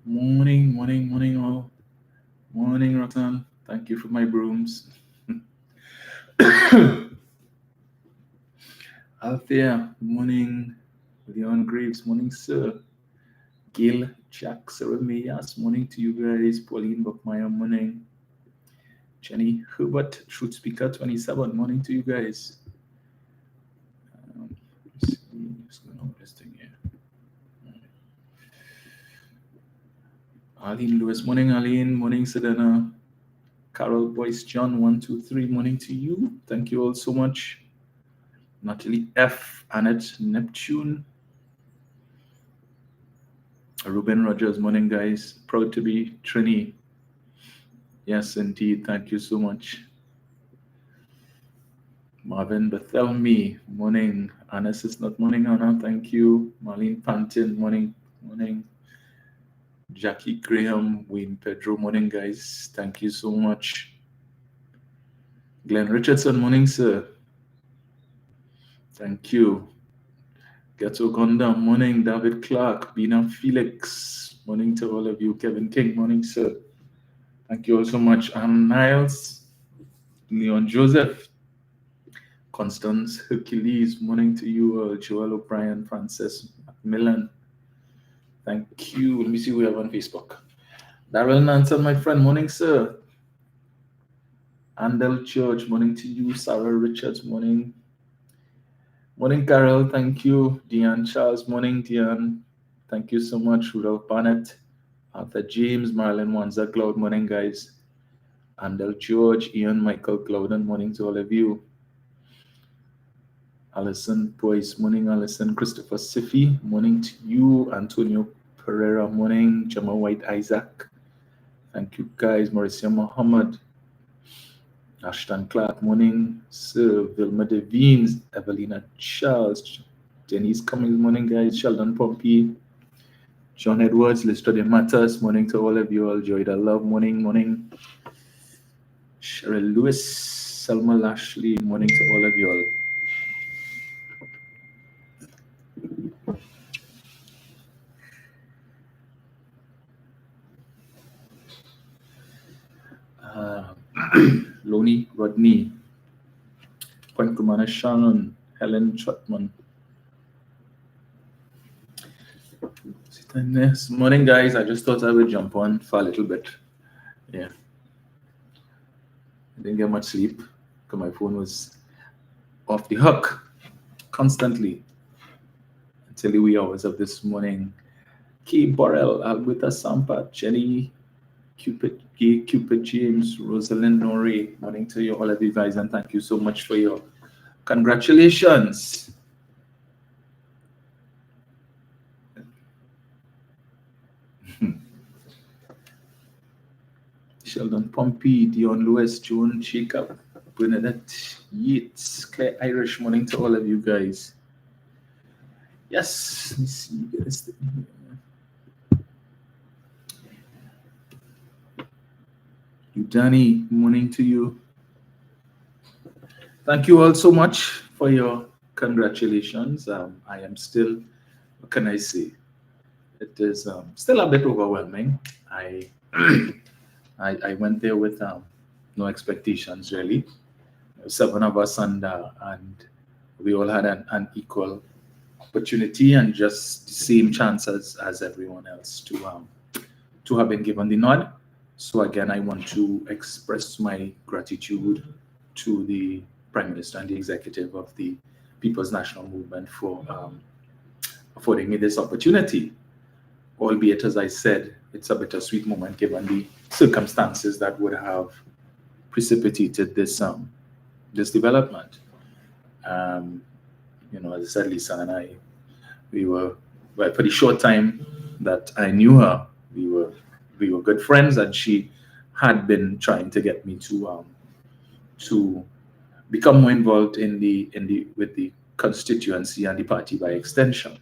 Morning all. Morning, Rotan. Thank you for my brooms. Althea, morning. Leon Graves, morning, sir. Gil, Jack, Saramias, morning to you guys. Pauline Buckmeyer, morning. Jenny Hubert, Truth Speaker 27, morning to you guys. Let's see what's going on with this thing here. Arlene Lewis, morning, Arlene. Morning, Sedana. Carol Boyce John, 123, morning to you. Thank you all so much. Natalie F. Annette Neptune. Ruben Rogers, morning, guys. Proud to be Trini. Yes, indeed. Thank you so much. Marvin Bethelme, morning. Anna's is not morning, Anna. Thank you. Marlene Pantin, morning. Morning. Jackie Graham, Wayne Pedro, morning, guys. Thank you so much. Glenn Richardson, morning, sir. Thank you. Gato Gonda, morning. David Clark, Bina Felix, morning to all of you. Kevin King, morning, sir. Thank you all so much. Niles, Leon Joseph, Constance Hercules, morning to you. Joel O'Brien, Francis Macmillan. Thank you. Let me see who we have on Facebook. Darrell Nansen, my friend, morning, sir. Andel Church, morning to you. Sarah Richards, morning. Morning, Carol. Thank you. Diane Charles, morning, Diane. Thank you so much. Rudolph Barnett, Arthur James, Marilyn Wanza, Cloud, morning, guys. Andel George, Ian Michael Clouden, morning to all of you. Alison Boyce, morning, Alison. Christopher Siffy, morning to you. Antonio Pereira, morning. Gemma White Isaac. Thank you, guys. Mauricio Muhammad. Ashton Clark, morning. Sir Vilma Devines, Evelina Charles, Denise Cummings, morning, guys. Sheldon Pompey, John Edwards, Lister de Matters, morning to all of you all. Joy the Love, morning, morning. Cheryl Lewis, Selma Lashley, morning to all of you all. Lonnie Rodney, Point Commander Shannon, Helen Trotman. This morning, guys, I just thought I would jump on for a little bit. Yeah. I didn't get much sleep because my phone was off the hook constantly until the wee hours of this morning. Kay Borrell, Alberta Sampa, Jenny Cupid, Gay Cupid James, Rosalind Norrie, morning to you all of you guys, and thank you so much for your congratulations. Sheldon Pompey, Dion Lewis, Joan Jacob, Bernadette Yates, Claire Irish, morning to all of you guys. Yes, let me see. Guys. You, Danny, morning to you. Thank you all so much for your congratulations. I am still, what can I say? It is still a bit overwhelming. I went there with no expectations really. 7 of us, and we all had an equal opportunity and just the same chances as everyone else to have been given the nod. So again, I want to express my gratitude to the Prime Minister and the executive of the People's National Movement for affording me this opportunity. Albeit, as I said, it's a bittersweet moment given the circumstances that would have precipitated this this development. You know, as I said, Lisa and I, we were, well, for the short time that I knew her, we were good friends, and she had been trying to get me to become more involved in the with the constituency and the party by extension.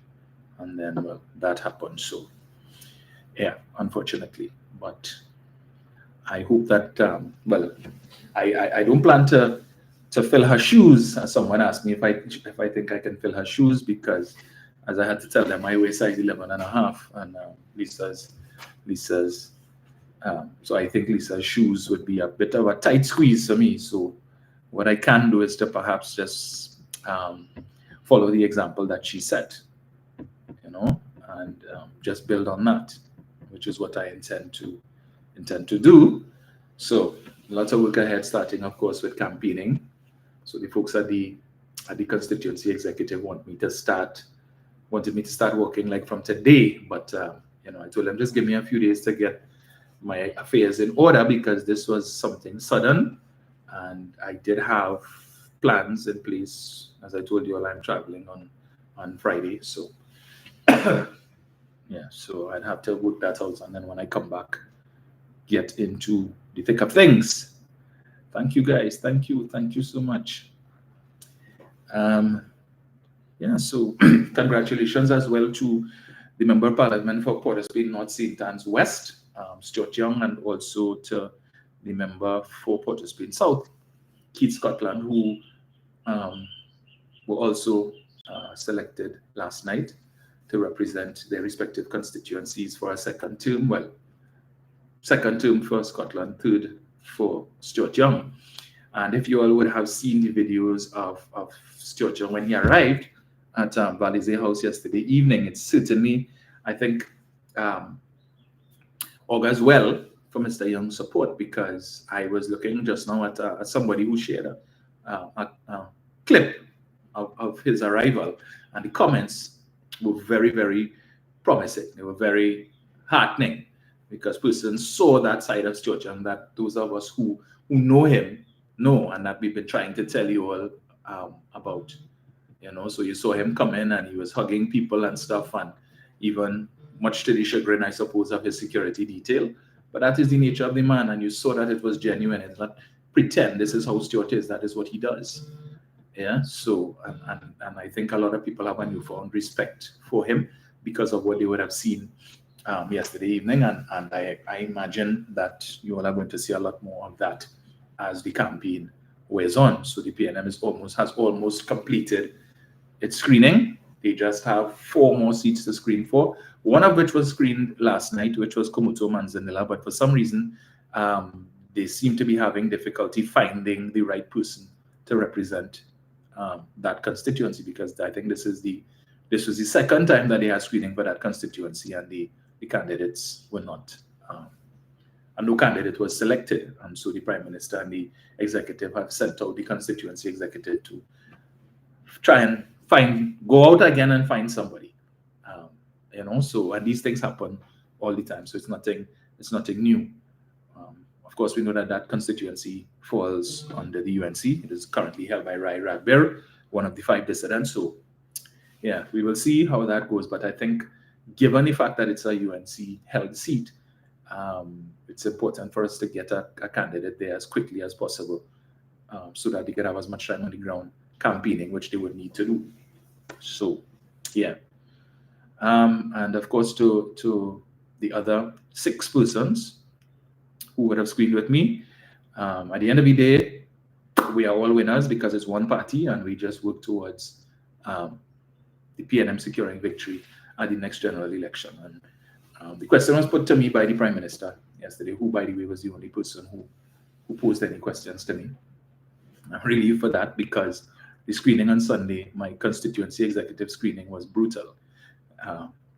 And then, well, that happened. So yeah, unfortunately, but I hope that well, I don't plan to fill her shoes. As someone asked me if I think I can fill her shoes, because as I had to tell them, my waist size 11 and a half, and Lisa's Lisa's. So I think Lisa's shoes would be a bit of a tight squeeze for me. So what I can do is to perhaps just follow the example that she set, and just build on that, which is what I intend to do. So lots of work ahead, starting of course with campaigning. So the folks at the constituency executive wanted me to start working like from today, but I told them just give me a few days to get my affairs in order, because this was something sudden, and I did have plans in place. As I told you all, I'm traveling on Friday, so yeah, so I'd have to work that out, and then when I come back, get into the thick of things. Thank you guys, thank you so much. Yeah, so congratulations as well to the Member of Parliament for Port of Spain North St. Anne's West, Stuart Young, and also to the member for Port of Spain South, Keith Scotland, who were also selected last night to represent their respective constituencies for a second term. Well, second term for Scotland, third for Stuart Young. And if you all would have seen the videos of Stuart Young when he arrived at Balize House yesterday evening, it's certainly, I think, augurs well for Mr. Young's support, because I was looking just now at somebody who shared a clip of his arrival, and the comments were very, very promising. They were very heartening, because persons saw that side of Stuart Young that those of us who know him know, and that we've been trying to tell you all about. So you saw him come in and he was hugging people and stuff, and even much to the chagrin, I suppose, of his security detail. But that is the nature of the man, and you saw that it was genuine. It's not pretend. This is how Stuart is. That is what he does. Yeah. So, and I think a lot of people have a newfound respect for him because of what they would have seen yesterday evening, and I imagine that you all are going to see a lot more of that as the campaign wears on. So the PNM has almost completed its screening. They just have 4 more seats to screen for, one of which was screened last night, which was Komuto Manzanilla, but for some reason they seem to be having difficulty finding the right person to represent that constituency, because I think this was the second time that they had screening for that constituency, and the candidates were not, and no candidate was selected. And so the Prime Minister and the executive have sent out the constituency executive to try and go out again and find somebody. So, and these things happen all the time, so it's nothing new. Of course, we know that constituency falls under the UNC. It is currently held by Rai Ragbir, one of the 5 dissidents. So yeah, we will see how that goes. But I think, given the fact that it's a UNC held seat, it's important for us to get a candidate there as quickly as possible, so that they can have as much time on the ground campaigning, which they would need to do. So yeah. And of course, to the other 6 persons who would have screened with me, at the end of the day, we are all winners, because it's one party, and we just work towards the PNM securing victory at the next general election. And the question was put to me by the Prime Minister yesterday, who, by the way, was the only person who posed any questions to me. I'm relieved for that, because the screening on Sunday, my constituency executive screening, was brutal,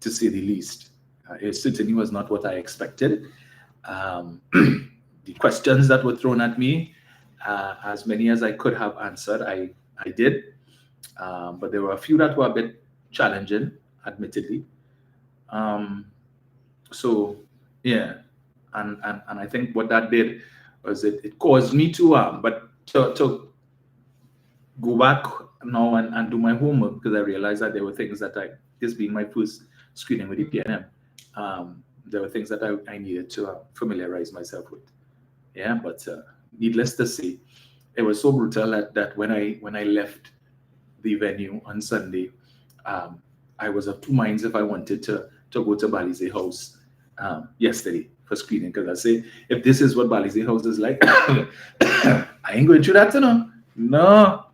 to say the least. It certainly was not what I expected. The questions that were thrown at me, as many as I could have answered, I did. But there were a few that were a bit challenging, admittedly. So yeah, and I think what that did was it caused me to go back now and do my homework, because I realized that there were things that this being my first screening with the PNM, there were things that I needed to familiarize myself with. Yeah, but needless to say, it was so brutal that when I left the venue on Sunday, I was of 2 minds if I wanted to go to Balize House yesterday for screening, because I say, if this is what Balize House is like, I ain't going through that, No,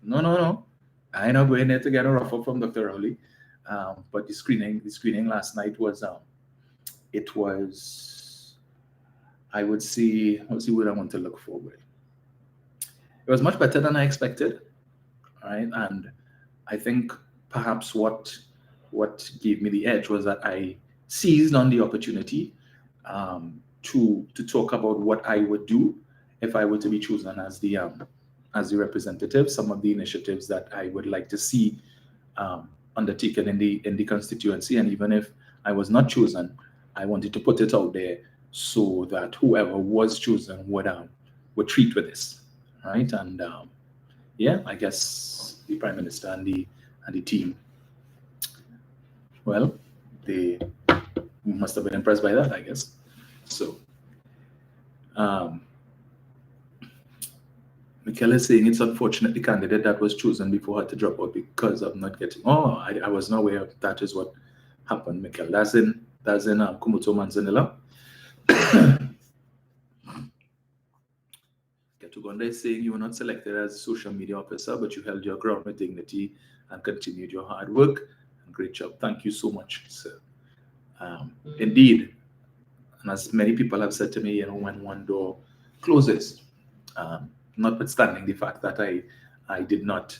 no. I ain't not going there to get a rough up from Dr. Rowley. But the screening last night was it was, I would see, let's see what I want to look forward. It was much better than I expected, right? And I think perhaps what gave me the edge was that I seized on the opportunity to talk about what I would do if I were to be chosen as the representative. Some of the initiatives that I would like to see undertaken in the constituency, and even if I was not chosen, I wanted to put it out there so that whoever was chosen would treat with this, right? And yeah, I guess the Prime Minister and the team, well, they must have been impressed by that, I guess. So, Michael is saying it's unfortunate the candidate that was chosen before had to drop out because of not getting. Oh, I was not aware that is what happened, Michael. That's in Kumuto Manzanilla. Ketugonda is saying you were not selected as a social media officer, but you held your ground with dignity and continued your hard work. Great job. Thank you so much, sir. Indeed, and as many people have said to me, when one door closes, notwithstanding the fact that I did not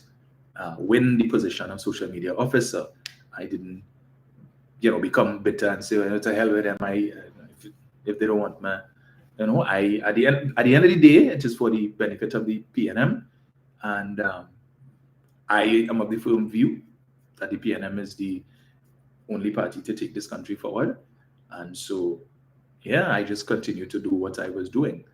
win the position of social media officer, I didn't, become bitter and say, well, to hell with them. If they don't want me, at the end of the day, it is for the benefit of the PNM, and I am of the firm view that the PNM is the only party to take this country forward. And so, yeah, I just continue to do what I was doing.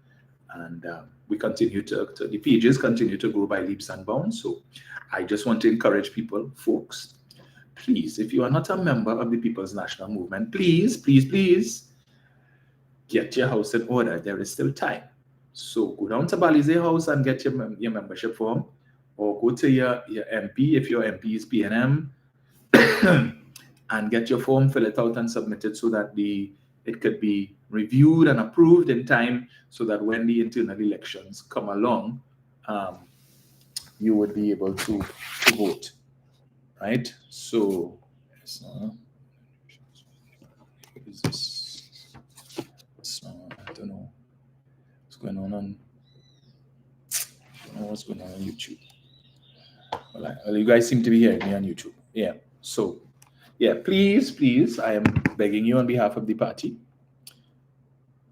And we continue the pages continue to grow by leaps and bounds. So I just want to encourage people, folks, please, if you are not a member of the People's National Movement, please, please, please get your house in order. There is still time. So go down to Balize House and get your membership form, or go to your MP if your MP is PNM and get your form, fill it out and submit it so that it could be reviewed and approved in time so that when the internal elections come along, you would be able to vote, right? So, what is this? I don't know what's going on I don't know what's going on YouTube. Well, you guys seem to be hearing me on YouTube. Yeah. So, yeah, please, I am begging you on behalf of the party,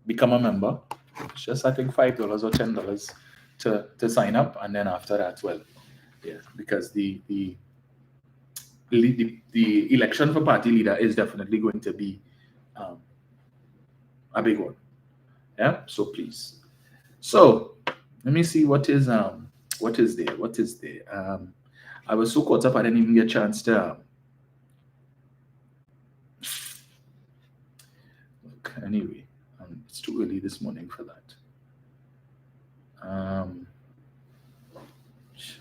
become a member. It's just, I think, $5 or $10 to sign up, and then after that, well, yeah, because the election for party leader is definitely going to be a big one. Yeah, so please. So let me see what is there. I was so caught up I didn't even get a chance to look. Anyway, it's too early this morning for that.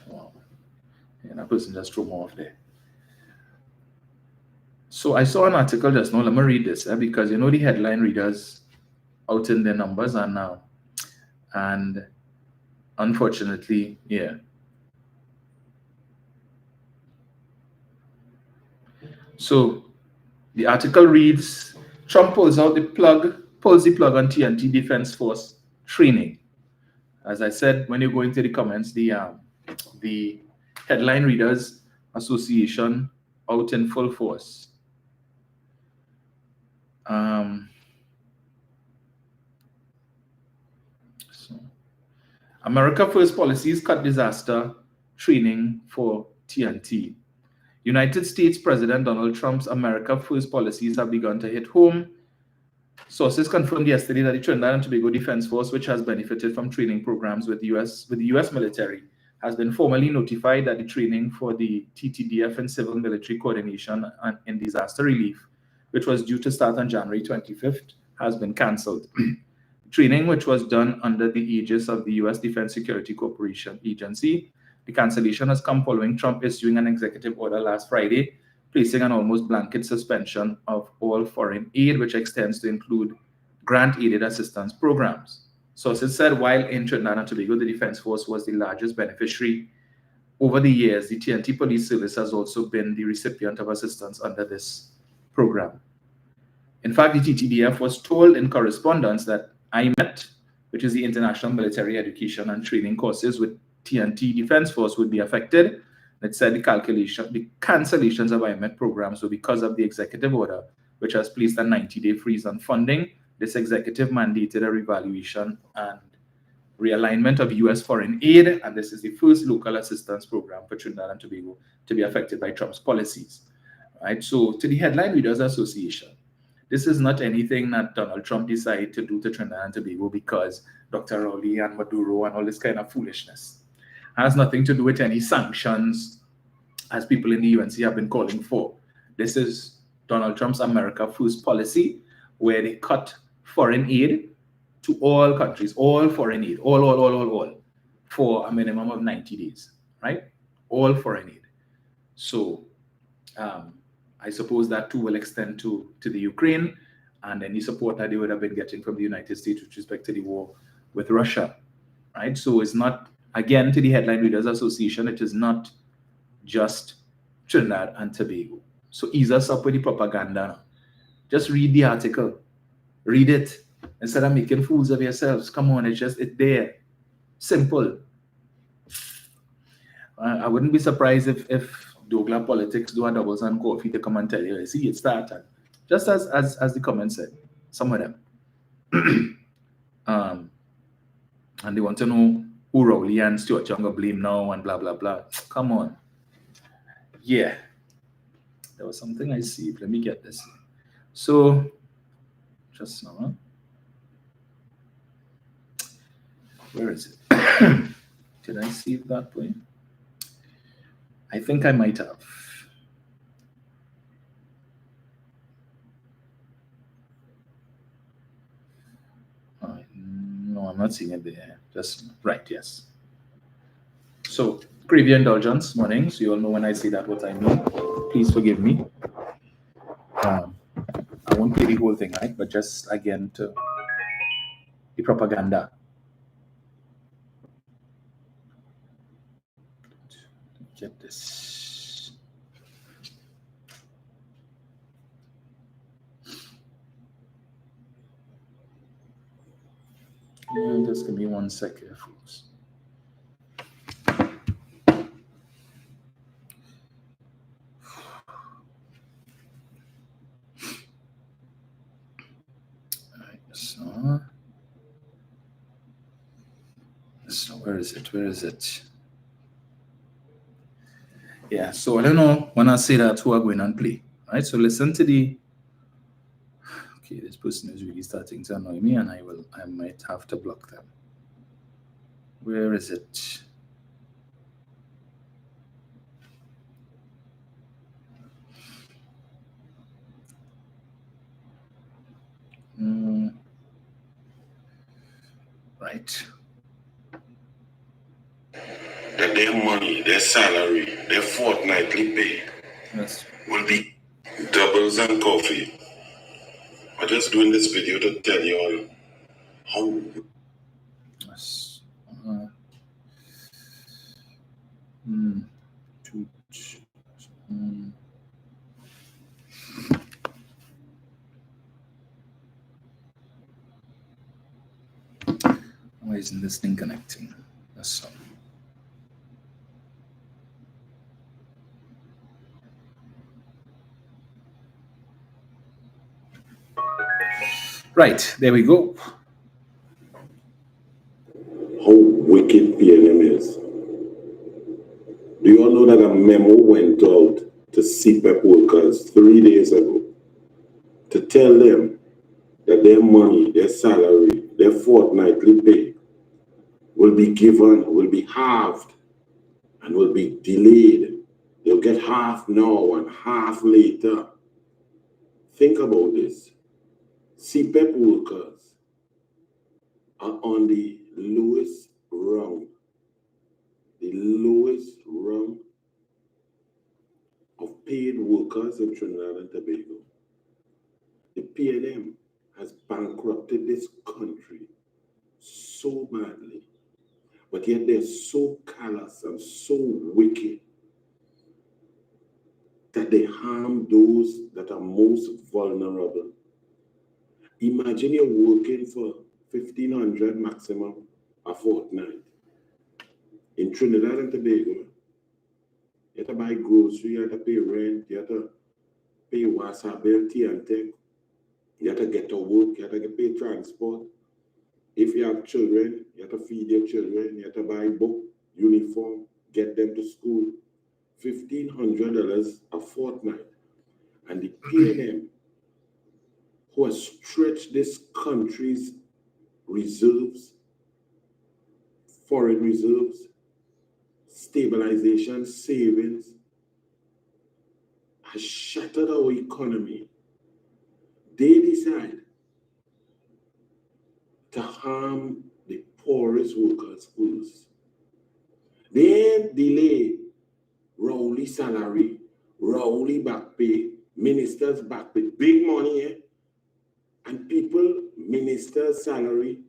Wow. Yeah, that person just threw me off there. So I saw an article just now. Let me read this because the headline readers out in their numbers are now, and unfortunately, yeah. So the article reads: Trump pulls the plug on TNT Defense Force training. As I said, when you go into the comments, the Headline Readers Association out in full force. So, America First policies cut disaster training for TNT. United States President Donald Trump's America First policies have begun to hit home. Sources confirmed yesterday that the Trinidad and Tobago Defense Force, which has benefited from training programs with the U.S. military, has been formally notified that the training for the TTDF and civil military coordination and in disaster relief, which was due to start on January 25th, has been cancelled. Training, which was done under the aegis of the U.S. Defense Security Corporation Agency, the cancellation has come following Trump issuing an executive order last Friday, placing an almost blanket suspension of all foreign aid, which extends to include grant-aided assistance programs. Sources said while in Trinidad and Tobago, the Defense Force was the largest beneficiary, over the years, the TNT Police Service has also been the recipient of assistance under this program. In fact, the TTDF was told in correspondence that IMET, which is the International Military Education and Training Courses with TNT Defense Force, would be affected. It said the cancellations of IMET programs were because of the executive order, which has placed a 90-day freeze on funding. This executive mandated a revaluation and realignment of U.S. foreign aid, and this is the first local assistance program for Trinidad and Tobago to be affected by Trump's policies. Right? So, to the Headline Readers Association, this is not anything that Donald Trump decided to do to Trinidad and Tobago because Dr. Rowley and Maduro and all this kind of foolishness. It has nothing to do with any sanctions, as people in the UNC have been calling for. This is Donald Trump's America First policy, where they cut foreign aid to all countries, all foreign aid, all, for a minimum of 90 days, right? All foreign aid. So I suppose that too will extend to the Ukraine and any support that they would have been getting from the United States with respect to the war with Russia, right? So it's not, again, to the Headline Readers Association, it is not just Trinidad and Tobago. So ease us up with the propaganda. Just read the article. Read it. Instead of making fools of yourselves. Come on, it's there. Simple. I wouldn't be surprised if Douglas Politics do a doubles and coffee to come and tell you, see, it started. Just as the comment said, some of them. And they want to know who Rowley and Stuart Young are blame now and blah, blah, blah. Come on. Yeah. There was something I see. Let me get this. So, just now. Where is it? Did I save that point? I think I might have. No, I'm not seeing it there. Just right, yes. So, preview indulgence morning. So you all know when I say that what I mean. Please forgive me. I won't play the whole thing, right? But just again to the propaganda. Get this. Just give me 1 second, folks. So where is it? Where is it? Yeah, so I don't know when I say that who are going and play, right? So listen to the. Okay, this person is really starting to annoy me, and I might have to block them. Where is it? Right. That their money, their salary, their fortnightly pay will be doubles and coffee. I'm just doing this video to tell you all how. Yes. Why isn't this thing connecting? That's all. Right, there we go. How wicked PNM is. Do you all know that a memo went out to CPEP workers 3 days ago to tell them that their money, their salary, their fortnightly pay will be given, will be halved, and will be delayed. They'll get half now and half later. Think about this. CPEP workers are on the lowest rung of paid workers in Trinidad and Tobago. The PNM has bankrupted this country so badly, but yet they're so callous and so wicked that they harm those that are most vulnerable Imagine you're working for $1,500 maximum a fortnight. In Trinidad and Tobago, you have to buy groceries, you have to pay rent, you have to pay water bill, tea and tech, you have to get to work, you have to pay transport. If you have children, you have to feed your children, you have to buy book, uniform, get them to school. $1,500 a fortnight. And the PNM, who has stretched this country's reserves, foreign reserves, stabilization, savings, has shattered our economy. They decide to harm the poorest workers first. Then delay Rowley salary, Rowley back pay, ministers back pay, big money, eh? And people, ministers' salary,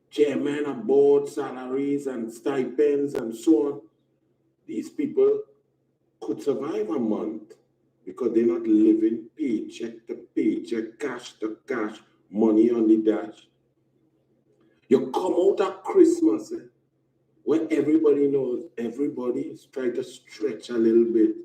chairman of board salaries and stipends and so on. These people could survive a month because they're not living paycheck to paycheck, cash to cash, money on the dash. You come out at Christmas, when everybody knows, everybody is trying to stretch a little bit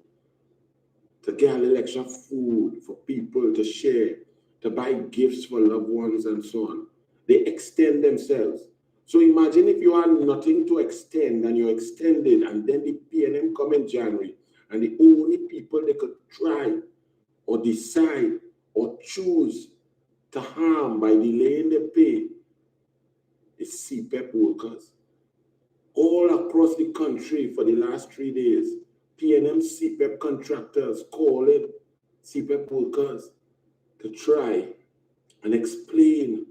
to get a little extra food for people to share, to buy gifts for loved ones and so on. They extend themselves. So imagine if you have nothing to extend and you extend it, and then the PNM come in January, and the only people they could try or decide or choose to harm by delaying the pay is CPEP workers. All across the country for the last 3 days, PNM CPEP contractors calling CPEP workers to try and explain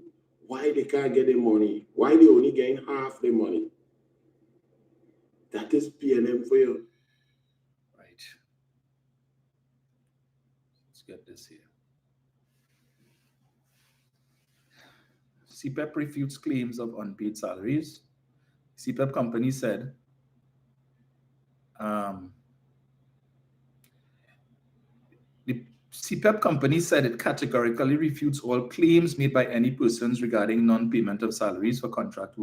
why they can't get the money, why they only getting half the money. That is PNM for you. Right. Let's get this here. CPEP refutes claims of unpaid salaries. CPEP company said the CPEP company said it categorically refutes all claims made by any persons regarding non-payment of salaries for contractors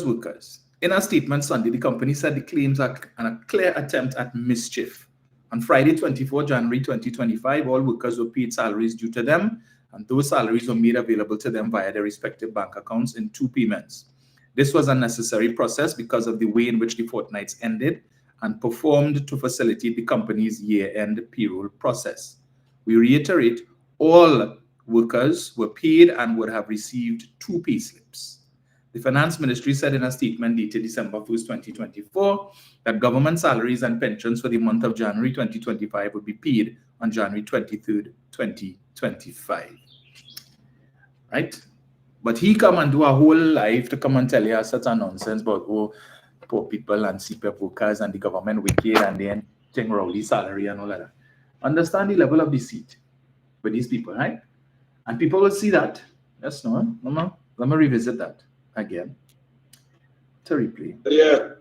workers. In a statement Sunday, the company said the claims are a clear attempt at mischief. On Friday, 24 January 2025, all workers were paid salaries due to them, and those salaries were made available to them via their respective bank accounts in 2 payments. This was a necessary process because of the way in which the fortnights ended and performed to facilitate the company's year-end payroll process. We reiterate, all workers were paid and would have received 2 payslips. The Finance Ministry said in a statement dated December 1st, 2024, that government salaries and pensions for the month of January 2025 would be paid on January 23rd, 2025. Right? But he come and do a whole life to come and tell you such a nonsense about, oh, poor people and CPEP workers and the government wicked and then take Rowley salary and all that. Understand the level of deceit with these people, right? And people will see that. Yes, no. Let me revisit that again. To replay. Yeah.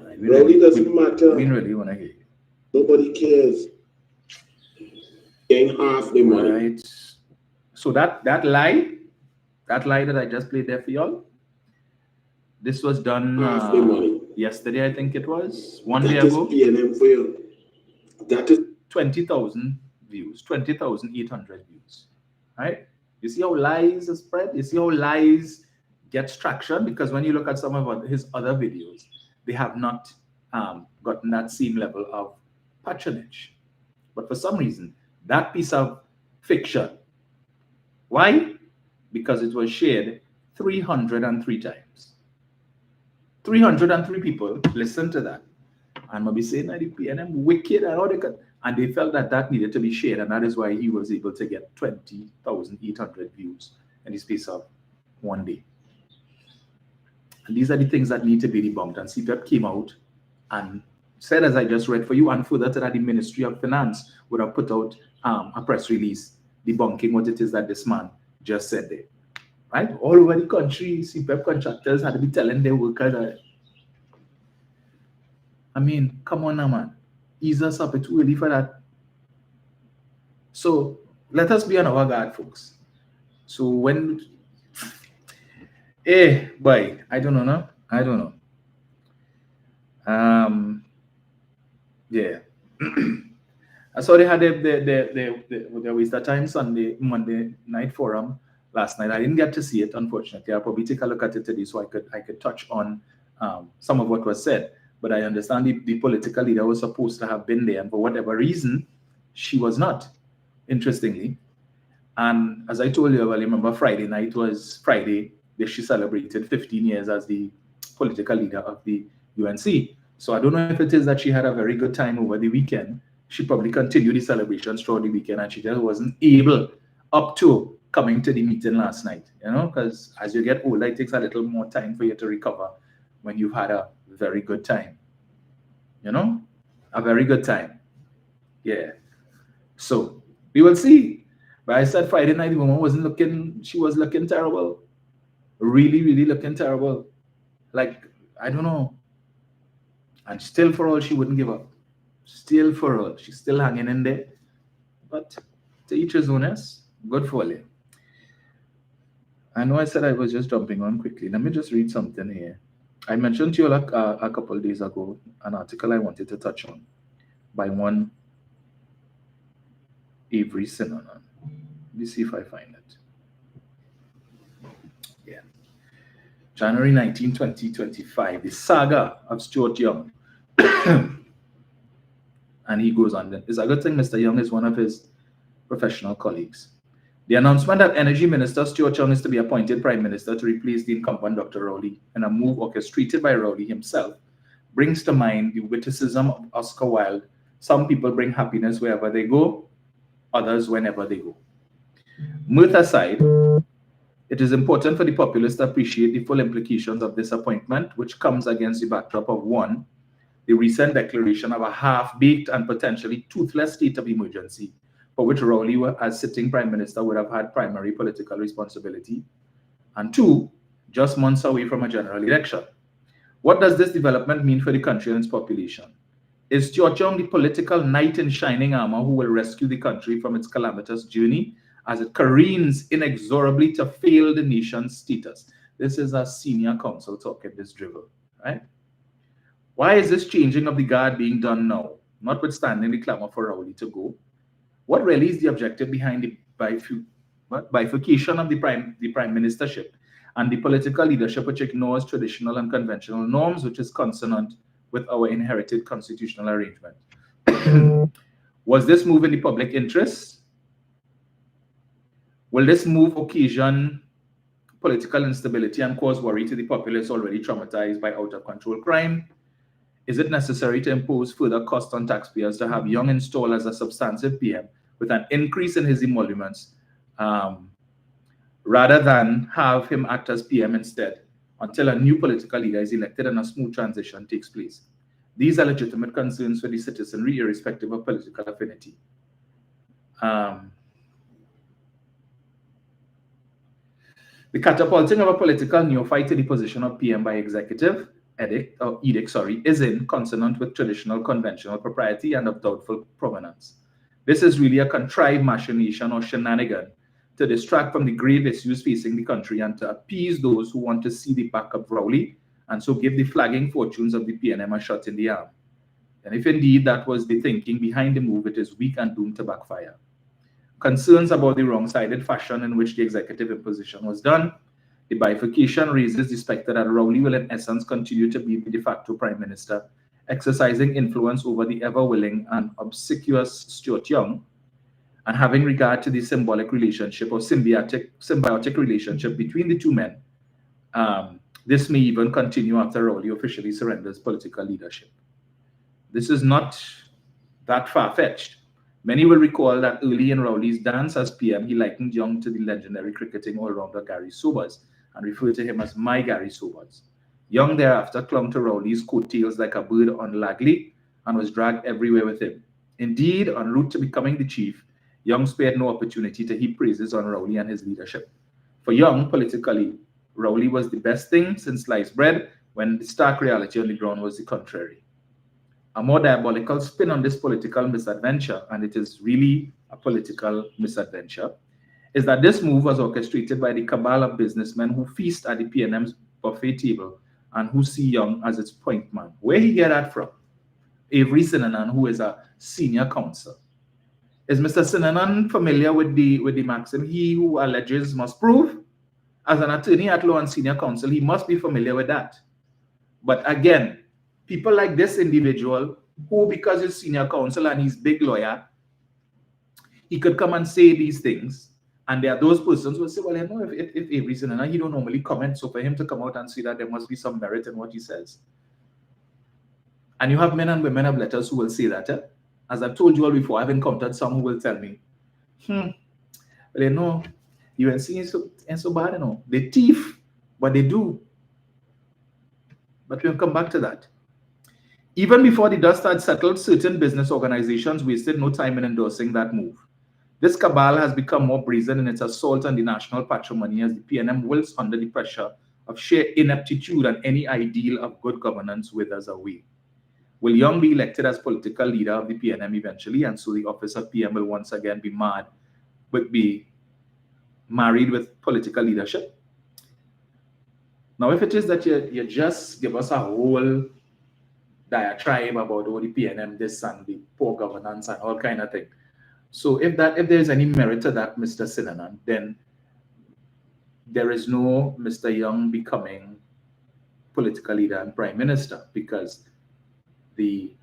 Right, Rowley doesn't matter. We really want to hear you. Nobody cares. Getting half the money. Right. So that lie that I just played there for y'all, this was done half the money. Yesterday, I think it was, one That day is ago. PNM for you. That is 20,000 views, 20,800 views. Right? You see how lies are spread? You see how lies get traction? Because when you look at some of his other videos, they have not gotten that same level of patronage. But for some reason, that piece of fiction, why? Because it was shared 303 times. 303 people listened to that and maybe saying that the PNM wicked and all they could, and they felt that that needed to be shared, and that is why he was able to get 20,800 views in the space of one day. And these are the things that need to be debunked. And CPEP came out and said, as I just read for you, and further to that, the Ministry of Finance would have put out a press release debunking what it is that this man just said there. Right? All over the country, CPEP contractors had to be telling their workers that, I mean, come on now, man. Ease us up. It's too early for that. So let us be on our guard, folks. So when, boy, I don't know, no? I don't know. Yeah. I saw they had the Waste Time Monday night forum last night. I didn't get to see it, unfortunately. I'll probably take a look at it today so I could touch on some of what was said. But I understand the political leader was supposed to have been there, and for whatever reason, she was not, interestingly. And as I told you, well, remember Friday night was Friday that she celebrated 15 years as the political leader of the UNC. So I don't know if it is that she had a very good time over the weekend. She probably continued the celebrations throughout the weekend and she just wasn't able up to coming to the meeting last night, because as you get older, it takes a little more time for you to recover when you've had a very good time. A very good time. Yeah. So we will see. But I said Friday night, the woman she was looking terrible. Really, really looking terrible. Like, I don't know. And still for all, she wouldn't give up. Still for all, she's still hanging in there. But to each his own, good for you. I know I said I was just jumping on quickly. Let me just read something here. I mentioned to you a couple of days ago an article I wanted to touch on by one Avery Sinanan. Let me see if I find it. Yeah. January 19, 2025, the saga of Stuart Young. And he goes on. It's a good thing Mr. Young is one of his professional colleagues. The announcement that Energy Minister Stuart Young is to be appointed Prime Minister to replace the incumbent Dr. Rowley in a move orchestrated by Rowley himself brings to mind the witticism of Oscar Wilde. Some people bring happiness wherever they go, others whenever they go. Mirth aside, it is important for the populace to appreciate the full implications of this appointment, which comes against the backdrop of one, the recent declaration of a half-baked and potentially toothless state of emergency, for which Rowley, as sitting Prime Minister, would have had primary political responsibility, and two, just months away from a general election. What does this development mean for the country and its population? Is Stuart Young the political knight in shining armor who will rescue the country from its calamitous journey as it careens inexorably to fail the nation's status? This is a senior counsel talking this drivel, right? Why is this changing of the guard being done now, notwithstanding the clamor for Rowley to go? What really is the objective behind the bifurcation of the prime ministership and the political leadership, which ignores traditional and conventional norms, which is consonant with our inherited constitutional arrangement? Was this move in the public interest? Will this move occasion political instability and cause worry to the populace already traumatized by out-of-control crime? Is it necessary to impose further cost on taxpayers to have Young installed as a substantive PM with an increase in his emoluments, rather than have him act as PM instead until a new political leader is elected and a smooth transition takes place? These are legitimate concerns for the citizenry, irrespective of political affinity. The catapulting of a political neophyte to the position of PM by executive edict, is in consonant with traditional conventional propriety and of doubtful provenance. This is really a contrived machination or shenanigan to distract from the grave issues facing the country and to appease those who want to see the back of Rowley and so give the flagging fortunes of the PNM a shot in the arm. And if indeed that was the thinking behind the move, it is weak and doomed to backfire. Concerns about the wrong-sided fashion in which the executive imposition was done. The bifurcation raises the specter that Rowley will in essence continue to be the de facto Prime Minister, exercising influence over the ever-willing and obsequious Stuart Young, and having regard to the symbolic relationship or symbiotic relationship between the two men. This may even continue after Rowley officially surrenders political leadership. This is not that far-fetched. Many will recall that early in Rowley's dance as PM, he likened Young to the legendary cricketing all-rounder Gary Sobers and referred to him as my Gary Sobers. Young thereafter clung to Rowley's coattails like a bird on Lagley and was dragged everywhere with him. Indeed, en route to becoming the chief, Young spared no opportunity to heap praises on Rowley and his leadership. For Young, politically, Rowley was the best thing since sliced bread, when the stark reality on the ground was the contrary. a more diabolical spin on this political misadventure, and it is really a political misadventure, is that this move was orchestrated by the cabal of businessmen who feast at the PNM's buffet table and who see Young as its point man. Where he get that from? Avery Sinanan, who is a senior counsel. Is Mr. Sinanan familiar with the maxim, he who alleges must prove? As an attorney at law and senior counsel, he must be familiar with that. But again, people like this individual, who because he's senior counsel and he's big lawyer, he could come and say these things. And there are those persons who will say, well, you know, if Avery Sinanan, he don't normally comment, so for him to come out and say that there must be some merit in what he says. And you have men and women of letters who will say that. As I've told you all before, I've encountered some who will tell me, well, you know, UNC ain't so bad, you know. They thief, but they do. But we'll come back to that. Even before the dust had settled, certain business organizations wasted no time in endorsing that move. This cabal has become more brazen in its assault on the national patrimony as the PNM wilts under the pressure of sheer ineptitude and any ideal of good governance withers away. Will Young be elected as political leader of the PNM eventually, and so the office of PM will once again be married with political leadership? Now, if it is that you just give us a whole diatribe about all the PNM, this and the poor governance and all kind of thing. So if there's any merit to that, Mr. Sinanan, then there is no Mr. Young becoming political leader and prime minister, because the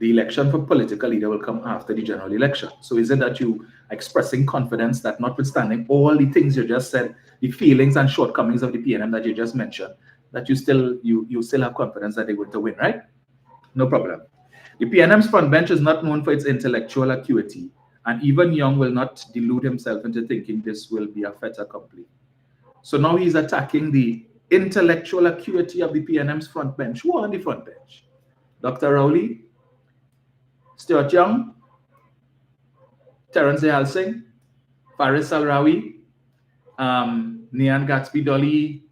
election for political leader will come after the general election. So is it that you are expressing confidence that notwithstanding all the things you just said, the feelings and shortcomings of the PNM that you just mentioned, that you still have confidence that they're going to win, right? No problem. The PNM's front bench is not known for its intellectual acuity, and even Young will not delude himself into thinking this will be a fait accompli. So now he's attacking the intellectual acuity of the PNM's front bench. Who are on the front bench? Dr. Rowley, Stuart Young, Terence Singh, Faris Al-Rawi, Nian Gatsby Dolly.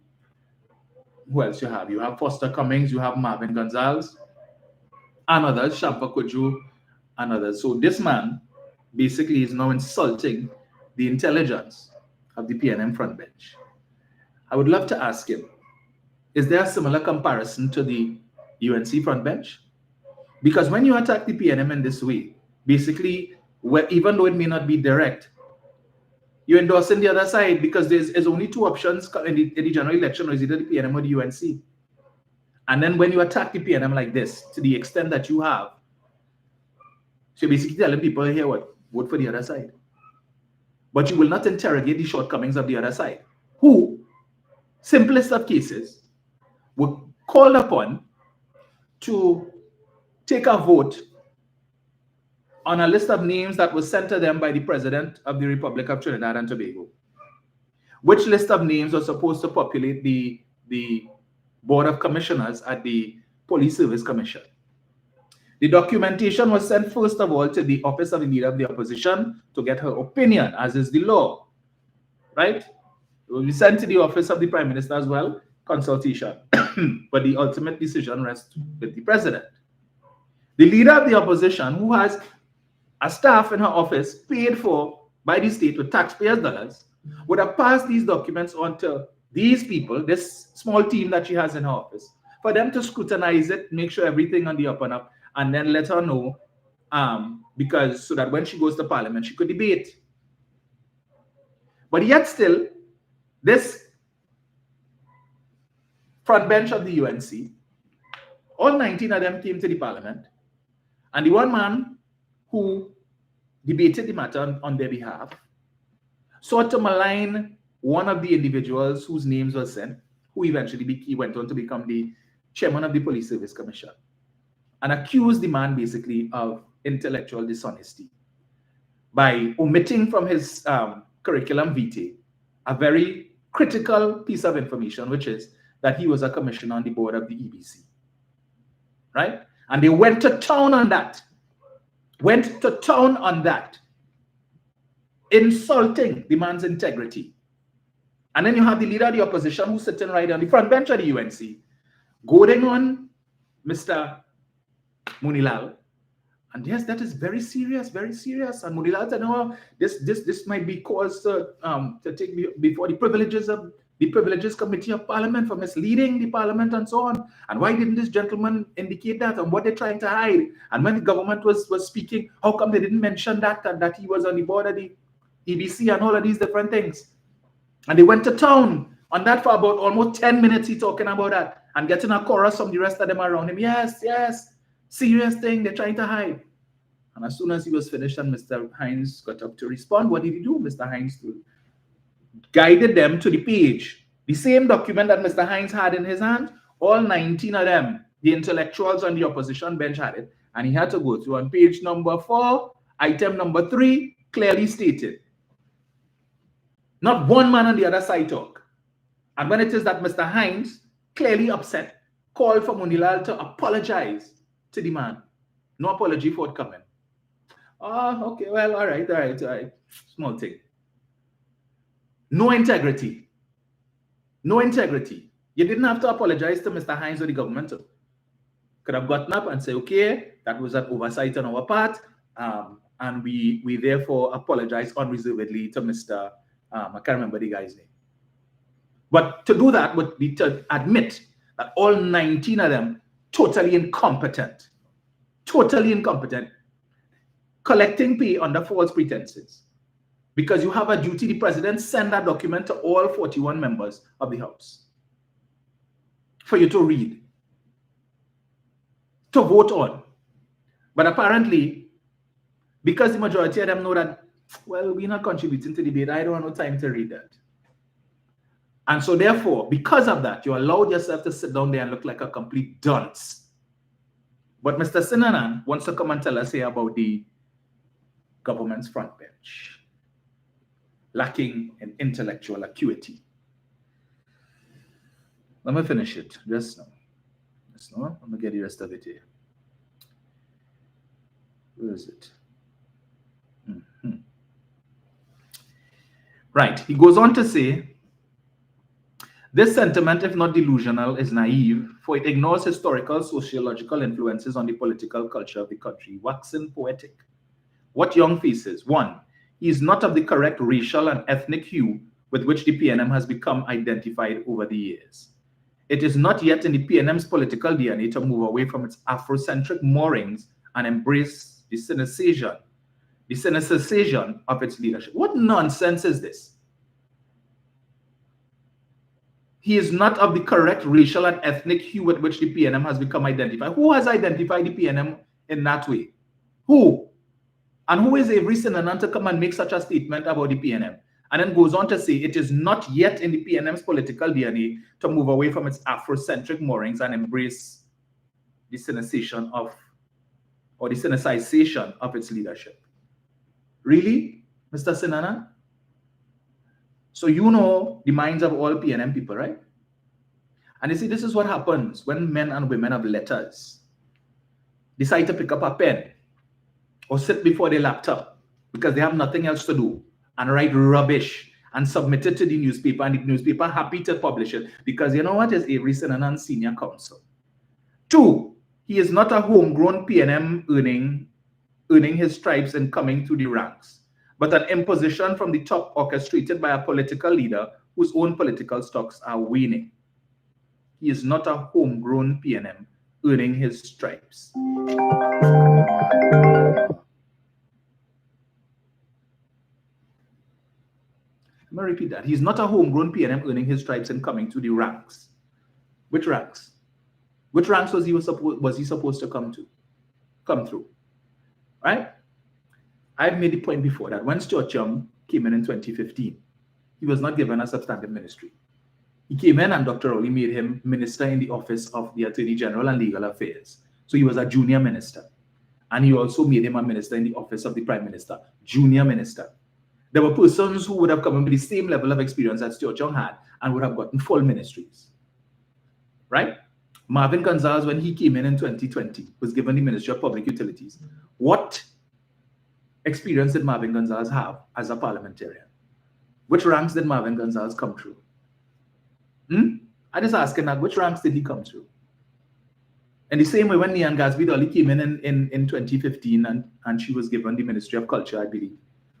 Who else you have? You have Foster Cummings, you have Marvin Gonzalez, and others, Shampa Kuju, and others. So this man basically is now insulting the intelligence of the PNM front bench. I would love to ask him, is there a similar comparison to the UNC front bench? Because when you attack the PNM in this way, basically, even though it may not be direct, you're endorsing the other side, because there's only two options in the general election, or is either the PNM or the UNC. And then when you attack the PNM like this, to the extent that you have, so you're basically telling people here, what, vote for the other side. But you will not interrogate the shortcomings of the other side, who, simplest of cases, were called upon to take a vote on a list of names that was sent to them by the President of the Republic of Trinidad and Tobago. Which list of names was supposed to populate the Board of Commissioners at the Police Service Commission? The documentation was sent first of all to the office of the Leader of the Opposition to get her opinion, as is the law, right? It will be sent to the office of the Prime Minister as well, consultation. But the ultimate decision rests with the President. The Leader of the Opposition, who has a staff in her office paid for by the state with taxpayers' dollars, would have passed these documents on to these people, this small team that she has in her office, for them to scrutinize it, make sure everything on the up and up, and then let her know, so that when she goes to Parliament, she could debate. But yet still, this front bench of the UNC, all 19 of them came to the Parliament, and the one man who debated the matter on their behalf sought to malign one of the individuals whose names were sent, who eventually went on to become the chairman of the Police Service Commission, and accused the man basically of intellectual dishonesty by omitting from his curriculum vitae a very critical piece of information, which is that he was a commissioner on the board of the EBC, right? And they went to town on that. Insulting the man's integrity. And then you have the Leader of the Opposition who's sitting right on the front bench of the UNC, goading on Mr. Munilal. And yes, that is very serious, very serious. And Munilal said, no, this might be cause to take before the Privileges Committee of Parliament for misleading the Parliament and so on. And why didn't this gentleman indicate that and what they're trying to hide? And when the government was speaking, how come they didn't mention that he was on the board of the EBC and all of these different things? And they went to town on that for about almost 10 minutes. He talking about that and getting a chorus from the rest of them around him. Yes, serious thing they're trying to hide. And as soon as he was finished and Mr. Hines got up to respond, what did he do? Mr. Hines guided them to the page. The same document that Mr. Hines had in his hand, all 19 of them, the intellectuals on the opposition bench had it. And he had to go through on page number 4, item number 3, clearly stated. Not one man on the other side talk. And when it is that Mr. Hines, clearly upset, called for Munilal to apologize to the man. No apology forthcoming. Oh, okay, well, all right. Small thing. No integrity. No integrity. You didn't have to apologize to Mr. Hines or the government. Could have gotten up and say, okay, that was an oversight on our part, and we therefore apologize unreservedly to Mr. I can't remember the guy's name. But to do that would be to admit that all 19 of them totally incompetent, collecting pay under false pretenses. Because you have a duty, the president send that document to all 41 members of the House for you to read, to vote on. But apparently, because the majority of them know that, well, we're not contributing to the debate, I don't have no time to read that. And so therefore, because of that, you allowed yourself to sit down there and look like a complete dunce. But Mr. Sinanan wants to come and tell us here about the government's front bench, lacking in intellectual acuity. Let me finish it just now. I'm gonna get the rest of it here. Where is it? Right, he goes on to say, this sentiment, if not delusional, is naive, for it ignores historical, sociological influences on the political culture of the country, waxing poetic. What young faces? 1, he is not of the correct racial and ethnic hue with which the PNM has become identified over the years. It is not yet in the PNM's political DNA to move away from its Afrocentric moorings and embrace the cynicism of its leadership. What nonsense is this? He is not of the correct racial and ethnic hue with which the PNM has become identified. Who has identified the PNM in that way? Who? And who is Avery Sinanan to come and make such a statement about the PNM? And then goes on to say it is not yet in the PNM's political DNA to move away from its Afrocentric moorings and embrace the cynicization of its leadership. Really, Mr. Sinanan? So you know the minds of all PNM people, right? And you see, this is what happens when men and women of letters decide to pick up a pen or sit before their laptop because they have nothing else to do and write rubbish and submit it to the newspaper, and the newspaper happy to publish it because you know what is Avery Sinanan Senior Counsel. 2, he is not a homegrown PNM earning his stripes and coming through the ranks, but an imposition from the top orchestrated by a political leader whose own political stocks are waning. He is not a homegrown PNM earning his stripes. Let me repeat that. He's not a homegrown PNM earning his stripes and coming to the ranks. Which ranks? Which ranks was he supposed to come through? Right? I've made the point before that when Stuart Young came in 2015, he was not given a substantive ministry. He came in and Dr. Rowley made him minister in the office of the Attorney General and Legal Affairs. So he was a junior minister. And he also made him a minister in the office of the Prime Minister, junior minister. There were persons who would have come in with the same level of experience that Stuart Young had and would have gotten full ministries. Right? Marvin Gonzalez, when he came in 2020, was given the Ministry of Public Utilities. What experience did Marvin Gonzalez have as a parliamentarian? Which ranks did Marvin Gonzalez come through? I just asking that, which ranks did he come through? In the same way, when Nian Gatsby Dolly came in 2015 and she was given the Ministry of Culture, I believe.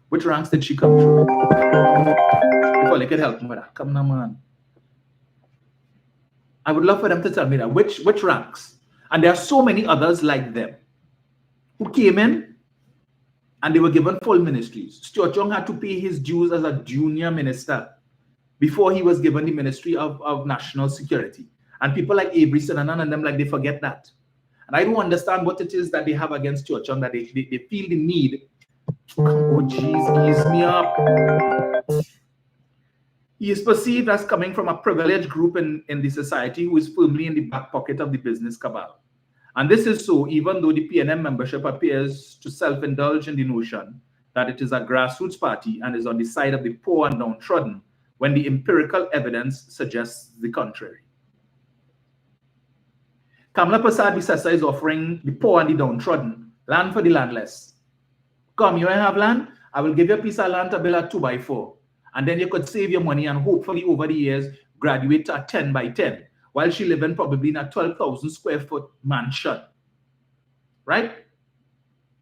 Which ranks did she come through? If only could help me with that. Come now, man. I would love for them to tell me that. Which ranks? And there are so many others like them who came in and they were given full ministries. Stuart Young had to pay his dues as a junior minister before he was given the Ministry of National Security. And people like Avery Sinanan and them, like, they forget that. And I don't understand what it is that they have against Stuart Young, that they feel the need. Oh, jeez, ease me up. He is perceived as coming from a privileged group in the society who is firmly in the back pocket of the business cabal. And this is so even though the PNM membership appears to self-indulge in the notion that it is a grassroots party and is on the side of the poor and downtrodden, when the empirical evidence suggests the contrary. Kamla Persad-Bissessar is offering the poor and the downtrodden land for the landless. Come, you want to have land? I will give you a piece of land to build a 2x4. And then you could save your money and hopefully over the years graduate to a 10x10 while she living probably in a 12,000 square foot mansion. Right?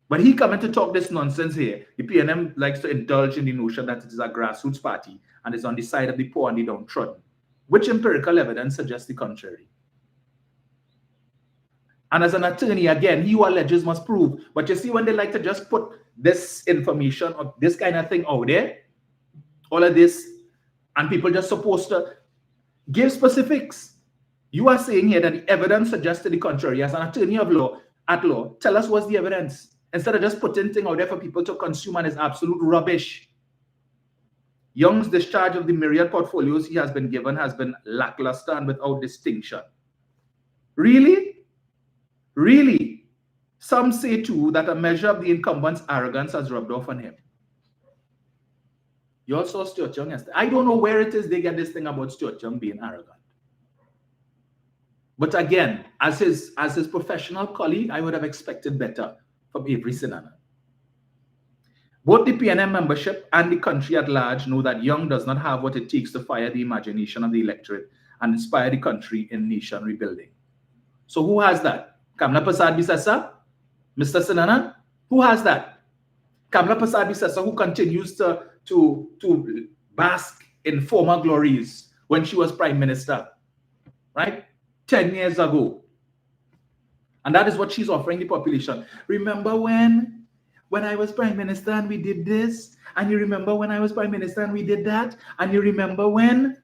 But he coming to talk this nonsense here. The PNM likes to indulge in the notion that it is a grassroots party and is on the side of the poor and the downtrodden, which empirical evidence suggests the contrary. And as an attorney, again, he who alleges must prove. But you see, when they like to just put this information or this kind of thing out there, all of this, and people just supposed to give specifics. You are saying here that the evidence suggests to the contrary. As an attorney of law, at law, tell us what's the evidence. Instead of just putting things out there for people to consume and it's absolute rubbish. Young's discharge of the myriad portfolios he has been given has been lackluster and without distinction. Really? Really? Some say too that a measure of the incumbent's arrogance has rubbed off on him. You also saw Stuart Young yesterday. I don't know where it is they get this thing about Stuart Young being arrogant. But again, as his professional colleague, I would have expected better from Avery Sinanan. Both the PNM membership and the country at large know that Young does not have what it takes to fire the imagination of the electorate and inspire the country in nation rebuilding. So who has that? Kamla Persad-Bissessar? Mr. Sinanan? Who has that? Kamla Persad-Bissessar, who continues to bask in former glories when she was prime minister, right? 10 years ago. And that is what she's offering the population. Remember when I was prime minister and we did this? And you remember when I was prime minister and we did that? And you remember when?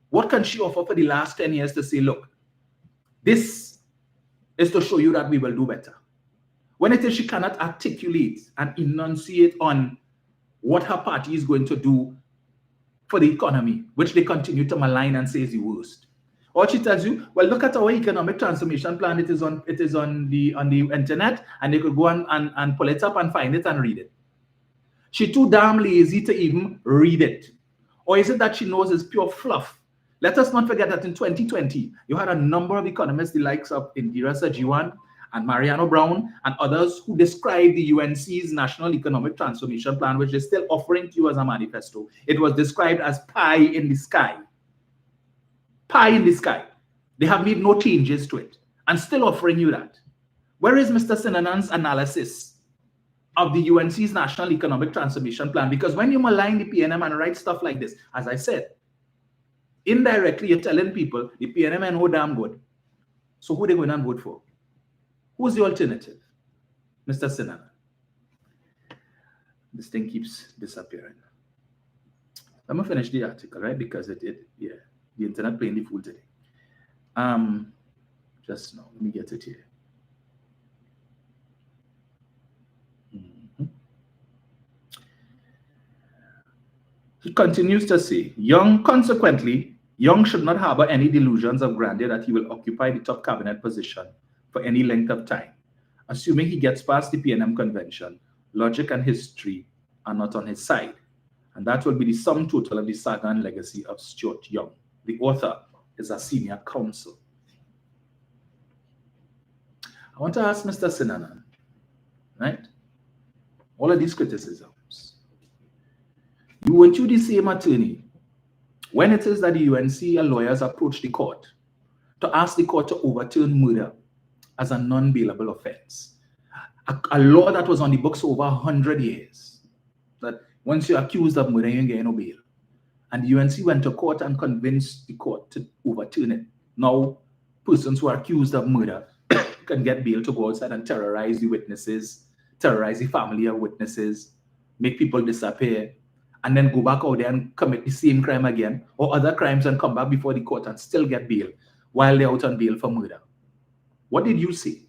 What can she offer for the last 10 years to say, look, this is to show you that we will do better? When it is she cannot articulate and enunciate on what her party is going to do for the economy, which they continue to malign and say is the worst. Or she tells you, well, look at our economic transformation plan. It is on the internet, and they could go and pull it up and find it and read it. She's too damn lazy to even read it. Or is it that she knows it's pure fluff? Let us not forget that in 2020, you had a number of economists, the likes of Indira Sajiwan and Mariano Brown and others, who described the UNC's National Economic Transformation Plan, which is still offering to you as a manifesto. It was described as pie in the sky. Pie in the sky. They have made no changes to it and still offering you that. Where is Mr. Sinanan's analysis of the UNC's National Economic Transformation Plan? Because when you malign the PNM and write stuff like this, as I said, indirectly you're telling people the PNM ain't no damn good. So who they going to vote for? Who's the alternative? Mr. Sinanan. This thing keeps disappearing. Let me finish the article, right? Because the internet playing the fool today. Just now, let me get it here. He continues to say, consequently, Young should not harbor any delusions of grandeur that he will occupy the top cabinet position for any length of time. Assuming he gets past the PNM convention, logic and history are not on his side. And that will be the sum total of the saga and legacy of Stuart Young. The author is a senior counsel. I want to ask Mr. Sinanan, right? All of these criticisms. Weren't you the same attorney when it is that the UNC lawyers approach the court to ask the court to overturn murder as a non-bailable offense. A law that was on the books over 100 years, that once you're accused of murder, you get no bail. And the UNC went to court and convinced the court to overturn it. Now, persons who are accused of murder can get bail to go outside and terrorize the witnesses, terrorize the family of witnesses, make people disappear, and then go back out there and commit the same crime again, or other crimes, and come back before the court and still get bail while they're out on bail for murder. What did you say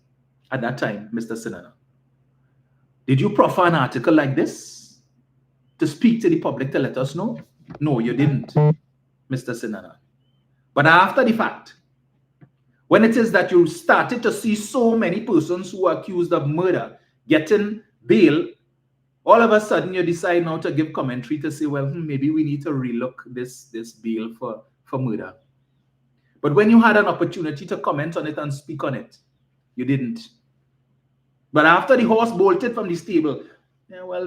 at that time, Mr. Sinana? Did you proffer an article like this to speak to the public to let us know? No, you didn't, Mr. Sinana. But after the fact, when it is that you started to see so many persons who are accused of murder getting bail, all of a sudden you decide now to give commentary to say, well, maybe we need to relook this bail for murder. But when you had an opportunity to comment on it and speak on it, you didn't. But after the horse bolted from the stable, yeah, well,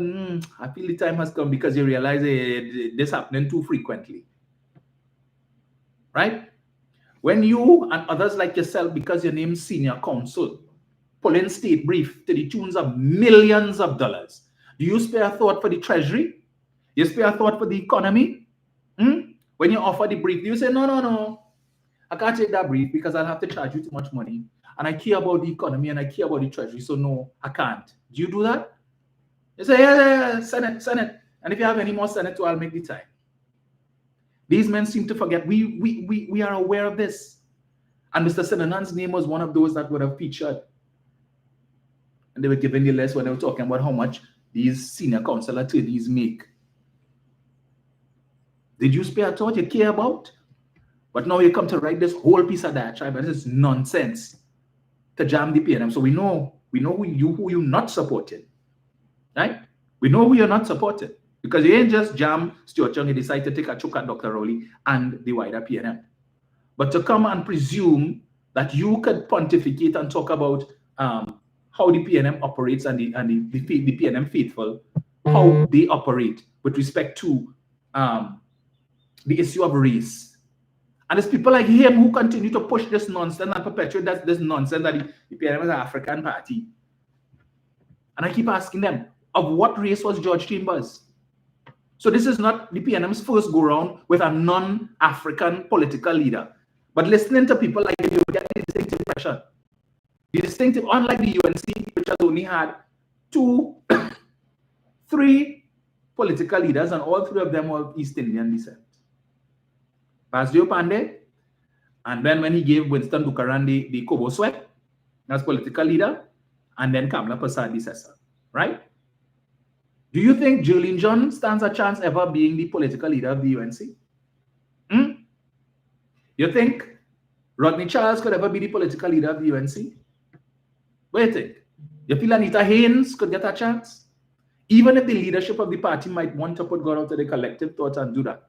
I feel the time has come because you realize this happening too frequently. Right? When you and others like yourself, because you're named senior counsel, pull in state brief to the tunes of millions of dollars, do you spare a thought for the treasury? You spare a thought for the economy? When you offer the brief, you say, no, I can't take that brief because I'll have to charge you too much money. And I care about the economy and I care about the treasury, so no, I can't. Do you do that? You say, yeah, Senate. And if you have any more Senate, I'll make the time. These men seem to forget. We are aware of this. And Mr. Sinanan's name was one of those that would have featured. And they were giving the list when they were talking about how much these senior counsel attorneys make. Did you spare a thought you care about? But now you come to write this whole piece of diatribe, and this is nonsense to jam the PNM. So we know who you're not supporting. Right? We know who you're not supporting. Because you ain't just jam Stuart Young, you decide to take a choke at Dr. Rowley and the wider PNM. But to come and presume that you could pontificate and talk about how the PNM operates and the PNM faithful, how they operate with respect to the issue of race. And there's people like him who continue to push this nonsense and perpetuate this nonsense that the PNM is an African party. And I keep asking them, of what race was George Chambers? So this is not the PNM's first go-round with a non-African political leader. But listening to people like you get the distinctive impression. The distinctive, unlike the UNC, which has only had three political leaders, and all three of them were of East Indian descent. Basdio Pandey, and then when he gave Winston Bukaran the Kobo Sweat as political leader, and then Kamla Persad the Cesar, right? Do you think Julian John stands a chance ever being the political leader of the UNC? You think Rodney Charles could ever be the political leader of the UNC? What do you think? You feel Anita Haynes could get a chance? Even if the leadership of the party might want to put God out to the collective thought and do that.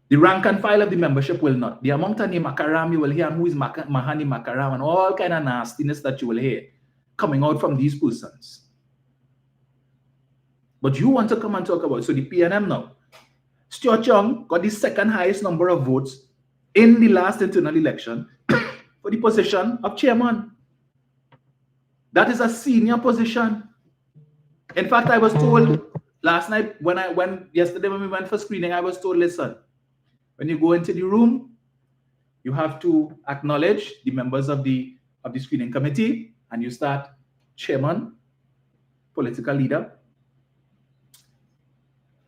The rank and file of the membership will not. The amount of Makaram you will hear, and who is Mahani Makaram, and all kind of nastiness that you will hear coming out from these persons. But you want to come and talk about, so the PNM now. Stuart Young got the second highest number of votes in the last internal election for the position of chairman. That is a senior position. In fact, I was told last night yesterday when we went for screening, I was told, listen, when you go into the room, you have to acknowledge the members of the screening committee, and you start chairman, political leader,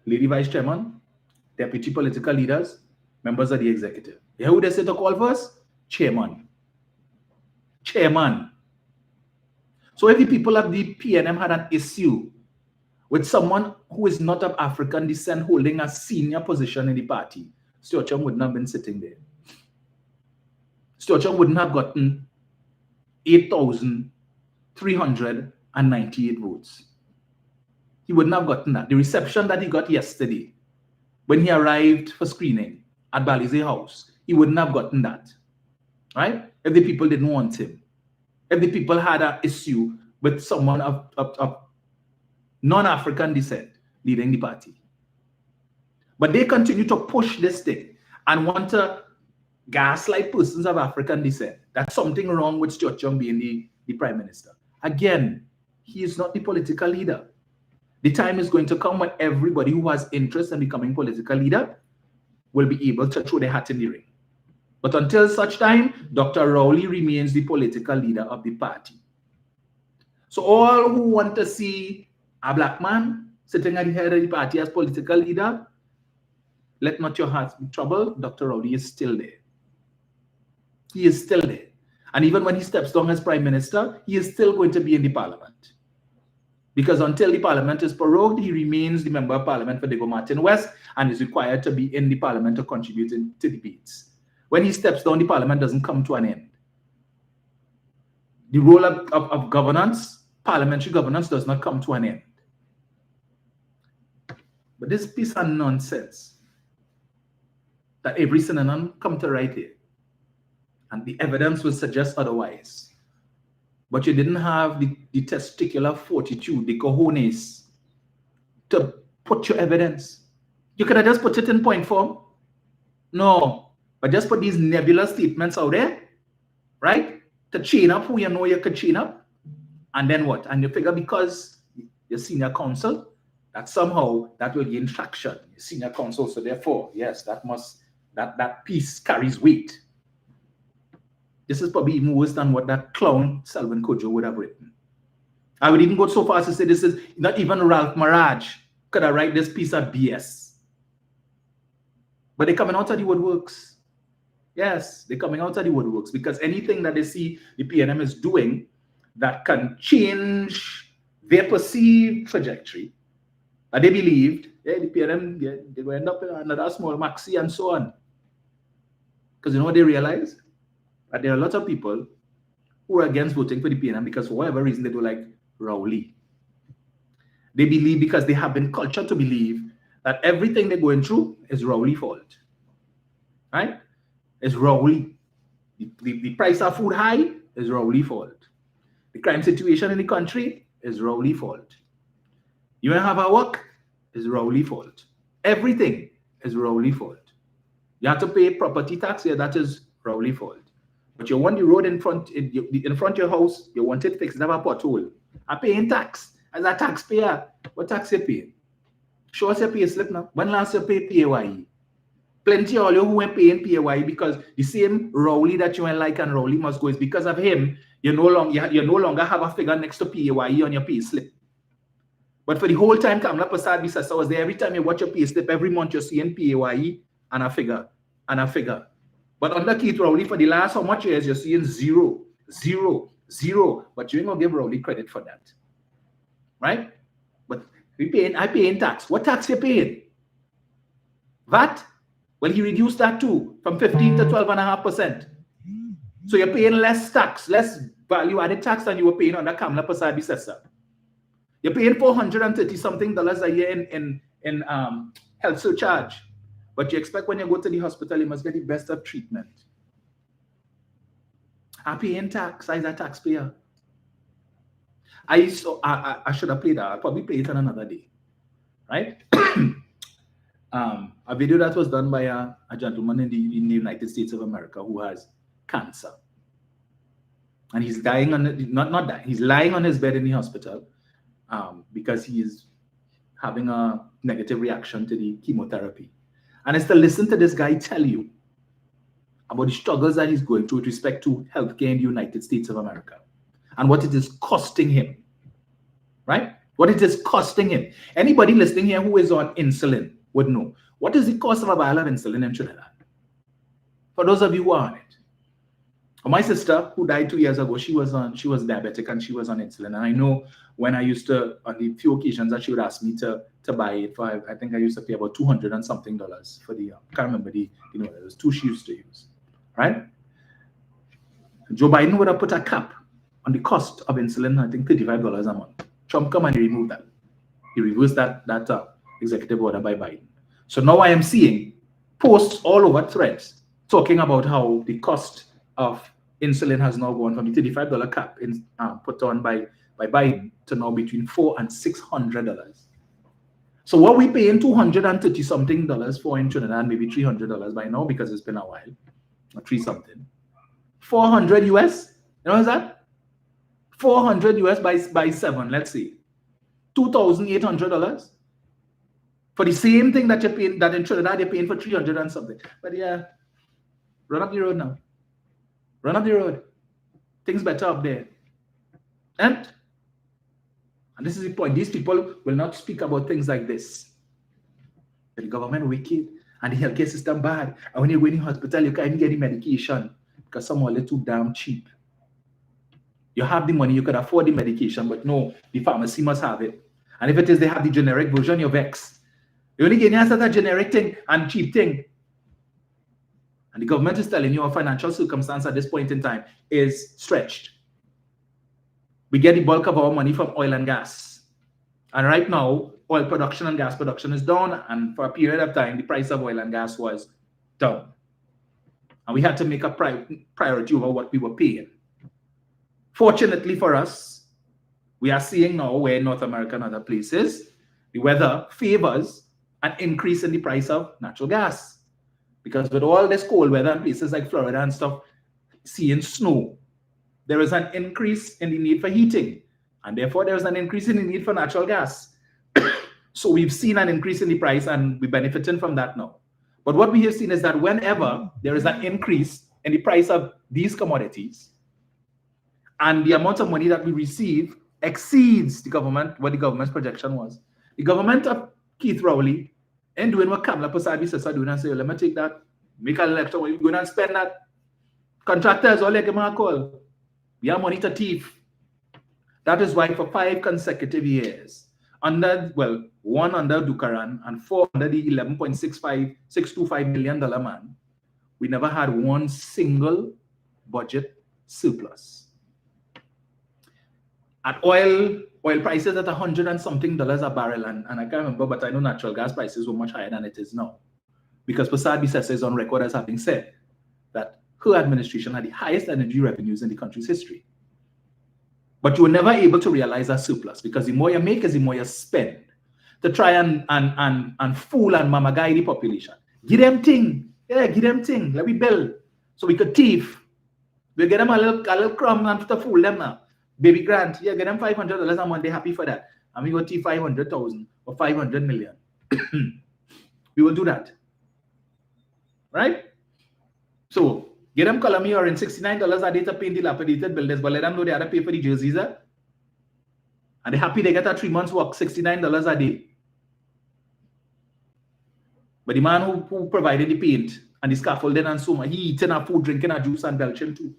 lady vice chairman, deputy political leaders, members of the executive. You hear who they say to call first? Chairman. Chairman. So if the people of the PNM had an issue with someone who is not of African descent holding a senior position in the party, Stuart Young wouldn't have been sitting there. Stuart Young wouldn't have gotten 8,398 votes. He wouldn't have gotten that. The reception that he got yesterday, when he arrived for screening at Balize House, he wouldn't have gotten that, right? If the people didn't want him. If the people had an issue with someone of non-African descent leading the party. But they continue to push this thing and want to gaslight persons of African descent. That's something wrong with Stuart Young being the prime minister. Again, he is not the political leader. The time is going to come when everybody who has interest in becoming political leader will be able to throw their hat in the ring. But until such time, Dr. Rowley remains the political leader of the party. So all who want to see a black man sitting at the head of the party as political leader, let not your hearts be troubled. Dr. Rowley is still there. He is still there. And even when he steps down as prime minister, he is still going to be in the parliament. Because until the parliament is prorogued, he remains the member of parliament for Diego Martin West and is required to be in the parliament to contribute to debates. When he steps down, the parliament doesn't come to an end. The role of governance, parliamentary governance, does not come to an end. But this piece of nonsense that every synonym come to right here, and the evidence will suggest otherwise. But you didn't have the testicular fortitude, the cojones, to put your evidence. You could have just put it in point form. No, but just put these nebulous statements out there, right? To chain up who you know you could chain up. And then what? And you figure because you're senior counsel, that somehow that will gain traction. You're senior counsel, so therefore, yes, that piece carries weight. This is probably even worse than what that clown Selvin Kojo would have written. I would even go so far as to say this is not even Ralph Maraj could have write this piece of BS. But they're coming out of the woodworks. Yes, they're coming out of the woodworks because anything that they see the PNM is doing that can change their perceived trajectory, they believed, the PNM, they will end up in another small maxi and so on. Because you know what they realize? That there are a lot of people who are against voting for the PNM because for whatever reason they don't like Rowley. They believe because they have been cultured to believe that everything they're going through is Rowley's fault. Right? It's Rowley. The price of food high is Rowley's fault. The crime situation in the country is Rowley's fault. You don't have a work is Rowley's fault. Everything is Rowley's fault. You have to pay property tax here, that is Rowley's fault. But you want the road in front of your house, you want it fixed, have a pothole. I'm paying tax. As a taxpayer, what tax you paying? Show us your pay slip now. When last you pay PAYE? Plenty of you who ain't paying PAYE because the same Rowley that you ain't like and Rowley must go is because of him, you no longer have a figure next to PAYE on your pay slip. But for the whole time, Kamla Prasad Bisasa was there. Every time you watch your pay slip, every month you're seeing PAYE and a figure, and a figure. But under Keith Rowley, for the last how much years, you're seeing 0, 0, 0. But you ain't gonna give Rowley credit for that. Right? But I paying tax. What tax you paying? VAT? Well, he reduced that too, from 15 to 12.5%. So you're paying less tax, less value-added tax than you were paying under Kamla Prasad Bisasa. You're paying $430-something a year in health surcharge. But you expect when you go to the hospital, you must get the best of treatment. I'm paying tax. I'm a taxpayer. I should have played that. I'll probably play it on another day. Right? A video that was done by a gentleman in the United States of America who has cancer. And he's dying on not dying. He's lying on his bed in the hospital because he is having a negative reaction to the chemotherapy. And it's to listen to this guy tell you about the struggles that he's going through with respect to healthcare in the United States of America and what it is costing him, right? What it is costing him. Anybody listening here who is on insulin would know. What is the cost of a vial of insulin in Trinidad? For those of you who are on it. My sister, who died 2 years ago, she was diabetic and she was on insulin. And I know when I used to, on the few occasions that she would ask me to buy it for, I think I used to pay about $200 and something for the, I can't remember it was 2 she used to use, right? Joe Biden would have put a cap on the cost of insulin, I think $35 a month. Trump come and remove that. He reversed that executive order by Biden. So now I am seeing posts all over threads talking about how the cost of insulin has now gone from the $35 cap put on by Biden to now between $400 and $600. So what we paying $230-something for in Trinidad, maybe $300 by now because it's been a while, or 3 something. 400 US. You know what's that? 400 US by 7, let's say. $2,800 for the same thing that you're paying, that in Trinidad you're paying for 300 and something. But yeah, run up the road now. Run up the road. Things better up there. And this is the point. These people will not speak about things like this. The government wicked and the healthcare system bad. And when you go in the hospital, you can't even get the medication because some are a little damn cheap. You have the money, you could afford the medication, but no, the pharmacy must have it. And if it is, they have the generic version, you're vexed. You only get a generic thing and cheap thing. And the government is telling you our financial circumstance at this point in time is stretched. We get the bulk of our money from oil and gas. And right now, oil production and gas production is down. And for a period of time, the price of oil and gas was down. And we had to make a priority over what we were paying. Fortunately for us, we are seeing now where in North America and other places, the weather favors an increase in the price of natural gas. Because with all this cold weather in places like Florida and stuff, seeing snow, there is an increase in the need for heating. And therefore, there is an increase in the need for natural gas. So we've seen an increase in the price and we're benefiting from that now. But what we have seen is that whenever there is an increase in the price of these commodities, and the amount of money that we receive exceeds what the government's projection was. The government of Keith Rowley, and doing what Kamala Persad are doing, and say, let me take that, make a little extra money, go and spend that. Contractors, all they give me a call. We have money to thief. That is why for 5 consecutive years, one under Dukaran and 4 under the $11.625 million man, we never had one single budget surplus. At oil prices at $100 and something a barrel, and I can't remember, but I know natural gas prices were much higher than it is now. Because Persad Bissessar is on record as having said that her administration had the highest energy revenues in the country's history. But you were never able to realize a surplus because the more you make is the more you spend to try and fool and mama guide the population. Give them thing. Yeah, give them thing. Let me build. So we could thief. We get them a little crumb and to fool them now. Baby grant, yeah, get them $500 a month, they're happy for that. And we go to 500,000 or 500 million. We will do that. Right? So, get them color me or in $69 a day to paint dilapidated buildings, but let them know they have to pay for the jerseys. And they're happy they get a 3 months work, $69 a day. But the man who provided the paint and the scaffolding and so much, he eating a food, drinking a juice and belching too.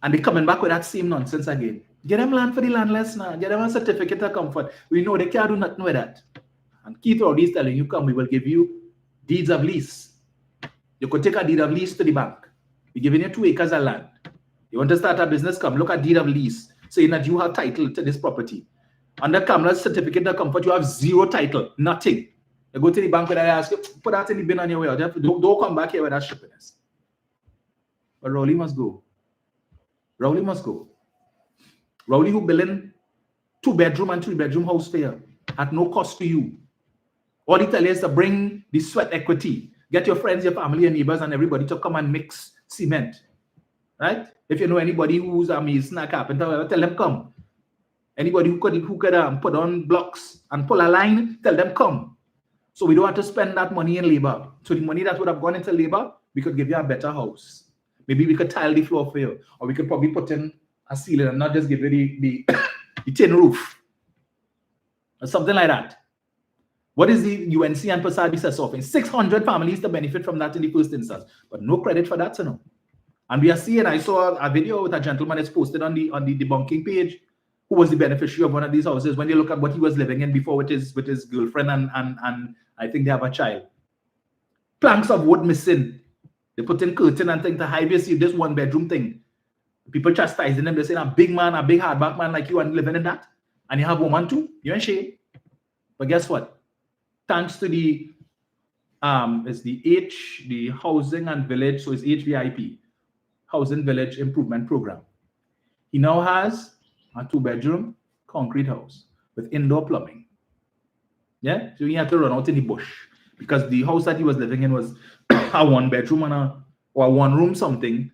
And they're coming back with that same nonsense again. Get them land for the landless now. Get them a certificate of comfort. We know they can't do nothing with that. And Keith Rowley is telling you, come, we will give you deeds of lease. You could take a deed of lease to the bank. We're giving you 2 acres of land. You want to start a business, come, look at deed of lease, saying that you have title to this property. Under Kamala's certificate of comfort, you have 0 title, nothing. You go to the bank and I ask you, put that in the bin on your way out. Don't come back here with that stupidness. But Rowley must go. Rowley must go. Rowley who building 2-bedroom and 3-bedroom house for you at no cost to you. All he tell you is to bring the sweat equity. Get your friends, your family, your neighbors, and everybody to come and mix cement. Right? If you know anybody who's a mason, a carpenter, tell them come. Anybody who could put on blocks and pull a line, tell them come. So we don't have to spend that money in labor. So the money that would have gone into labor, we could give you a better house. Maybe we could tile the floor for you, or we could probably put in a ceiling and not just give you the tin roof, or something like that. What is the UNC and Persad Bissessar offering? 600 families to benefit from that in the first instance, but no credit for that, you know. And we are seeing, I saw a video with a gentleman that's posted on the debunking page, who was the beneficiary of one of these houses. When you look at what he was living in before with his girlfriend and I think they have a child. Planks of wood missing. They put in curtain and things to hide. You see this 1-bedroom thing. People chastising them. They say, a big man, a big hardback man like you and living in that. And you have a woman too. You're in shame. But guess what? Thanks to the the Housing and Village, so it's HVIP, Housing Village Improvement Program. He now has a 2-bedroom concrete house with indoor plumbing. Yeah? So you have to run out in the bush. because the house that he was living in was a 1-bedroom or a 1-room something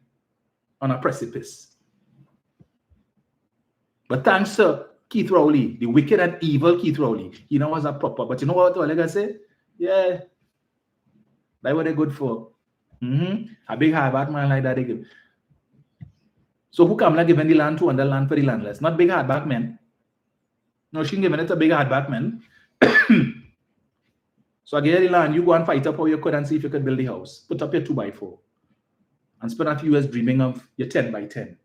on a precipice. But thanks to Keith Rowley, the wicked and evil Keith Rowley, he now was a proper. But you know what I say? Yeah, that's what they're good for. A big hard back man like that they give. So who come like giving the land to and the land for the landless? Not big hard back men. No, she giving it a big hard back man. So I get the land, you go and fight up how you could and see if you could build the house. Put up your 2x4 and spend a few years dreaming of your 10x10.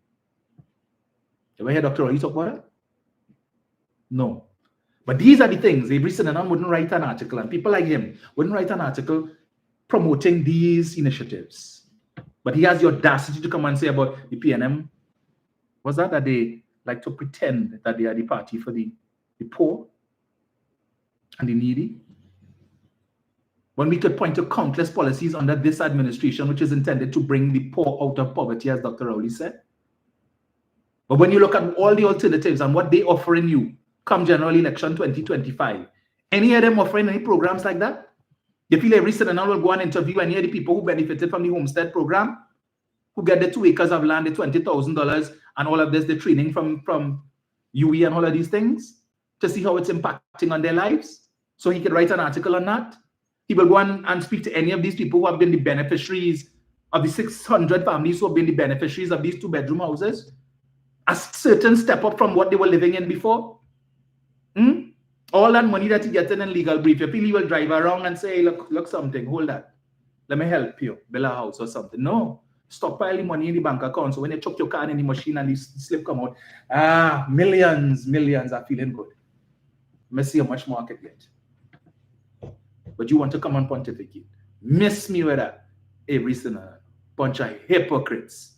You ever hear Dr. Rowley talk about it? No. But these are the things. Avery Cinnamon wouldn't write an article, and people like him wouldn't write an article promoting these initiatives. But he has the audacity to come and say about the PNM, was that they like to pretend that they are the party for the poor and the needy? When we could point to countless policies under this administration, which is intended to bring the poor out of poverty, as Dr. Rowley said. But when you look at all the alternatives and what they're offering you come general election 2025, any of them offering any programs like that? You feel every citizen will go and interview any of the people who benefited from the Homestead program, who get the 2 acres of land, the $20,000, and all of this, the training from UE and all of these things, to see how it's impacting on their lives? So he could write an article on that. He will go and speak to any of these people who have been the beneficiaries of the 600 families who have been the beneficiaries of these 2-bedroom houses. A certain step up from what they were living in before. All that money that he gets in legal brief, you feel he will drive around and say, hey, look something, hold that. Let me help you build a house or something. No. Stockpile the money in the bank account. So when you chuck your card in the machine and the slip come out, millions are feeling good. Let me see how much more I can get. But you want to come and pontificate. Miss me with that. Every sinner. Bunch of hypocrites.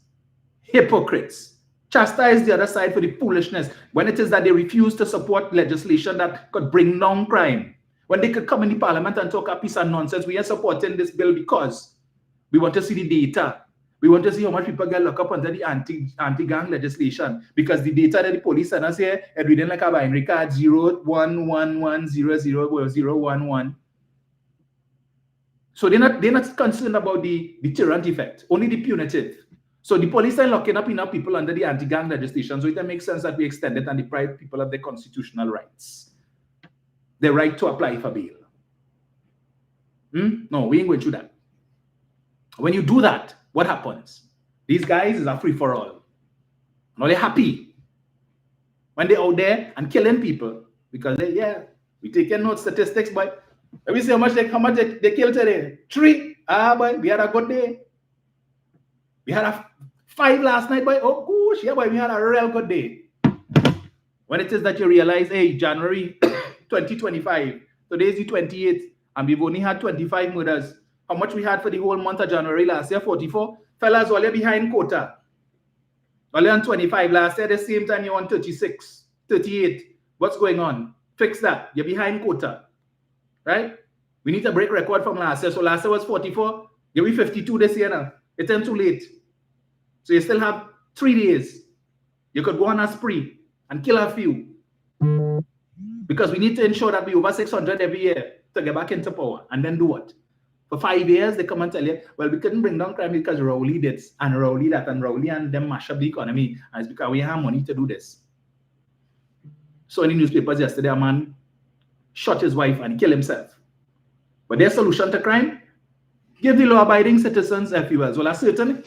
Hypocrites. Chastise the other side for the foolishness when it is that they refuse to support legislation that could bring down crime. When they could come in the parliament and talk a piece of nonsense, we are supporting this bill because we want to see the data. We want to see how much people get locked up under the anti-gang legislation, because the data that the police send us here is reading like a binary card 011100011. So they're not concerned about the deterrent effect, only the punitive. So the police are locking up enough people under the anti-gang legislation, so it makes sense that we extend it and deprive people of their constitutional rights. Their right to apply for bail. No, we ain't going through that. When you do that, what happens? These guys is a free-for-all. Now they're happy when they're out there and killing people, because we taking note statistics, but let me see how much they killed today. 3. Boy, we had a good day. We had a 5 last night, boy. Oh, gosh, yeah, boy, we had a real good day. When it is that you realize, hey, January 2025, today's the 28th, and we've only had 25 murders. How much we had for the whole month of January last year? 44. Fellas, while you're behind quota. While you're on 25 last year, at the same time you're on 36, 38. What's going on? Fix that. You're behind quota. Right? We need to break record from last year. So last year was 44. You'll be 52 this year now. It's too late. So you still have 3 days. You could go on a spree and kill a few. Because we need to ensure that we over 600 every year to get back into power. And then do what? For 5 years, they come and tell you, well, we couldn't bring down crime because Rowley did, and Rowley that, and Rowley and them mash up the economy. And it's because we have money to do this. So in the newspapers yesterday, a man shot his wife and killed himself. But their solution to crime? Give the law-abiding citizens FULs. Well, a certain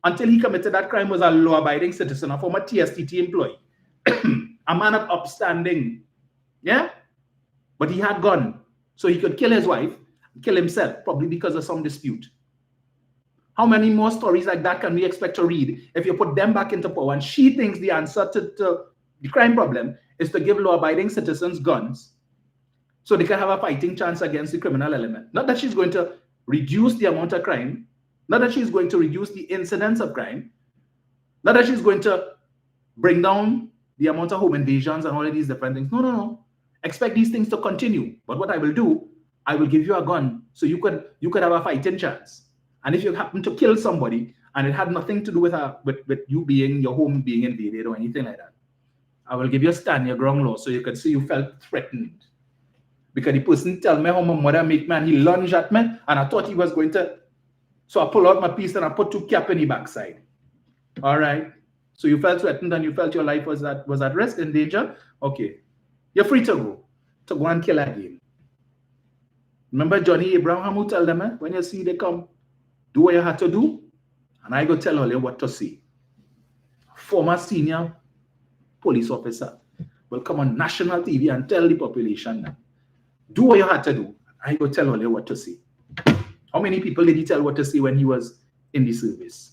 until he committed that crime, was a law-abiding citizen, a former TSTT employee, a man of upstanding, yeah? But he had gun, so he could kill his wife, kill himself, probably because of some dispute. How many more stories like that can we expect to read if you put them back into power? And she thinks the answer to the crime problem is to give law-abiding citizens guns so they can have a fighting chance against the criminal element. Not that she's going to reduce the amount of crime, not that she's going to reduce the incidence of crime, not that she's going to bring down the amount of home invasions and all of these different things. No. Expect these things to continue. But what I will do, I will give you a gun so you could have a fighting chance. And if you happen to kill somebody and it had nothing to do with you being, your home being invaded or anything like that, I will give you a stand your ground law so you could see you felt threatened. because the person tell me how my mother make me and he lunged at me and I thought he was going to. So I pull out my piece and I put 2 cap in the backside. All right. So you felt threatened and you felt your life was at risk, in danger. Okay. You're free to go and kill again. Remember Johnny Abraham who tell them, when you see they come, do what you had to do, and I go tell all you what to say. Former senior police officer will come on national TV and tell the population that, do what you had to do. I go tell all you what to say. How many people did he tell what to say when he was in the service?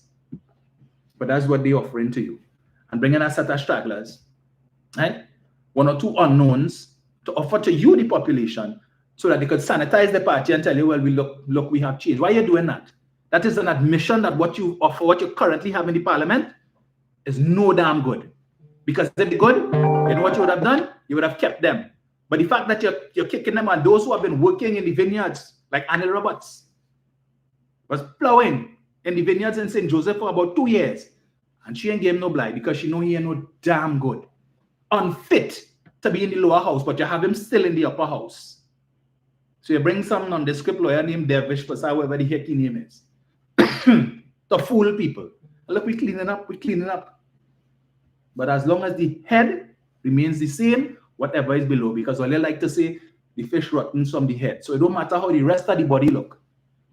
But that's what they're offering to you. And bringing a set of stragglers, right? 1 or 2 unknowns to offer to you, the population, so that they could sanitize the party and tell you, well, look, we have changed. Why are you doing that? That is an admission that what you offer, what you currently have in the parliament, is no damn good. Because if they're good, you know what you would have done? You would have kept them. But the fact that you're kicking them, and those who have been working in the vineyards, like Annie Roberts, was plowing in the vineyards in St. Joseph for about 2 years. And she ain't gave him no blight because she know he ain't no damn good. Unfit to be in the lower house, but you have him still in the upper house. So you bring some nondescript lawyer named Dervish Pasar, whoever the heck his name is, to fool people. Look, we're cleaning up. But as long as the head remains the same, whatever is below, because all they like to say, the fish rottens from the head. So it don't matter how the rest of the body look.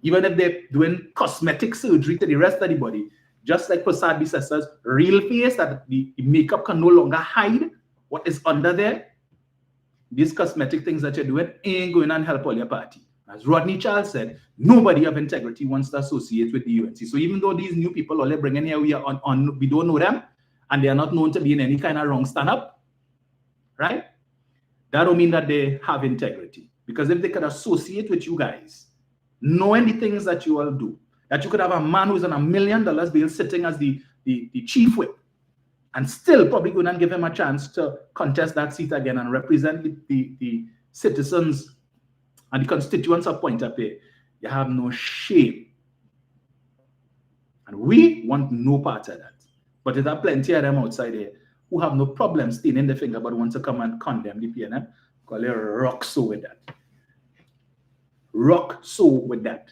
Even if they're doing cosmetic surgery to the rest of the body, just like Prasad says, real face, that the makeup can no longer hide what is under there. These cosmetic things that you're doing ain't going to help all your party. As Rodney Charles said, nobody of integrity wants to associate with the UNC. So even though these new people all they're bringing here, we don't know them, and they are not known to be in any kind of wrong stand-up, right? That don't mean that they have integrity. Because if they could associate with you guys, knowing the things that you all do, that you could have a man who's on $1 million bill sitting as the chief whip, and still probably going to give him a chance to contest that seat again and represent the citizens and the constituents of Pointe-a-Pierre. You have no shame. And we want no part of that. But there are plenty of them outside here who have no problem staining their finger but want to come and condemn the PNM. Call it rock so with that. Rock so with that.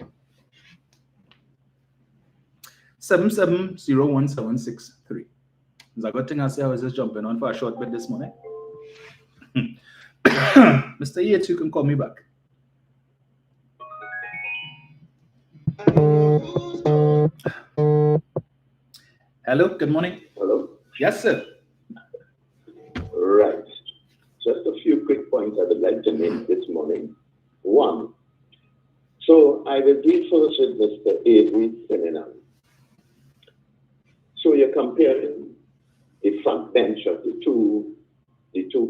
770163. It's a good thing I say I was just jumping on for a short bit this morning. Mr. Yates, you can call me back. Hello, good morning. Hello? Yes, sir. Right. Just a few quick points I would like to make this morning. One, so I will deal first with Mr. Avery Seminar. So you're comparing the front bench of the two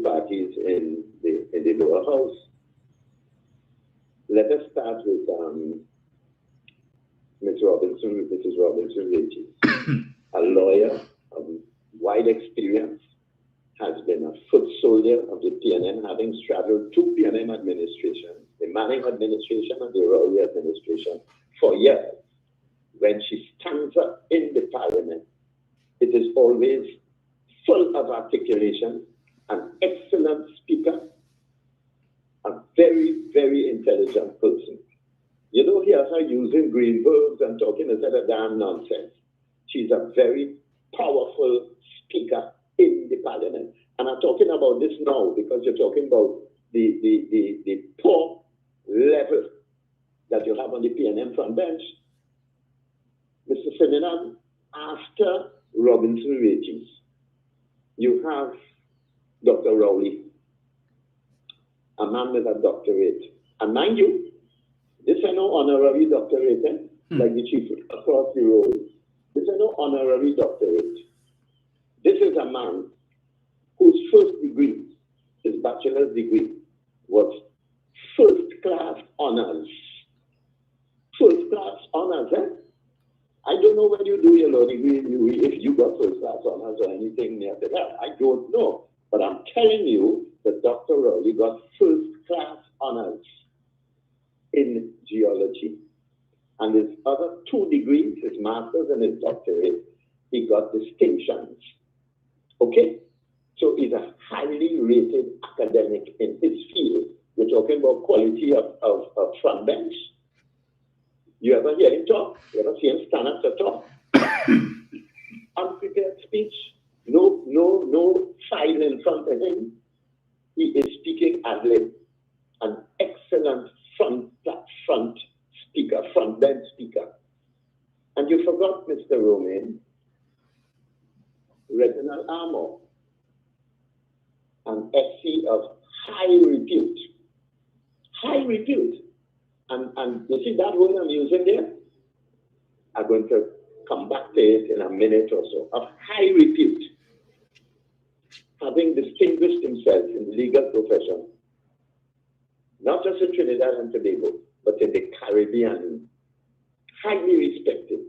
parties in the lower house. Let us start with Mrs. Robinson-Ricci, a lawyer of wide experience, has been a foot soldier of the PNM, having straddled 2 PNM administrations, the Manning administration and the Rowley administration, for years. When she stands up in the parliament, it is always full of articulation, an excellent speaker, a very, very intelligent person. You don't hear her using green verbs and talking a set of damn nonsense. She's a very powerful speaker in the parliament. And I'm talking about this now because you're talking about the poor level that you have on the PNM front bench. Mr. Ferdinand, after Robinson-Ricci, you have Dr. Rowley, a man with a doctorate. And mind you, this is no honorary doctorate, like the chief across the road. This is no honorary doctorate. This is a man whose first degree, his bachelor's degree, was first-class honors. First-class honors, I don't know when you do your law degree, if you got first-class honors or anything near to that. I don't know. But I'm telling you that Dr. Rowley got first-class honors in geology. And his other 2 degrees, his master's and his doctorate, he got distinctions. Okay? So he's a highly rated academic in his field. We're talking talking about quality of front bench. You ever hear him talk? You ever see him stand up to talk? Unprepared speech. No file in front of him. He is speaking ad lib. An excellent front bench speaker. And you forgot, Mr. Romain, Reginald Armour, an SC of high repute. High repute. And you see that word I'm using there? I'm going to come back to it in a minute or so. Of high repute. Having distinguished himself in the legal profession, not just in Trinidad and Tobago, but in the Caribbean, highly respected.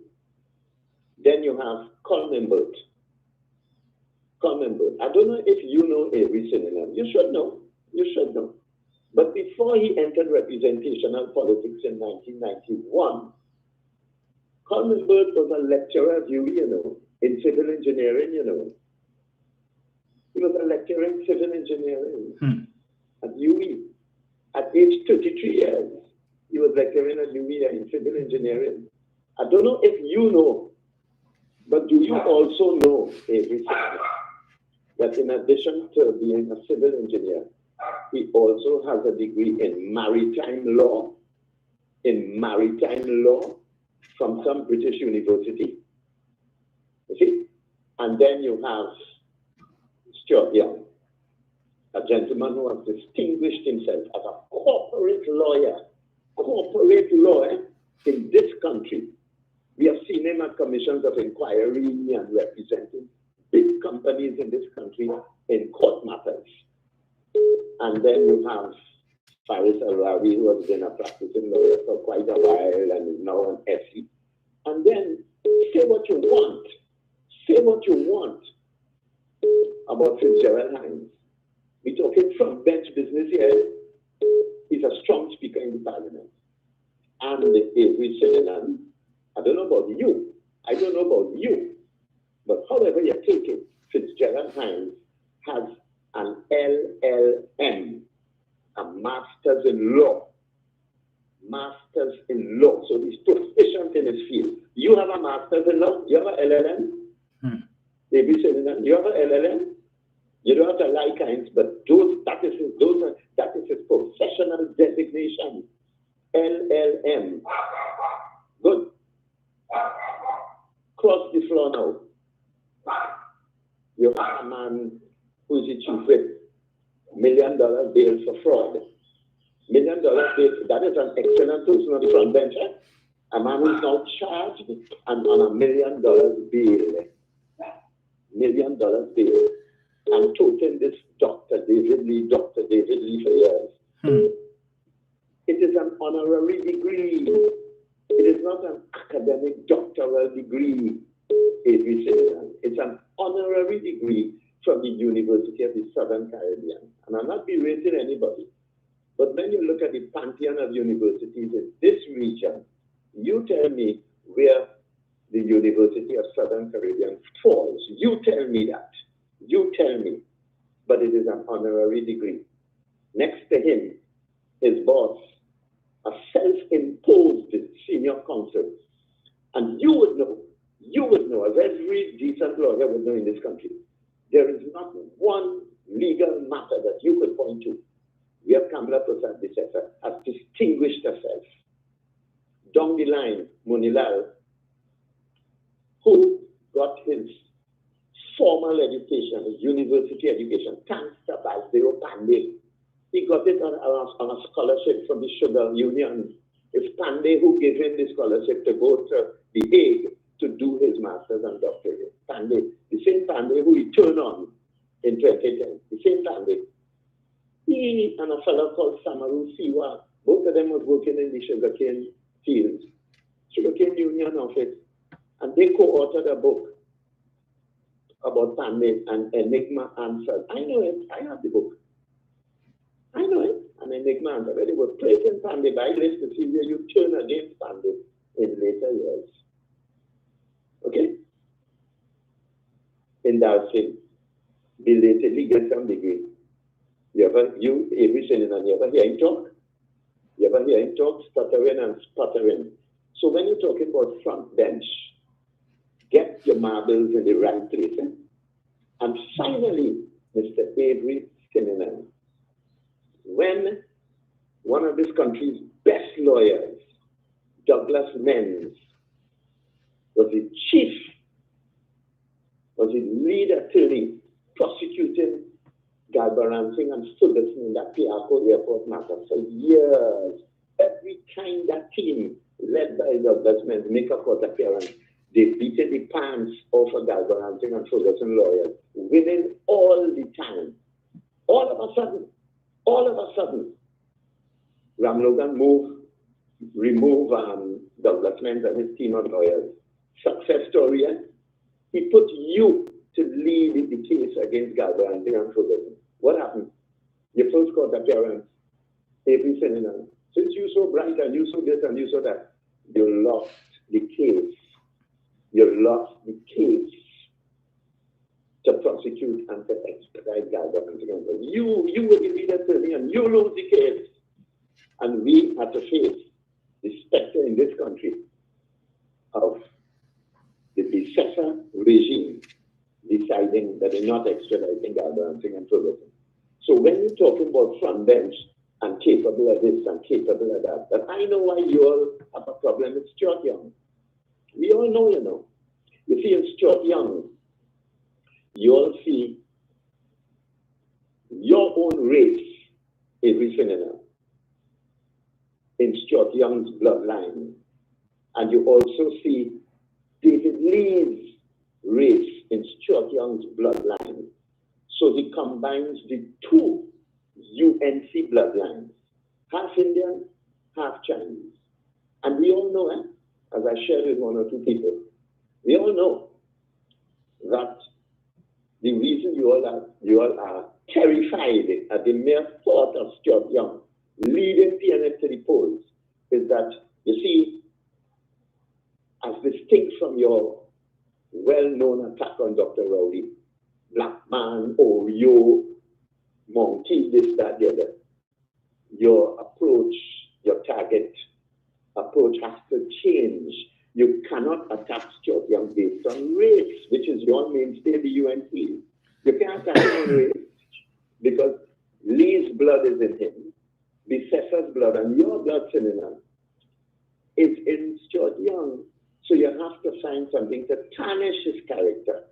Then you have Colman Burt. I don't know if you know Avery Cinnamon. You should know. But before he entered representational politics in 1991, Colman Burt was a lecturer at UWI, in civil engineering, He was a lecturer in civil engineering at UWI. At age 33 years, he was lecturing at UWI in civil engineering. I don't know if you know, but do you also know, Avery Cinnamon, that in addition to being a civil engineer, he also has a degree in maritime law, from some British university. You see? And then you have Stuart Young, a gentleman who has distinguished himself as a corporate lawyer in this country. We have seen him at commissions of inquiry and representing big companies in this country in court matters. And then you have Faris Al-Rawi, who has been a practicing lawyer for quite a while and is now an SC. And then say what you want about Fitzgerald Hines. We're talking from bench business here. He's a strong speaker in the parliament. And Avery Cinnamon, I don't know about you, but however you take it, Fitzgerald Hines has an LLM, a master's in law. So he's proficient in his field. You have a master's in law? You have an LLM? Avery Cinnamon, you have an LLM? You don't have to like Hines, but that is his professional designation. LLM. Good. Cross the floor now. You have a man who's the chief whip. $1 million bail for fraud. $1 million bail, that is an excellent person on the front bench. A man who's now charged and on $1 million bail. $1 million bail. I'm quoting this Dr. David Lee for years. It is an honorary degree. It is not an academic doctoral degree, Avery Cinnamon. It's an honorary degree from the University of the Southern Caribbean. And I'm not berating anybody, but when you look at the pantheon of universities in this region, you tell me where the University of Southern Caribbean falls. You tell me that. You tell me. But it is an honorary degree. Next to him, his boss, a self-imposed senior counsel. And you would know, as every decent lawyer would know in this country, there is not one legal matter that you could point to where Kamala Prasad Bisesa has distinguished herself. Down the line, Monilal, who got his formal education, his university education, thanks to Basdeo Pandey. He got it on a scholarship from the Sugar Union. It's Pandey who gave him the scholarship to go to The Hague to do his master's and doctorate. Pandey, the same Pandey who he turned on in 2010, the same Pandey. He and a fellow called Samaru Siwa, both of them was working in the sugarcane fields, Sugarcane Union office, and they co-authored a book about Pandey and Enigma Answers. I know it, I have the book. I know it, an Enigma Answers. They were praising Pandey by list to see where you turn against Pandey in later years. Okay? Indulging, belatedly get some degree. Avery Cinnamon, you ever hear him talk? You ever hear him talk stuttering and sputtering? So when you're talking about front bench, get your marbles in the right place. Eh? And finally, Mr. Avery Sininan, when one of this country's best lawyers, Douglas Menz, was the lead attorney prosecuting Galbaransing and Ferguson in that Piarco airport matter for years. Every time that team, led by Douglas Menz, make a court appearance, they beaten the pants off of Galbaransing and Ferguson lawyers, winning all the time. All of a sudden, Ram Logan remove Douglas Menz and his team of lawyers. Success story, eh? He put you to lead the case against Galbaransing and Ferguson. What happened? Your first court appearance, Avery Sininan. Since you so bright and you so this and you so that, you lost the case. You lost the case to prosecute and to expedite Galbaransing and Ferguson. You were the lead attorney and you lose the case. And we had to face the specter in this country of the predecessor regime deciding that they're not extraditing Galbaransing and Ferguson. So when you're talking about front bench and capable of this and capable of that, but I know why you all have a problem with Stuart Young. We all know, you know. You see in Stuart Young, you all see your own race, Avery Sininan, in Stuart Young's bloodline. And you also see David Lee's race in Stuart Young's bloodline. So he combines the two UNC bloodlines, half Indian, half Chinese. And we all know, as I shared with one or two people, we all know that the reason you all are terrified at the mere thought of Stuart Young leading PNF to the polls is that, you see, as distinct from your well-known attack on Dr. Rowley, black man, or you, monkey, this, that, the other, your approach, your target approach has to change. You cannot attack Stuart Young based on race, which is your mainstay, the UNC. You can't attack him on race because Lee's blood is in him, Becessa's blood, and your blood, Sininan, is in Stuart Young. So you have to find something to tarnish his character.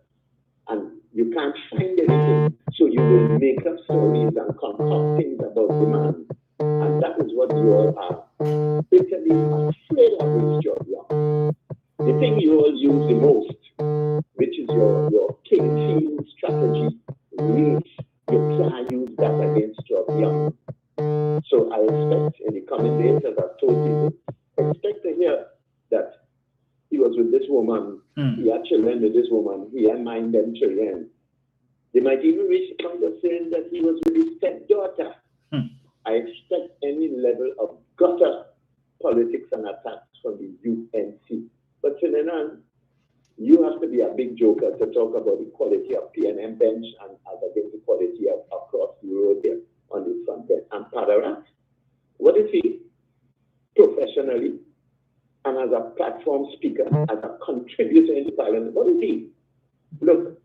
And you can't find anything. So you will make up stories and concoct things about the man. And that is what you all are bitterly afraid of with Stuart Young. The thing you all use the most, which is your king strategy, race, you can't use that against Stuart Young. So I expect in the coming days, as I've told people, expect to hear that he was with this woman, he had children with this woman, he had mind them children. They might even reach the point of saying that he was with his stepdaughter. I expect any level of gutter politics and attacks from the UNC. But Sininan, you have to be a big joker to talk about the quality of PNM bench and against the quality of across the road there on the front bench. And Padarat, what is he? Professionally, and as a platform speaker, as a contributor in the parliament, what is he? Look,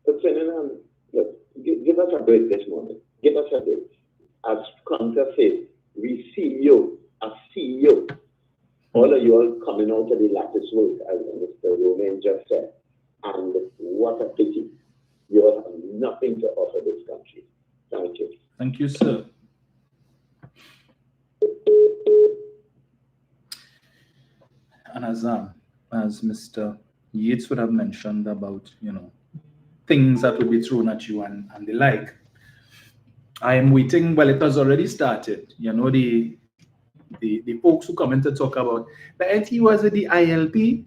Sininan, look, give us a break this morning. Give us a break. As Conta says, we see you, I see you. All of you all coming out of the lattice work, as Mr. Romain just said. And what a pity. You all have nothing to offer this country. Thank you. Thank you, sir. And as Mr. Yates would have mentioned about, things that would be thrown at you and the like, I am waiting. Well, it has already started. The folks who come in to talk about, but he was at the ILP.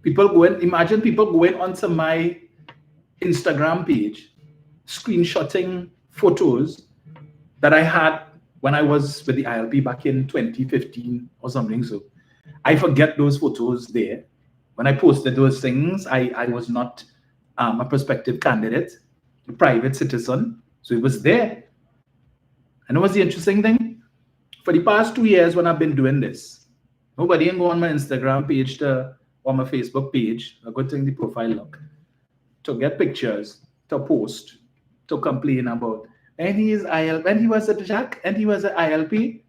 Imagine people going onto my Instagram page, screenshotting photos that I had when I was with the ILP back in 2015 or something. So I forget those photos there. When I posted those things, I was not a prospective candidate, a private citizen. So it was there. And what's the interesting thing? For the past 2 years when I've been doing this, nobody can go on my Instagram page or my Facebook page, I go to the profile look, to get pictures, to post, to complain about. And he is IL, when he was at Jack, and he was at ILP.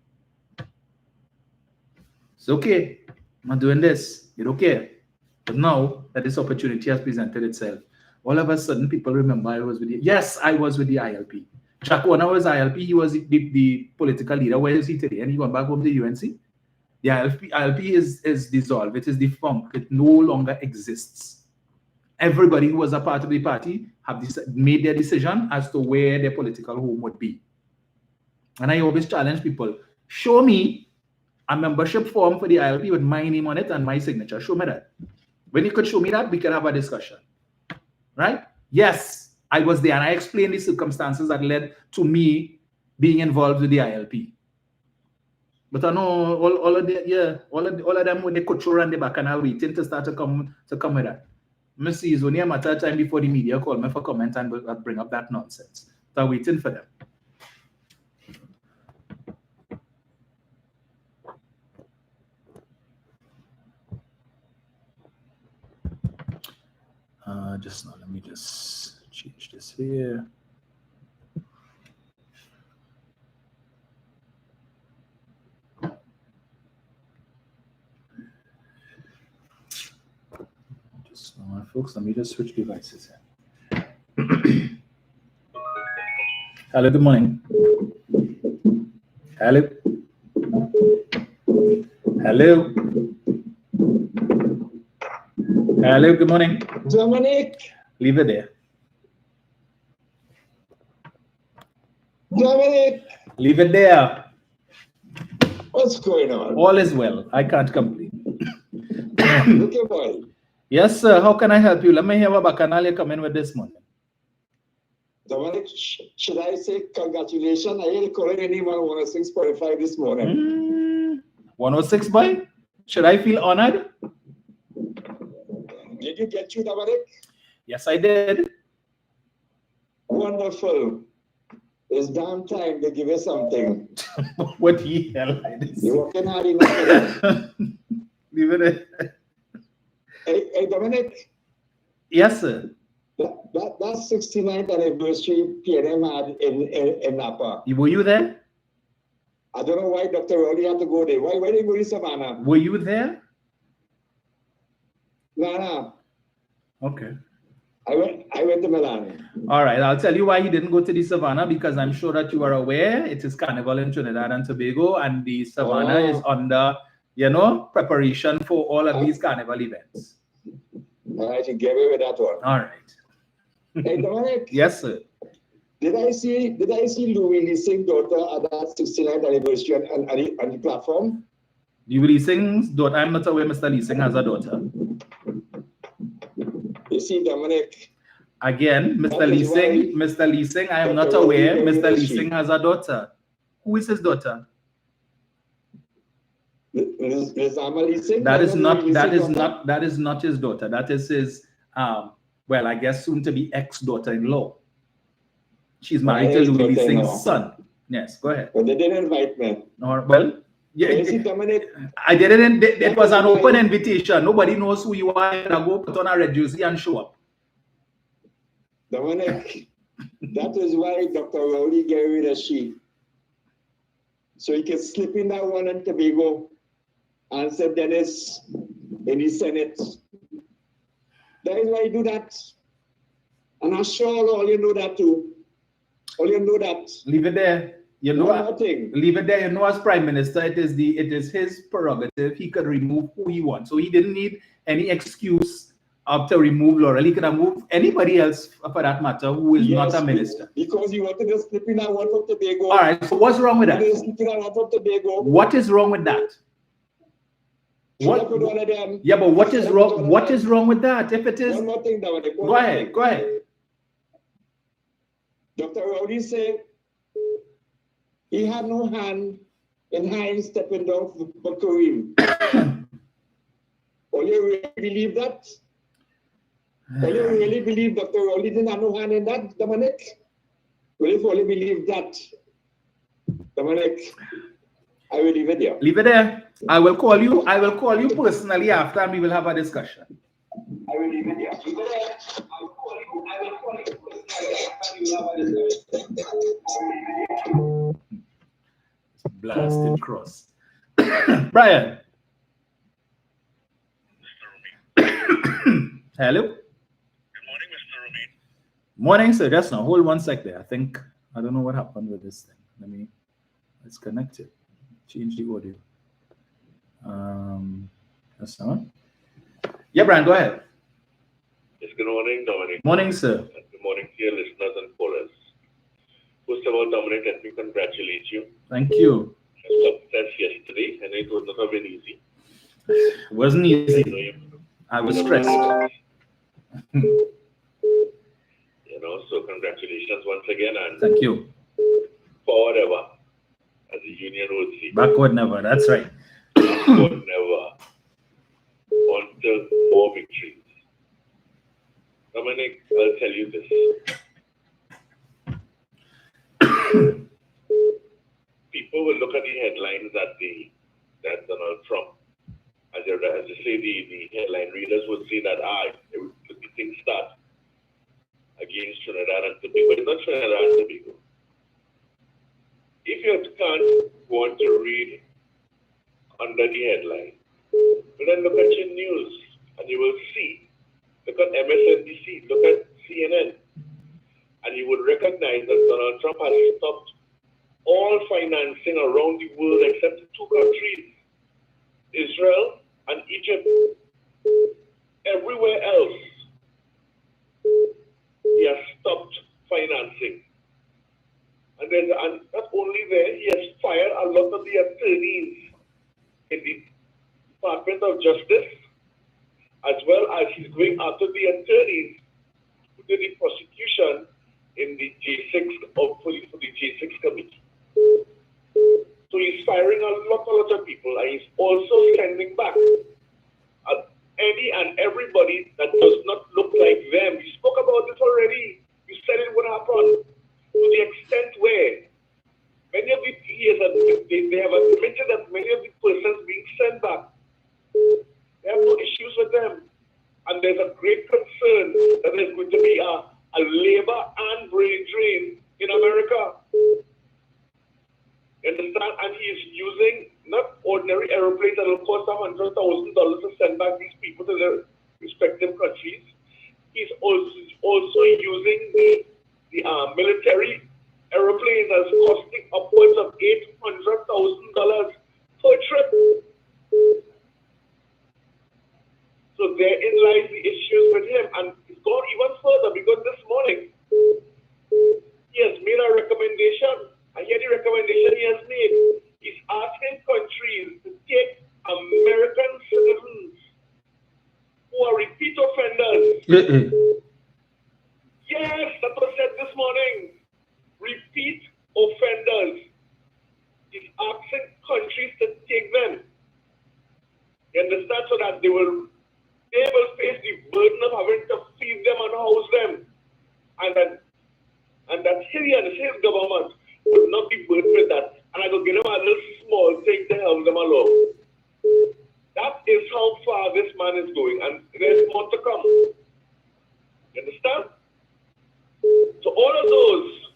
It's okay. I'm not doing this. You don't care. But now that this opportunity has presented itself, all of a sudden people remember I was with the, yes, I was with the ILP. Jack Warner was ILP, he was the political leader. Where is he today? And he went back home to UNC. The ILP is dissolved, it is defunct, it no longer exists. Everybody who was a part of the party have made their decision as to where their political home would be. And I always challenge people, show me a membership form for the ILP with my name on it and my signature. Show me that. When you could show me that, we can have a discussion. Right? Yes, I was there and I explained the circumstances that led to me being involved with the ILP. But I know all of them when they could throw around the back and waiting to start to come with that. See, it's only a matter of time before the media call me for comment and will bring up that nonsense. So I'm waiting for them. Just now, let me just change this here. Just now, folks, let me just switch devices here. Hello, good morning. Hello. Hello. Hello, good morning. Dominic. Leave it there. Dominic. Leave it there. What's going on? All is well. I can't complain. Okay, boy. Yes, sir. How can I help you? Let me hear what Bacchanal you come in with this morning. Dominic, should I say congratulations? I ain't calling anyone 106.5 this morning. 106, boy? Should I feel honored? Did you get you, Dominic? Yes, I did. Wonderful. It's damn time to give you something. What the hell is this? You're working hard enough for that. Leave it there. Hey, Dominic. Yes, sir. That 69th anniversary PNM had in Napa. Were you there? I don't know why Dr. Rowley had to go there. Why did he go to Savannah? Were you there? No. Okay. I went to Milan. All right. I'll tell you why he didn't go to the Savannah, because I'm sure that you are aware it is Carnival in Trinidad and Tobago, and the Savannah is under, preparation for all of these Carnival events. All right, you get away with that one. All right. Hey, Dominic. Yes, sir. Did I see Louis Leasing daughter at that 69th anniversary on the platform? Louis Leasing's daughter, I'm not aware Mr. Leasing has a daughter. You see, Dominic. Again, Mr. Leasing, I am not aware Mr. Leasing has a daughter. Who is his daughter? Lizama Leasing? That is not his daughter. That is his I guess soon to be ex-daughter-in-law. She's married to Louis Leasing's son. Yes, go ahead. But they didn't invite me. Yeah, you see, Dominic. I didn't. It was an open invitation. Nobody knows who you are. I go put on a red jersey and show up. Dominic, that is why Dr. Rowley gave rid of she. So he can slip in that one in Tobago and say Dennis in the Senate. That is why he do that. And I'm sure all you know that too. All you know that. Leave it there. Nothing. Leave it there. As Prime Minister, it is his prerogative. He could remove who he wants. So he didn't need any excuse to remove Laurel. He could have moved anybody else for that matter who is not a minister. Because he wanted to slip in that one from Tobago. All right. So what's wrong with that? What is wrong with that? What? Yeah, but what is wrong? What is wrong with that? If it is, one more thing, Dominic. Go ahead. Dr. Rowley said he had no hand in Hines stepping down for Kareem. Will you really believe that? Will you really believe Dr. Rowley didn't have no hand in that, Dominic? Will you fully believe that? Dominic, I will leave it there. Leave it there. I will call you. I will call you personally after, and we will have a discussion. I will leave it there. Leave it there. I will call you. I will call you personally after we will have a discussion. Blasted cross. Brian. Hello. Good morning, Mr. Ramin. Morning, sir. Just now. Hold one sec there. I don't know what happened with this thing. Let's connect it. Change the audio. That's not. Yeah, Brian, go ahead. Yes, good morning, Dominic. Morning, sir. And good morning to your listeners and callers. First of all, Dominic, let me congratulate you. Thank you. Success yesterday, and it would not have been easy. It wasn't easy. I was stressed. So congratulations once again, and Thank you. forward ever, as the union would say. Backward never. That's right. Backward never. On to more victories. Dominic, I'll tell you this. People will look at the headlines that Donald Trump, as you say, the headline readers would say that the things start against Trinidad and Tobago. It's not Trinidad and Tobago. If you can't want to read under the headline, but then look at your news and you will see. Look at MSNBC, look at CNN, and you would recognize that Donald Trump has stopped all financing around the world except two countries, Israel and Egypt. Everywhere else, he has stopped financing. And not only there, he has fired a lot of the attorneys in the Department of Justice, as well as he's going after the attorneys who did the prosecution in the J6 for the J6 committee. So he's firing a lot of people, and he's also sending back any and everybody that does not look like them. You spoke about this already. You said it would happen. To the extent where many of they have admitted that many of the persons being sent back, they have no issues with them. And there's a great concern that there's going to be a labor and brain drain in America. You understand? And he is using not ordinary aeroplanes that will cost $100,000 to send back these people to their respective countries. He's also using the military aeroplanes that's costing upwards of $800,000 per trip. So therein lies the issues with him, and it's gone even further because this morning he has made a recommendation. I hear the recommendation he has made. He's asking countries to take American citizens who are repeat offenders. Yes, that was said this morning. Repeat offenders. He's asking countries to take them. You understand? So that they will face the burden of having to feed them and house them. And that his government will not be burdened with that. And I will give them a little small thing to help them along. That is how far this man is going. And there's more to come. You understand? So all of those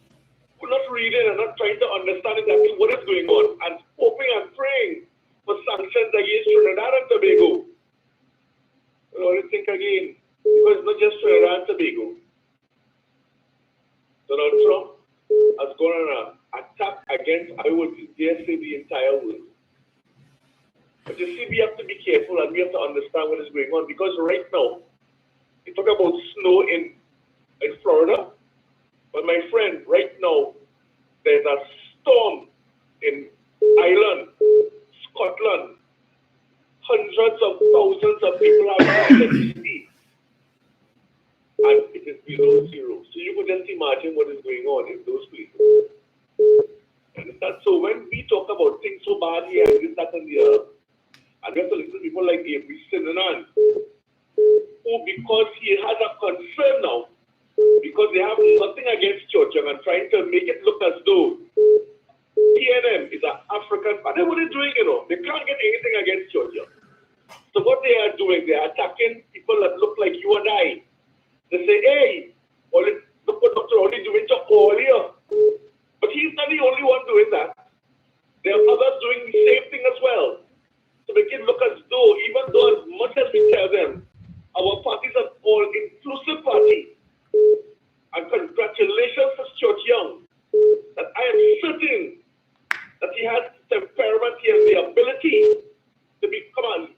who are not reading and not trying to understand exactly what is going on and hoping and praying for sanctions against Trinidad and Tobago, will only think again, because it's not just Trinidad and Tobago. Donald Trump has gone on an attack against, I would dare say, the entire world. But you see, we have to be careful and we have to understand what is going on, because right now, you talk about snow in Florida, but my friend, right now, there's a storm in Ireland, Scotland. Hundreds of thousands of people are at sea, and it is below zero. So you could just imagine what is going on in those places. Understand? So when we talk about things so bad here and this, that, and the other, and we have to listen to people like A.B. Sinanan, who, because he has a concern now, because they have nothing against Church and trying to make it look as though PNM African, and then what they're doing, you know, they can't get anything against Georgia. So what they are doing, they are attacking people that look like you and I. They say, hey, look what Dr. Oli doing to all here. But he's not the only one doing that. There are others doing the same thing as well. So make it look as though, even though as much as we tell them, our parties are all inclusive party. And congratulations to Stuart Young, that I am certain that he has the temperament, he has the ability to become a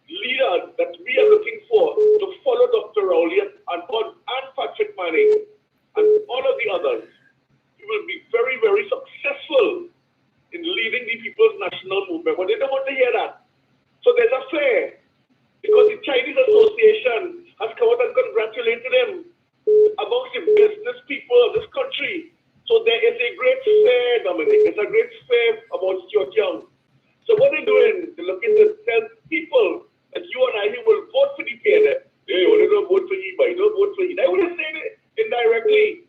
leader that we are looking for, to follow Dr. Rowley and Patrick Manning and all of the others. He will be very, very successful in leading the People's National Movement. But they don't want to hear that. So there's a fair, because the Chinese Association has come out and congratulated him amongst the business people of this country. So there is a great fair, Dominic. There's a great fair about Stuart Young. So what they're doing, they're looking to tell people that you and I will vote for the PNF. Hey, well, they don't vote for you, but you don't vote for you. They would have said it indirectly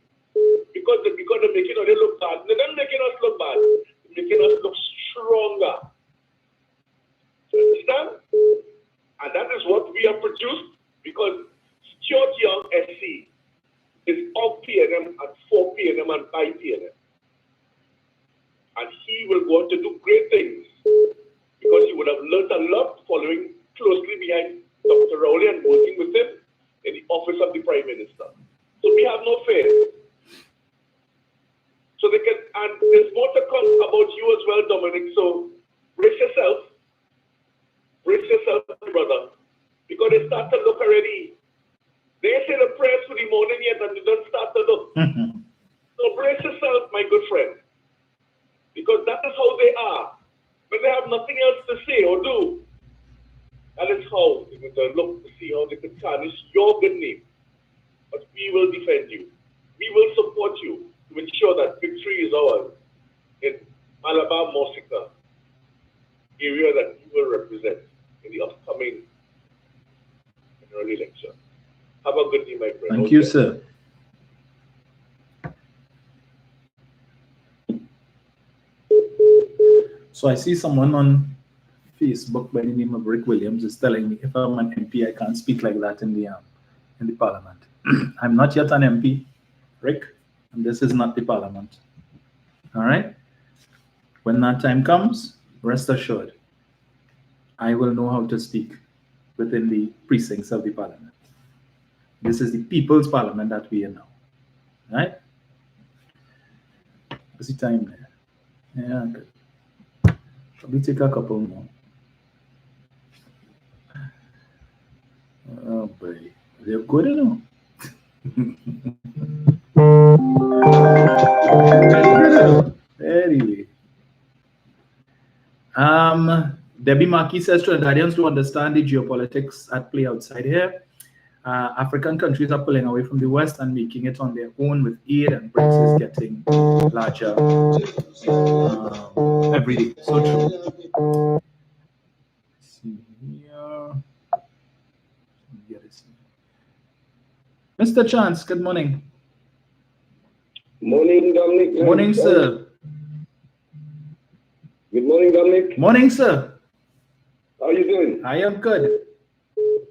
because they're making us look bad. They're not making us look bad. They're making us look stronger. You understand? And that is what we have produced, because Stuart Young SC is of PNM and for PNM and by PNM. And he will go on to do great things, because he would have learned a lot following closely behind Dr. Rowley and working with him in the office of the Prime Minister. So we have no fear. So they can, and there's more to come about you as well, Dominic. So brace yourself, brother, because they start to look already. They say the prayers for the morning yet, and they don't start to look. So brace yourself, my good friend, because that is how they are. When they have nothing else to say or do, that is how they will look to see how they can tarnish your good name. But we will defend you. We will support you to ensure that victory is ours in Malabar Mosika, area that you will represent in the upcoming general election. Have a good day, my friend. Thank you, sir. So I see someone on Facebook by the name of Rick Williams is telling me if I'm an MP, I can't speak like that in the Parliament. I'm not yet an MP, Rick, and this is not the Parliament. All right? When that time comes, rest assured, I will know how to speak within the precincts of the Parliament. This is the People's Parliament that we are now. All right? What's the time there? Yeah, good. Probably take a couple more. Oh boy, they're good enough. Anyway, Debbie Markey says Trinidadians to understand the geopolitics at play outside here. African countries are pulling away from the West and making it on their own with aid, and BRICS is getting larger every day. So true. Let's see here. Mr. Chance, good morning. Morning, Dominic. Morning, sir. Good morning, Dominic. Morning, sir. How are you doing? I am good.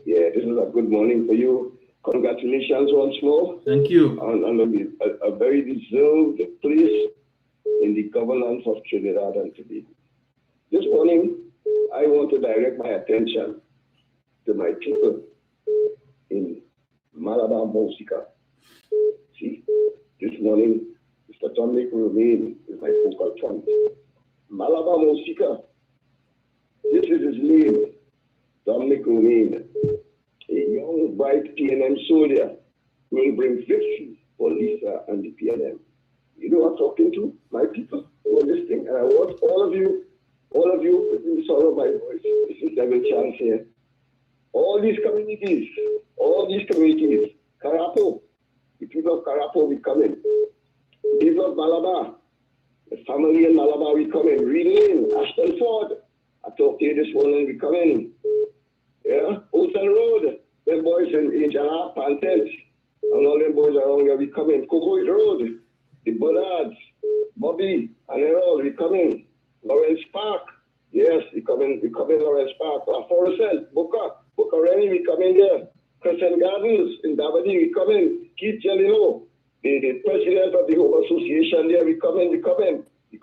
Yeah, this is a good morning for you. Congratulations once more. Thank you. On a very deserved place in the governance of Trinidad and Tobago. This morning, I want to direct my attention to my people in Malabar Mosika. See, this morning, Mr. Dominic Romain is my focal point. Malabar Mosika, this is his name, Dominic Romain, a young, bright PNM soldier who will bring victory for Lisa and the PNM. You know what I'm talking to? My people who are listening, and I want all of you, within the sound of my voice, this is Devin Chance here. All these communities, Karapo, the people of Karapo, we come in. The people of Malabar, the family in Malabar, we come in. Reading Ashton Ford, I talked to you this morning, we come in. Yeah, Ocean Road, them boys in Jala, Pantet, and all them boys around here, we come in. Cocoa Road, the Bollards, Bobby, and they're all, we come in. Lawrence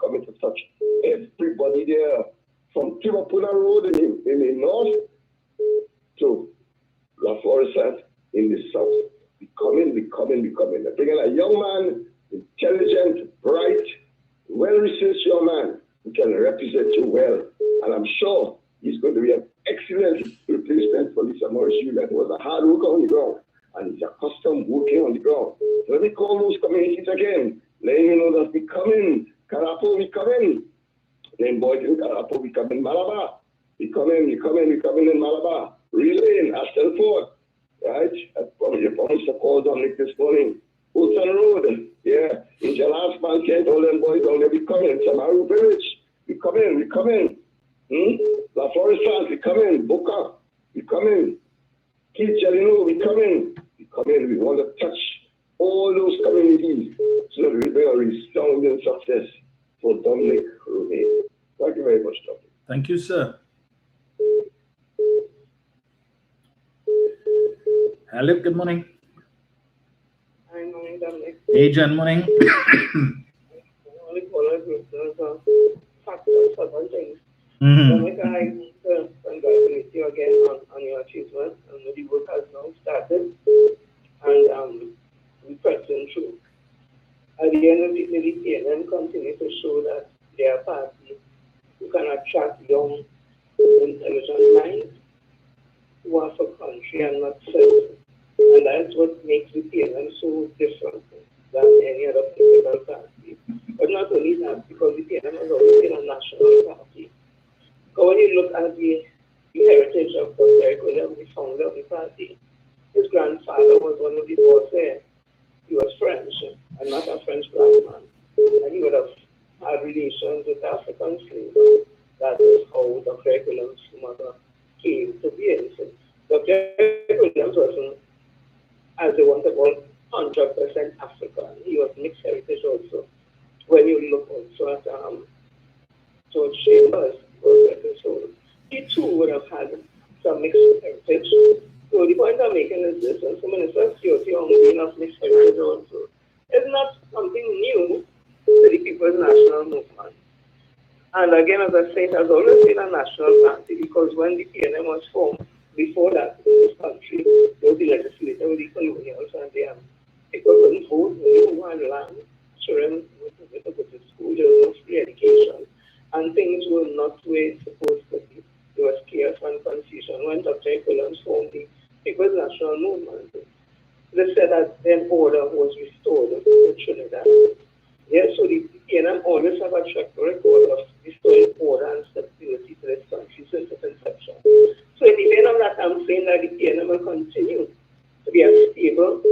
coming to touch everybody there from Timopuna Road in the north to La Florissant in the south. We coming. They're bringing a young man, intelligent, bright, well-researched young man who can represent you well. And I'm sure he's going to be an excellent replacement for Lisa Morris that was a hard worker on the ground. And he's accustomed working on the ground. So let me call those communities again, letting you know that we coming. Karapo, we coming. Then boys in Karapo, we coming. Malabar, we coming in Malabar. Relay, Astelford, right? You promised to call Dominic this morning. Fulton Road, yeah. In Jalas Man, Kent, all them boys down there, we coming. Samaru Village, we coming. La Florissant, we coming. Boca, we coming. Keith Jalino, we coming. We want to touch all those communities so that we bring a resounding success for Dominic Rooney. Thank you very much, Doctor. Thank you, sir. Hello, good morning. Hi, morning, Dominic. Hey, Jan, morning. Only call us with factors for one thing. Mhm. Dominic, I congratulate you again on your achievement. And the work has now started. And we pressing through. At the end of the day, the PNM continue to show that they are a party who can attract young, intelligent minds who are for country and not self. And that's what makes the PNM so different than any other political party. But not only that, because the PNM has always been a national party. But when you look at the heritage of Dr. William, the founder of the party, his grandfather was one of the boss there. He was French, and not a French black man. And he would have had relations with African slaves. That is how Dr. Williams' mother came to be. So Dr. Williams wasn't, as they want to call, 100% African. He was mixed heritage also. When you look also at George Chambers, so he too would have had some mixed heritage. So the point I'm making is this: when someone is so security on being of mixed heritage also, it's not something new to the People's National Movement. And again, as I said, it has always been a national party because when the PNM was formed, before that, in this country, there was the legislature with the colonials and people couldn't vote, no one had land, children were to go to school, there was no free education, and things were not where it's supposed to be. There was chaos and confusion. When Dr. Williams formed the People's National Movement, they said that then order was restored to Trinidad. Yeah, so the PNM always have a track record of restoring order and stability to this country since its inception. So in the vein of that, I'm saying that the PNM will continue to be a stable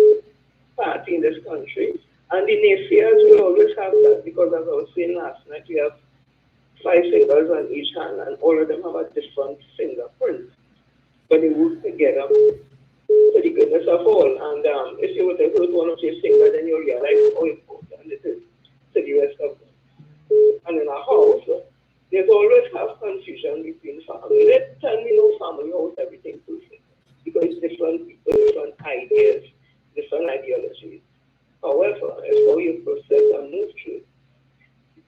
party in this country. And the naysayers will always have that because, as I was saying last night, we have 5 fingers on each hand and all of them have a different fingerprint. But they work together for the goodness of all. And if you were to hurt one of your fingers, then you'll realize how important it is to the rest of them. And in a house, there's always have confusion between family. They tell me no family house, everything perfect. Because different people, different ideas, different ideologies. However, as how you process and move through,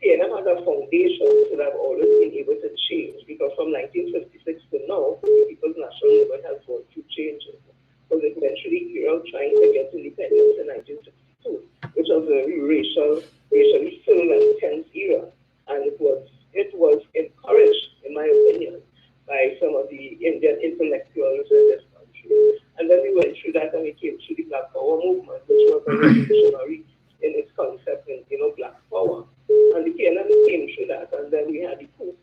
PNM has a foundation that have always been able to change because from 1956 to now, the People's National Movement has gone through changes. Because eventually clear out trying to get independence in 1962, which was a very racially filled and tense era. And it was encouraged, in my opinion, by some of the Indian intellectuals in this country. And then we went through that and we came through the Black Power movement, which was a revolutionary in its concept in Black Power. And the PNM came through that, and then we had the coup,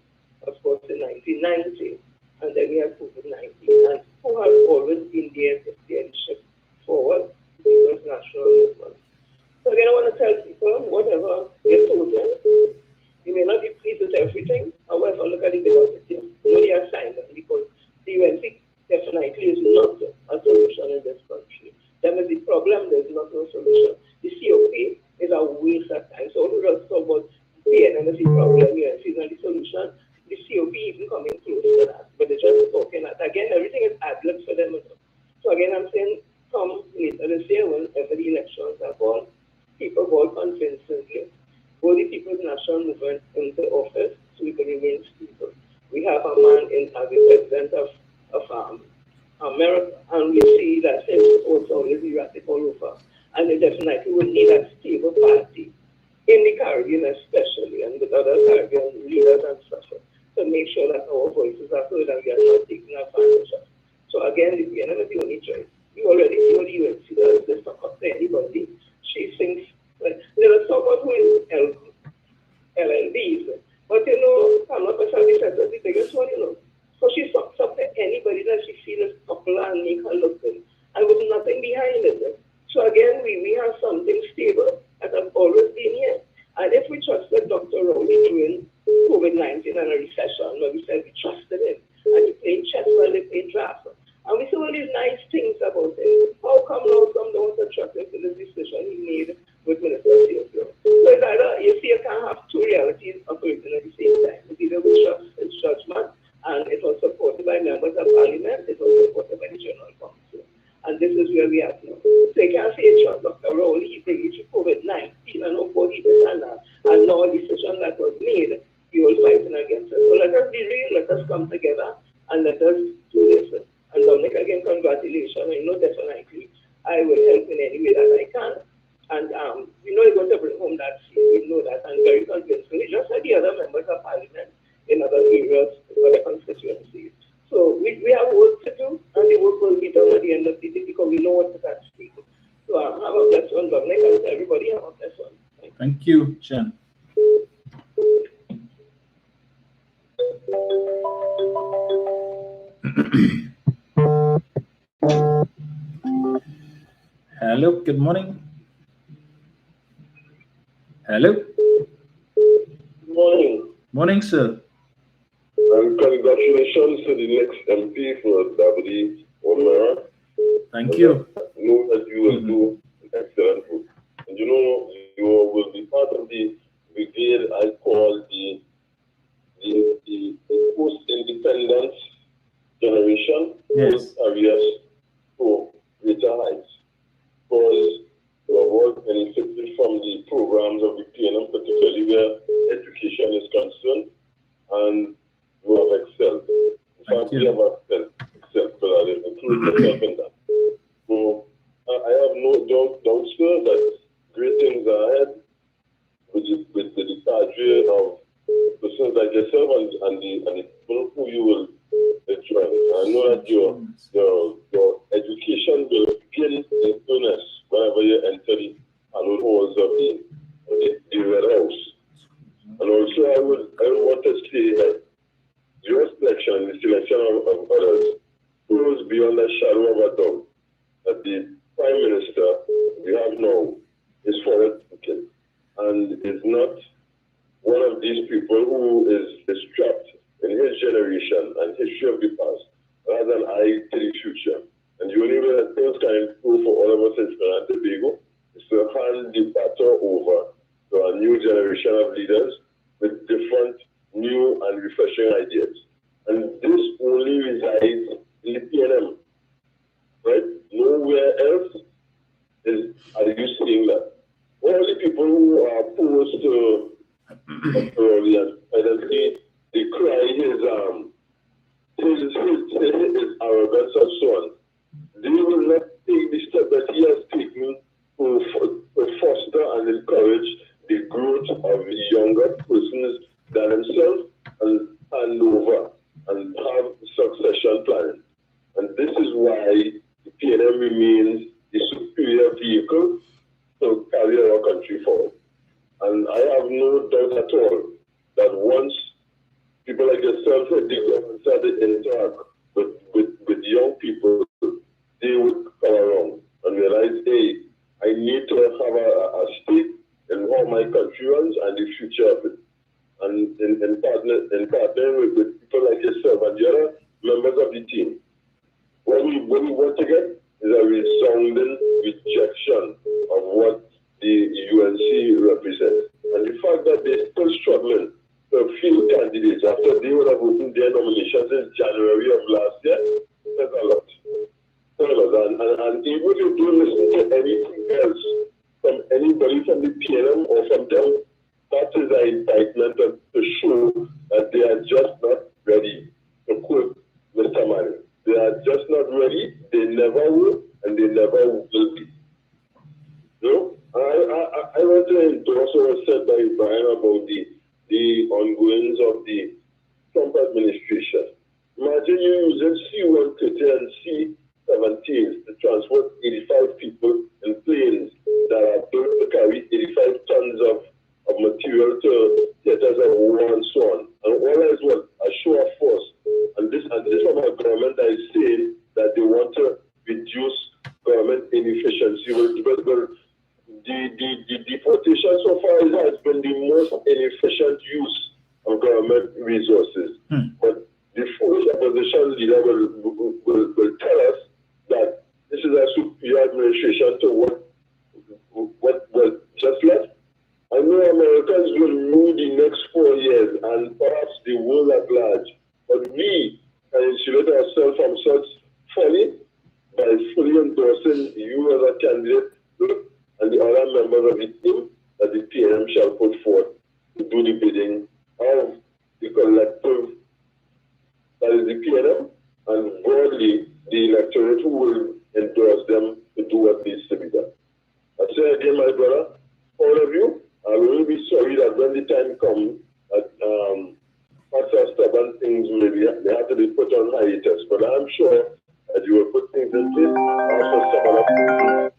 of course, in 1990, and then we had COVID-19, and who have always been there to steer the ship forward, the People's National Movement. So again, I want to tell people, whatever you're told, you may not be pleased with everything, however, look at the velocity, know the assignment, because the UNC definitely is not a solution in this country. That is the problem, there's not no solution. The COP is a waste of time. So we just talk about PNM as the problem, UNC is not the solution. The COP even coming close to that, but they're just talking that. Again, everything is ad-lib for them. So again, I'm saying, come later this year, whenever the elections are called, people vote convincingly. Both the People's National Movement into office so we can remain stable. We have a man as the president of America, and we see that his also is erratic all over. And we definitely will need a stable party in the Caribbean especially, and with other Caribbean leaders and stuff, to make sure that our voices are heard and we are not taken advantage of. So again, the PNM is the only choice. You already know the UNC does this talk up to anybody. She thinks, like, there are someone who is LLBs, but you know, Kamala Bashir says that's the biggest one, you know. So she sucks up to anybody that she feels popular and make her look good, and with nothing behind it. So again, we have something stable that has always been here. And if we trusted Dr. Rowley during COVID-19 and a recession, where we said we trusted him, and he played chess while they played draft, and we saw all these nice things about him, how come now some don't want to trust him for the decision he made with Minister Theodore? So it's either, you see, you can't have two realities operating at the same time. It's either we trust his judgment, and it was supported by members of parliament, it was supported by the General Council. And this is where we are now. So you can't say trust Dr. Rowley, he did COVID-19 and nobody did that. And now a decision that was made, you will fighting against it. So let us be real, let us come together, and let us do this. And Dominic, again, congratulations. I know definitely I will help in any way that I can. And we know you're going to bring home that seat, we know that, and very convincingly, just like the other members of parliament in other areas, other constituencies. So we have work to do, and the work will be done at the end of the day because we know what is at stake. So have a blessed one, Dominic, and everybody have a blessed one. Thank you, Jen. Hello, good morning. Hello. Good morning. Morning, sir. And congratulations to the next MP for Davide Omara. Thank you. I know that you will do excellent work. And you know, you will be part of the brigade I call the post-independence generation, Yes. post-careers to greater heights. Because you have all benefited from the programs of the PNM, particularly where education is concerned, and you have excelled. In fact, we have excelled, but I include myself in that. So I have no doubt, sir, that great things are ahead with the cadre of persons like yourself and the people who you will join. I know that your education will begin in earnest whenever you enter the hallowed halls of the Red House. And also, I would want to say that your selection, the selection of others, goes beyond the shadow of a doubt that the Prime Minister we have now is forward thinking and is not one of these people who is trapped in his generation and history of the past, rather than eye to the future. And the only way that things can improve for all of us in Trinidad and Tobago is to hand the baton over to a new generation of leaders with different, new and refreshing ideas. And this only resides in the PNM, right? Nowhere else are you seeing that. All the people who are opposed to Dr. Rowley and they cry his arrogance and so on. They will not take the step that he has taken to foster and encourage the growth of younger persons than himself and hand over and have succession planning. And this is why the PNM remains the superior vehicle to carry our country forward. And I have no doubt at all that once people like yourself at the government start to interact with young people, they would come around and realize, hey, I need to have a stake in how my country runs and the future of it. And in partnering with people like yourself and the other members of the team, what we want to get is a resounding rejection of what the UNC represents. And the fact that they're still struggling to field candidates after they would have opened their nominations in January of last year, says a lot. And even if you do listen to anything else from anybody from the PNM or from them, That is an indictment to show that they are just not ready, to quote Mr. Manning. They are just not ready, they never will, and they never will be. No? I want to endorse what was said by Brian about the ongoings of the Trump administration. Imagine you using C-130 and C-17s to transport 85 people in planes that are built to carry 85 tons of material to theaters of war and so on. And all is what? A show of force. And this from a government that is saying that they want to reduce government inefficiency. The deportation so far has been the most inefficient use of government resources. But the foolish opposition leader will tell us that this is a superior administration to what was just left. I know Americans will rule the next 4 years and perhaps the world at large, but we can insulate ourselves from such folly by fully endorsing you as a candidate and the other members of the team that the PNM shall put forth to do the bidding of the collective, that is the PNM, and broadly the electorate who will endorse them to do what needs to be done. I say again, my brother, all of you, I will be sorry that when the time comes, that parts of stubborn things maybe they have to be put on hiatus. But I'm sure that you will put things in place also stubborn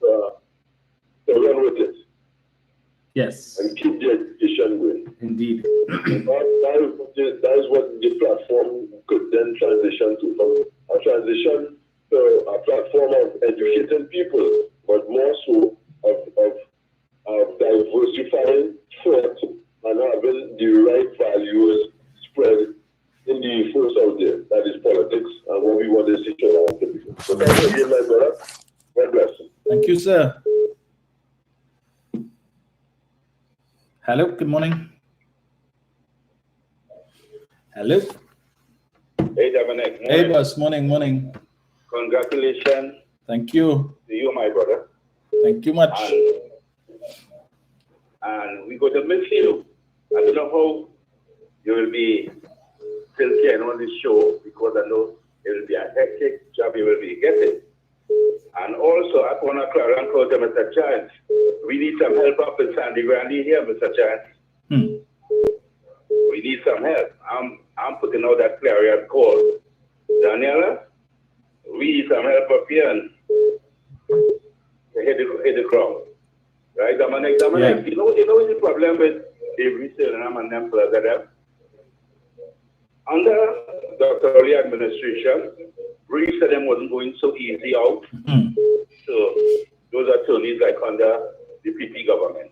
to run with it. Yes. And keep the education going. Indeed. That is what the platform could then transition to. From a transition to a platform of educating people, but more so of diversifying thought and having the right values spread in the force out there. That is politics and what we want to see to our people. So thank you again, my brother. God bless you. Thank you, sir. Hello, good morning. Hello. Hey, Dominic. Hey, boss. Morning. Congratulations Thank you. to you, my brother. Thank you much. And we go to miss you. I don't know how you will be still carrying on this show because I know it will be a hectic job you will be getting. And also, I want to clear and call to Mr. Chance. We need some help up in Sandy Grandy here, Mr. Chance. We need some help. I'm putting out that clarion call. Daniela, we need some help up here and hit the ground. Right, Dominic? Yeah. You know the problem with Avery Suriname and them plus of them? Under Dr. Oli administration, briefs to them wasn't going so easy out. So those attorneys like under the PP government.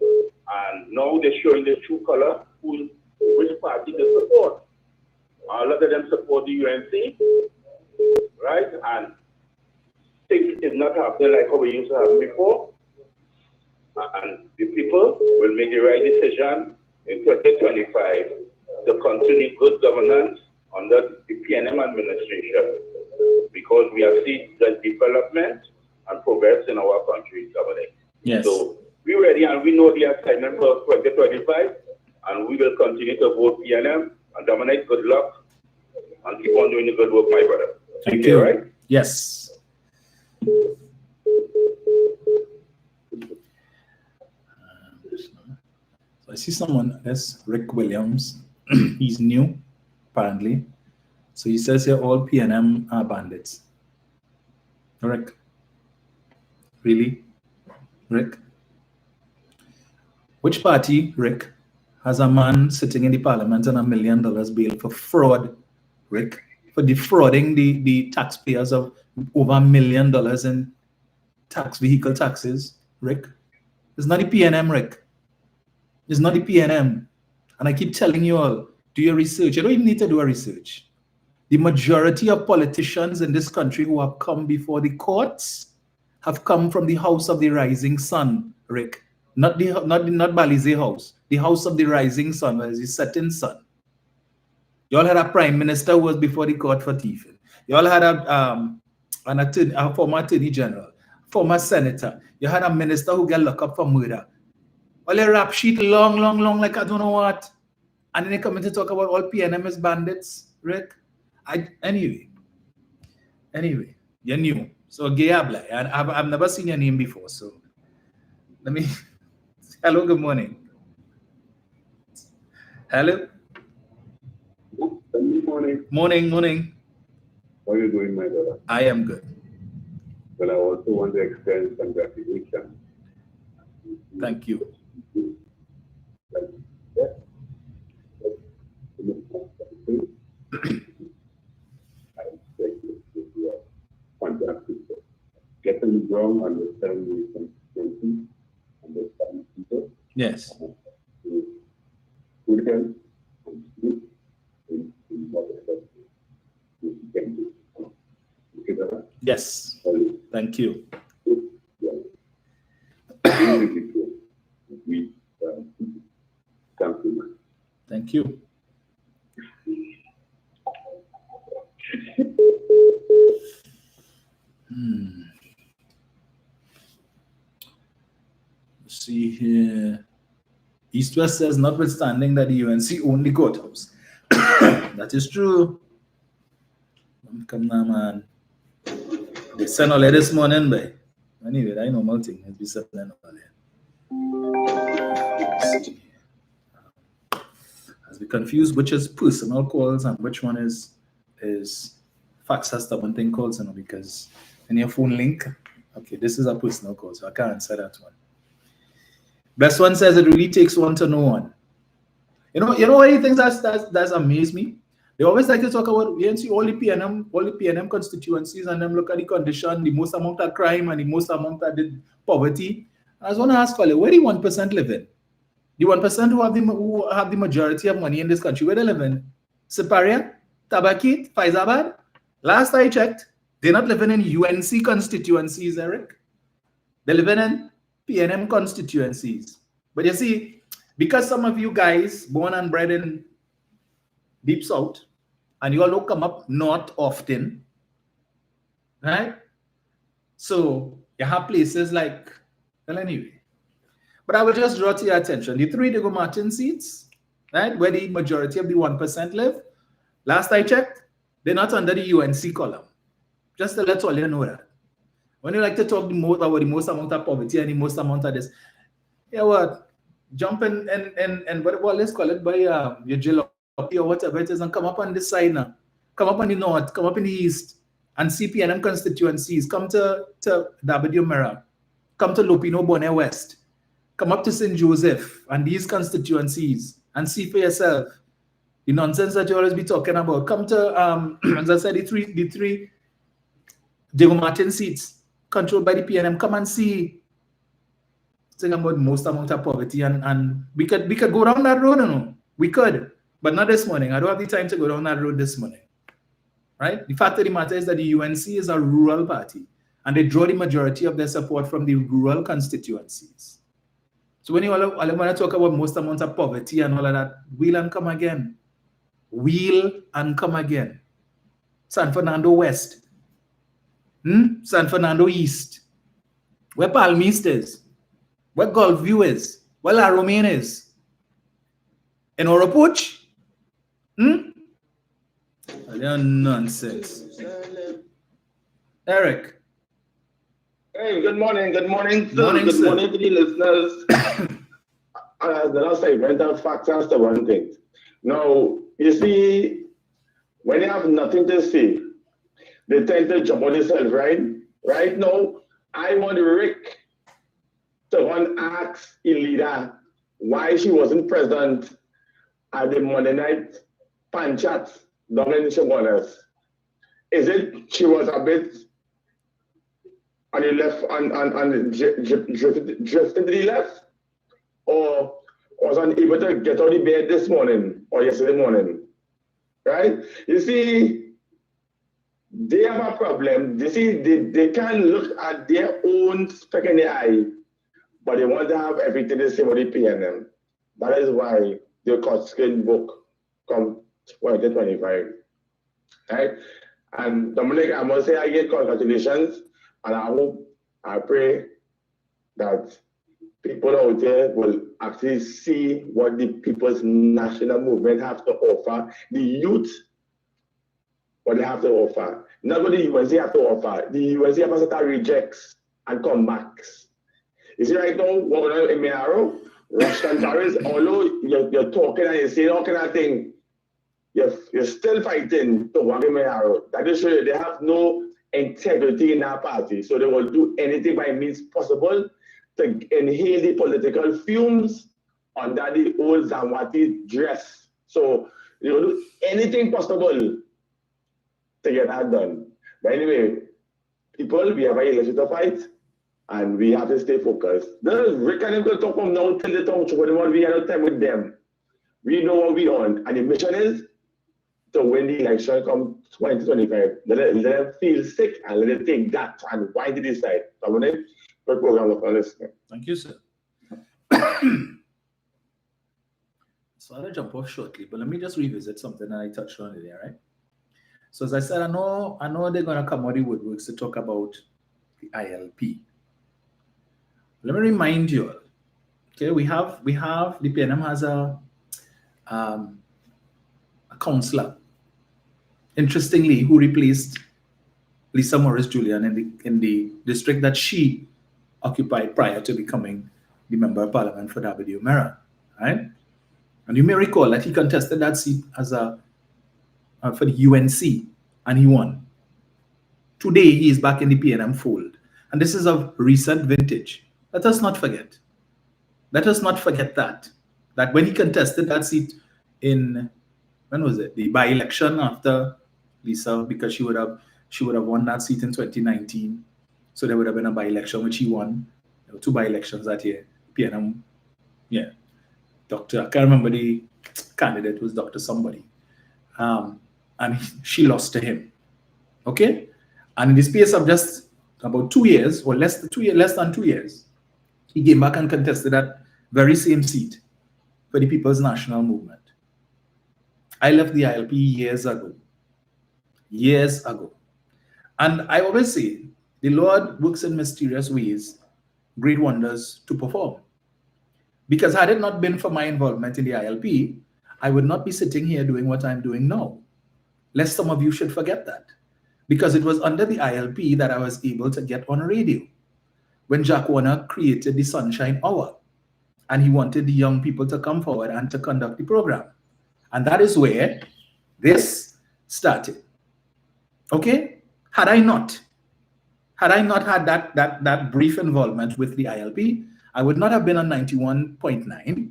And now they're showing the true color which party they support. A lot of them support the UNC, right? And things is not happening like how we used to have before. And the people will make the right decision in 2025 to continue good governance under the PNM administration, because we have seen the development and progress in our country, Dominic. Yes. So we're ready and we know the assignment for 2025, and we will continue to vote PNM. And Dominic, good luck and keep on doing the good work, my brother. Thank you. Right? Yes. So I see someone, that's Rick Williams. He's new, apparently. So he says here all PNM are bandits. Rick? Really? Rick? Which party, Rick, has a man sitting in the parliament on $1 million bail for fraud, Rick? For defrauding the taxpayers of over $1 million in vehicle taxes, Rick? It's not the PNM, Rick. It's not the PNM. And I keep telling you all, do your research. You don't even need to do a research. The majority of politicians in this country who have come before the courts have come from the house of the rising sun, Rick. Not Balize House. The house of the rising sun, where is the setting sun. You all had a prime minister who was before the court for thieving. You all had a former attorney general, former senator. You had a minister who got locked up for murder. all their rap sheet long, like I don't know what. And then they come in to talk about all PNM is bandits, Rick. Anyway, you're new. So Gayabla, and I've never seen your name before. So let me. Hello, good morning. Hello. Good morning. Morning. How are you doing, my brother? I am good. Well, I also want to extend congratulations. Thank you. Fantastic. Getting wrong, understanding the consistency, understanding people. Yes. Good health and sleep in whatever you can do. Okay, brother? Yes. Thank you. We thank you. Thank you. Let's see here. East West says, notwithstanding that the UNC owned the courthouse. That is true. Come now, man. They sent all this morning, but anyway, I know multi has been sending all that. As we confuse which is personal calls and which one is fax has one thing calls, because in your phone link, okay, this is a personal call, so I can't answer that one. Best one says it really takes one to know one. You know what he thinks that's amazed me? They always like to talk about UNC, all the PNM constituencies, and then look at the condition, the most amount of crime and the most amount of the poverty. I just want to ask, where the 1% live in? The 1% who have the majority of money in this country, where they live in? Siparia, Tabakit, Faizabad? Last I checked, they're not living in UNC constituencies, Eric. They're living in PNM constituencies. But you see, because some of you guys born and bred in Deep South, and you all don't come up north often, right? So you have places like, well, anyway. But I will just draw to your attention, the 3 Diego Martin seats, right, where the majority of the 1% live, last I checked, they're not under the UNC column. Just to let all you know that. When you like to talk about the most amount of poverty and the most amount of this, yeah, what? Jump in and what let's call it by your jalopy or whatever it is, and come up on this side now. Come up on the north, come up in the east, and see PNM constituencies. Come to W Mirror, come to Lupino Bonnet West, come up to St. Joseph and these constituencies and see for yourself the nonsense that you always be talking about. Come to as I said, the three Diego Martin seats controlled by the PNM. Come and see. Saying about most amount of poverty, and we could go down that road, we could, but not this morning. I don't have the time to go down that road this morning, right? The fact of the matter is that the UNC is a rural party, and they draw the majority of their support from the rural constituencies. So when you all want to talk about most amount of poverty and all of that, wheel and come again. San Fernando West, San Fernando East, where Palm East is, where Gulf View is, where La Romaine is, in Oropuch? Nonsense. Eric. Hey, good morning. Good morning, sir. Morning, good sir. morning to the listeners. The last segment of facts as to one thing. Now, you see, when you have nothing to say, they tend to jump on themselves, right? Right now, I want Rick to one ask Elida why she wasn't present at the Monday night panchat down in Chabonas. Is it she was a bit on the left, drifting to the left, or was unable to get out of bed this morning or yesterday morning? Right? You see, they have a problem. You see, they can't look at their own speck in the eye, but they want to have everything the same with the PNM. That is why the Cotskin book come 2025. Right? And Dominic, I must say again, congratulations. And I hope, I pray that people out there will actually see what the People's National Movement have to offer, the youth, what they have to offer. Not what the UNC have to offer. The UNC have a set of rejects and comebacks. You see right now, what we're doing in Mayaro, Russian Paris, although you're talking and you're saying all kind of thing, you're still fighting to work in Mayaro. That is show you they have no integrity in our party. So they will do anything by means possible to inhale the political fumes under the old Zamwati dress. So they will do anything possible to get that done. But anyway, people, we have a election to fight and we have to stay focused. Rick and him will talk from now till the talk when we have time with them. We know what we on, and the mission is to win the election come 2025. Let them feel sick and let them take that and why did they decide? Thank you, sir. So I'll jump off shortly, but let me just revisit something that I touched on earlier, right? So as I said, I know they're gonna come out of the woodworks to talk about the ILP. Let me remind you all. Okay, we have the PNM has a councillor, interestingly, who replaced Lisa Morris Julian in the district that she occupied prior to becoming the member of parliament for W. Mera, right? And you may recall that he contested that seat as for the UNC, and he won. Today, he is back in the PNM fold, and this is of recent vintage. Let us not forget. Let us not forget that when he contested that seat in, when was it? The by-election after Lisa, because she would have won that seat in 2019. So there would have been a by-election which he won. There were two by-elections that year. PNM, yeah. I can't remember the candidate, it was Dr. somebody. And she lost to him. Okay? And in the space of just about 2 years, or less than 2 years, he came back and contested that very same seat for the People's National Movement. I left the ILP years ago. Years ago. And I always say, the Lord works in mysterious ways, great wonders to perform. Because had it not been for my involvement in the ILP, I would not be sitting here doing what I'm doing now. Lest some of you should forget that. Because it was under the ILP that I was able to get on radio. When Jack Warner created the Sunshine Hour, and he wanted the young people to come forward and to conduct the program. And that is where this started. Okay? Had I not had that brief involvement with the ILP, I would not have been on 91.9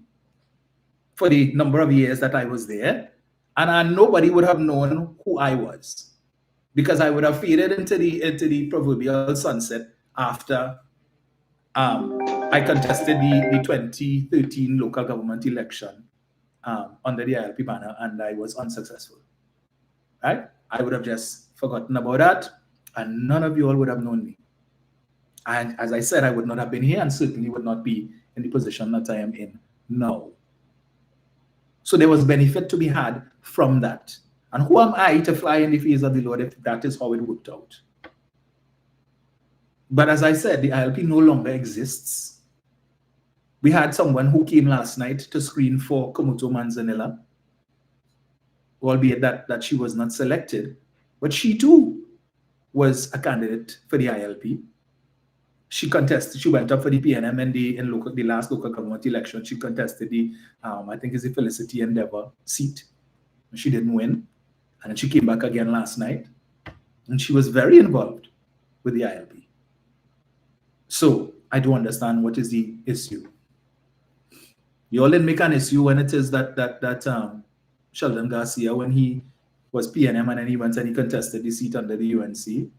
for the number of years that I was there, and nobody would have known who I was, because I would have faded into the proverbial sunset after I contested the 2013 local government election under the ILP banner, and I was unsuccessful. Right? I would have just forgotten about that, and none of you all would have known me. And as I said, I would not have been here, and certainly would not be in the position that I am in now. So there was benefit to be had from that. And who am I to fly in the face of the Lord if that is how it worked out? But as I said, the ILP no longer exists. We had someone who came last night to screen for Komuto Manzanilla, albeit that she was not selected, but she too was a candidate for the ILP. She contested, she went up for the PNM in the last local government election. She contested the, I think it's the Felicity Endeavour seat. She didn't win. And then she came back again last night. And she was very involved with the ILP. So I do understand what is the issue. You all didn't make an issue when it is that Sheldon Garcia, when he was PNM and then he went and he contested the seat under the UNC.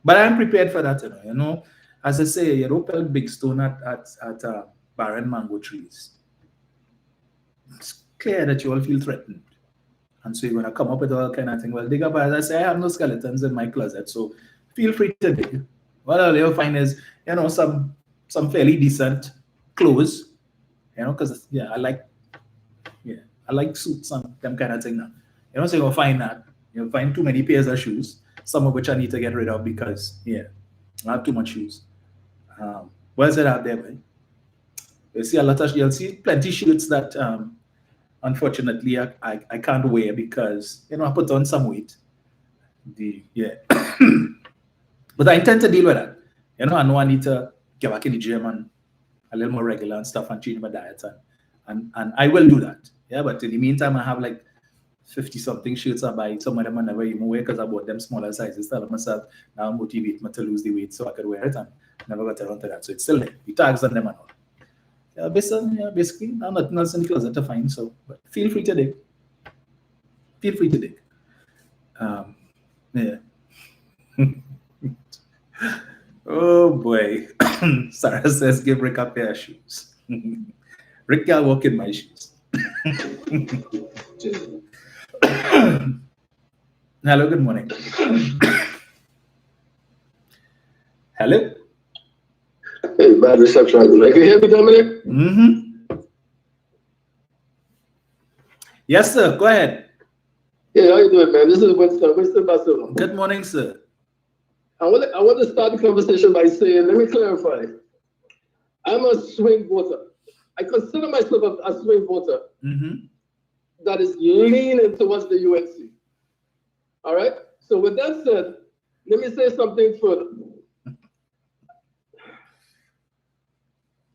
But I'm prepared for that, you know. As I say, you don't pelt big stone at barren mango trees. It's clear that you all feel threatened. And so you're going to come up with all kind of thing. Well, dig up, as I say, I have no skeletons in my closet, so feel free to dig. What all you'll find is, you know, some fairly decent clothes, you know, because, yeah, I like suits and them kind of thing now. You know, so you'll find that. You'll find too many pairs of shoes, some of which I need to get rid of because, yeah, I have too much shoes. What's it out there, man? You see a lot of, you'll see plenty shirts that unfortunately I can't wear because I put on some weight. But I intend to deal with that. I know I need to get back in the gym and a little more regular and stuff and change my diet and I will do that. Yeah, but in the meantime I have like 50 something shirts I buy. Some of them I never even wear because I bought them smaller sizes. Tell myself now motivate me to lose the weight so I could wear it and never got around to that. So it's still there. The tags on them and all. Yeah, basically, nothing else in the closet to find. So, but feel free to dig. Feel free to dig. Yeah. Oh boy. Sarah says, give Rick a pair of shoes. Rick can't walk in my shoes. Hello, good morning. Hello. Hey, bad reception. Can you hear me, Dominic? Mm-hmm. Yes, sir. Go ahead. Yeah, how you doing, man? This is Winston Barcelona. Good morning, sir. I want to start the conversation by saying, let me clarify. I'm a swing voter. I consider myself a swing voter that is leaning towards the UNC. All right? So with that said, let me say something further.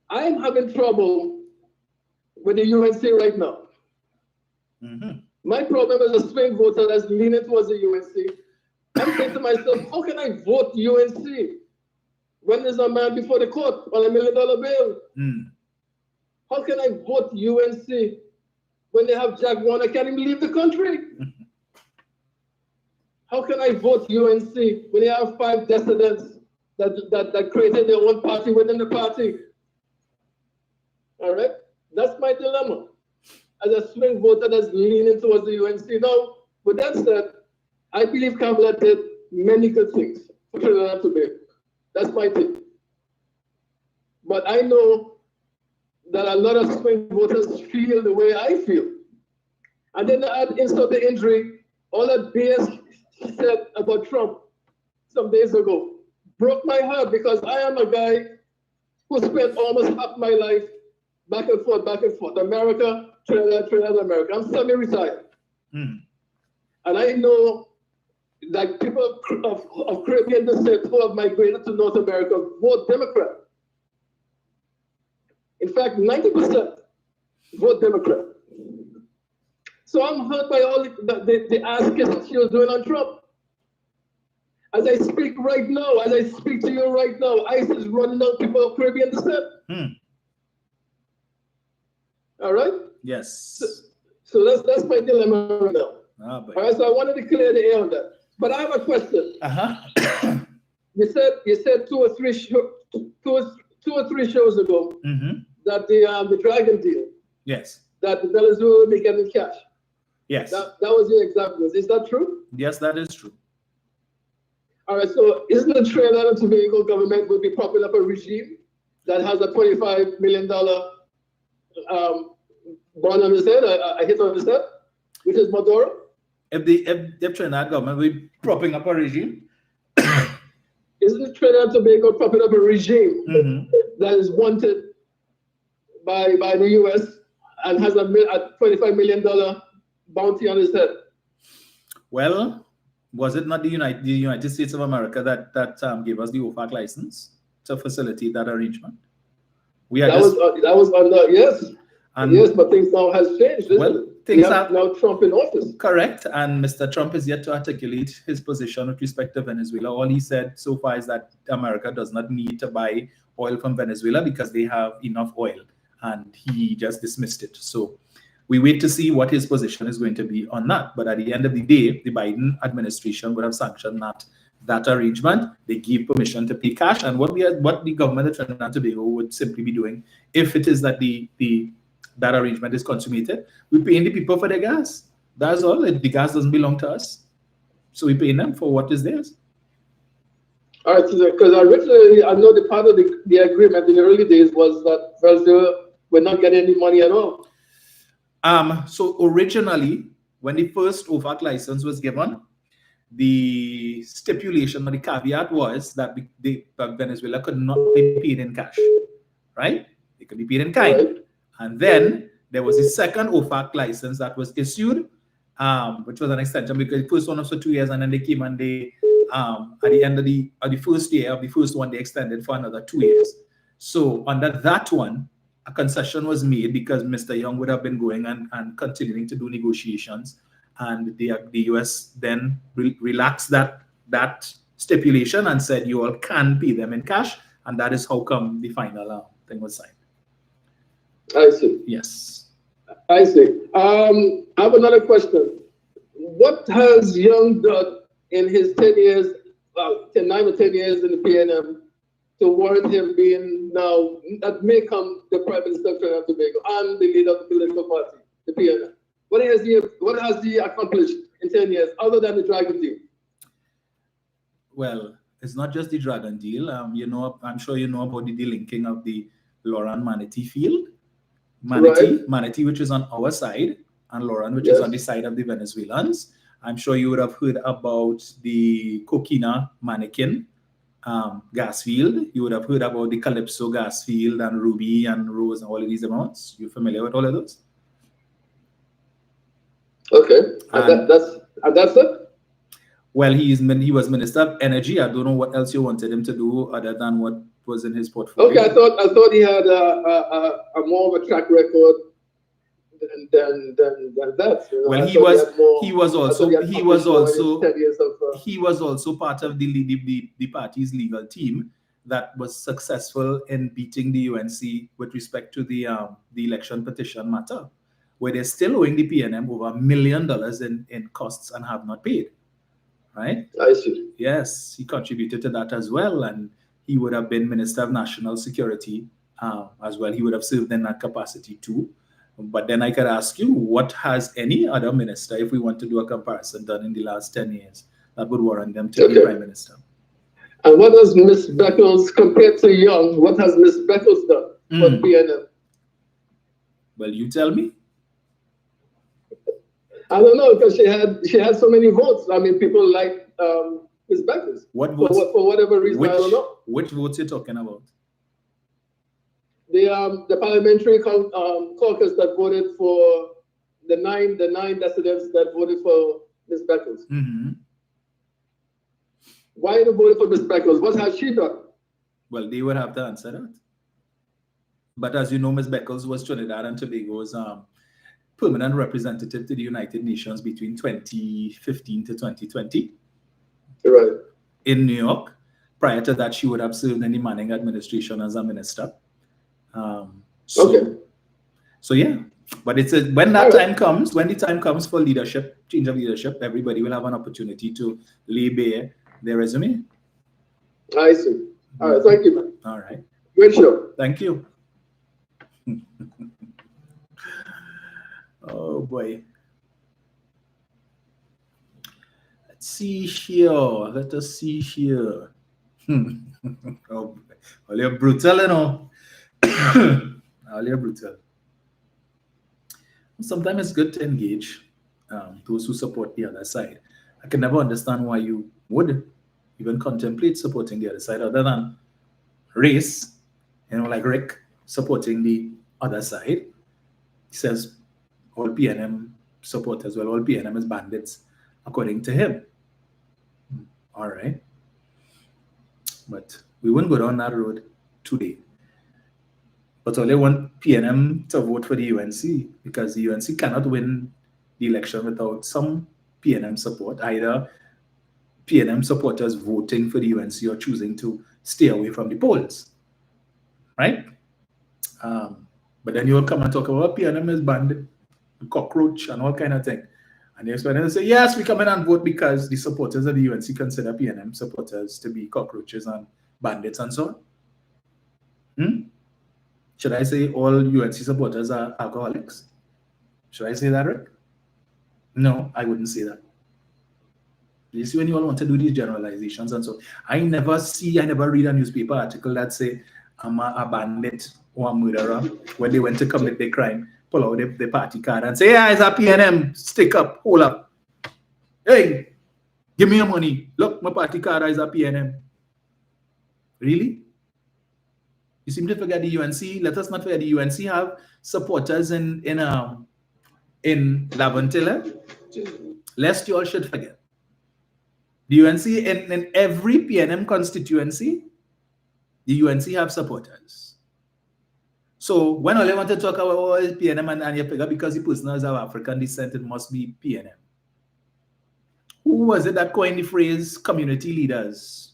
I'm having trouble with the UNC right now. My problem as a swing voter that's leaning towards the UNC, I'm saying to myself, how can I vote UNC when there's a man before the court on $1 million bail? How can I vote UNC when they have Jack Warner can't even leave the country? How can I vote UNC when they have 5 dissidents that created their own party within the party? All right, that's my dilemma as a swing voter that's leaning towards the UNC. Now, with that said, I believe Kamala did many good things for Trinidad and Tobago. That's my thing. But I know that a lot of swing voters feel the way I feel. And then I add insult to injury, all that BS she said about Trump some days ago broke my heart because I am a guy who spent almost half my life back and forth, America, Trinidad, America. I'm semi-retired. And I know that people of Caribbean descent who have migrated to North America vote Democrat. In fact, 90% vote Democrat. So I'm hurt by all the ass kissing she was doing on Trump. As I speak right now, as I speak to you right now, ICE is running out people of Caribbean descent. All right? Yes. So that's my dilemma right now. All right, so I wanted to clear the air on that. But I have a question. You said two or three shows ago that the Dragon deal. Yes. That the Venezuela will be getting cash. Yes. That was your example. Is that true? Yes, that is true. All right, so isn't the Trinidad and Tobago government will be propping up a regime that has a $25 million bond on his head, a hit on his head, which is Maduro? If the Trinidad government will be propping up a regime, isn't the Trinidad and Tobago propping up a regime that is wanted by the US and has a $25 million bounty on his head? Well, was it not the United States of America that gave us the OFAC license to facilitate that arrangement? That was under, yes. Yes, but things now has changed. Well, things have now Trump in office. Correct, and Mr. Trump is yet to articulate his position with respect to Venezuela. All he said so far is that America does not need to buy oil from Venezuela because they have enough oil, and he just dismissed it. So we wait to see what his position is going to be on that. But at the end of the day, the Biden administration would have sanctioned that arrangement. They give permission to pay cash, and what the government of Trinidad and Tobago would simply be doing, if it is that that arrangement is consummated, we're paying the people for their gas. That's all. The gas doesn't belong to us, so we're paying them for what is theirs. All right, because originally I know the part of the agreement in the early days was that Venezuela were not getting any money at all. So originally, when the first OFAC license was given, the stipulation or the caveat was that Venezuela could not be paid in cash, right? It could be paid in kind. Right. And then there was a second OFAC license that was issued, which was an extension because the first one was for 2 years, and then they came and they, at the end of the first year of the first one, they extended for another 2 years. So under that one, a concession was made because Mr. Young would have been going and continuing to do negotiations. And the US then relaxed that stipulation and said you all can pay them in cash, and that is how come the final thing was signed. I see. Yes. I see. I have another question. What has Young done in his 10 years, 9 or 10 years in the PNM to warrant him being now, that may come the Prime Minister of Trinidad and Tobago and the leader of the political party, the PNM? What has he accomplished in 10 years other than the Dragon deal? Well, it's not just the Dragon deal. I'm sure you know about the delinking of the Loran Manatee field. Manatee, which is on our side, and Loran, which is on the side of the Venezuelans. I'm sure you would have heard about the Coquina Mannequin gas field. You would have heard about the Calypso gas field and Ruby and Rose and all of these amounts. You familiar with all of those? Okay, and that's it? Well, he was Minister of Energy. I don't know what else you wanted him to do other than what was in his portfolio. Okay, I thought he had a more of a track record than that. You know? Well, he was also part of the party's legal team that was successful in beating the UNC with respect to the election petition matter, where they're still owing the PNM over $1 million in costs and have not paid. Right? I see. Yes, he contributed to that as well, and he would have been Minister of National Security as well. He would have served in that capacity too. But then I could ask you, what has any other minister, if we want to do a comparison, done in the last 10 years that would warrant them to be Prime Minister? And what has Ms. Beckles, compared to Young, what has Ms. Beckles done for the PNM? Well, you tell me. I don't know, because she had so many votes. I mean, people like Ms. Beckles. What votes? For whatever reason, I don't know. Which votes you're talking about? The parliamentary caucus that voted for the nine dissidents that voted for Ms. Beckles. Mm-hmm. Why they voted for Ms. Beckles? What has she done? Well, they would have to answer that. But as you know, Ms. Beckles was Trinidad and Tobago's permanent representative to the United Nations between 2015 to 2020. Right. In New York. Prior to that, she would have served in the Manning administration as a minister. So yeah, but it's when the time comes for leadership, change of leadership, everybody will have an opportunity to lay bare their resume. I see. All right, thank you, man. All right. Great show. Thank you. Oh boy. Let's see here. Let us see here. Oh boy. Well, you're brutal, you know. You're brutal. Sometimes it's good to engage those who support the other side. I can never understand why you would even contemplate supporting the other side other than race, like Rick supporting the other side. He says all PNM supporters, well, all PNM is bandits, according to him. All right. But we wouldn't go down that road today. But only want PNM to vote for the UNC because the UNC cannot win the election without some PNM support, either PNM supporters voting for the UNC or choosing to stay away from the polls, right? But then you'll come and talk about PNM is bandit, cockroach, and all kind of thing. And you expect them to say, yes, we come in and vote because the supporters of the UNC consider PNM supporters to be cockroaches and bandits and so on. Should I say all UNC supporters are alcoholics? Should I say that, Rick? No, I wouldn't say that. You see, when you all want to do these generalizations and so, I never read a newspaper article that say I'm a bandit or a murderer when they went to commit the crime, pull out the party card and say, yeah, it's a PNM, stick up, hold up. Hey, Give me your money. Look, my party card is a PNM. Really? You seem to forget the UNC. Let us not forget the UNC have supporters in Laventille. Lest you all should forget. The UNC in every PNM constituency, the UNC have supporters. So when all I want to talk about is PNM and you figure because the person is of African descent, it must be PNM. Who was it that coined the phrase community leaders?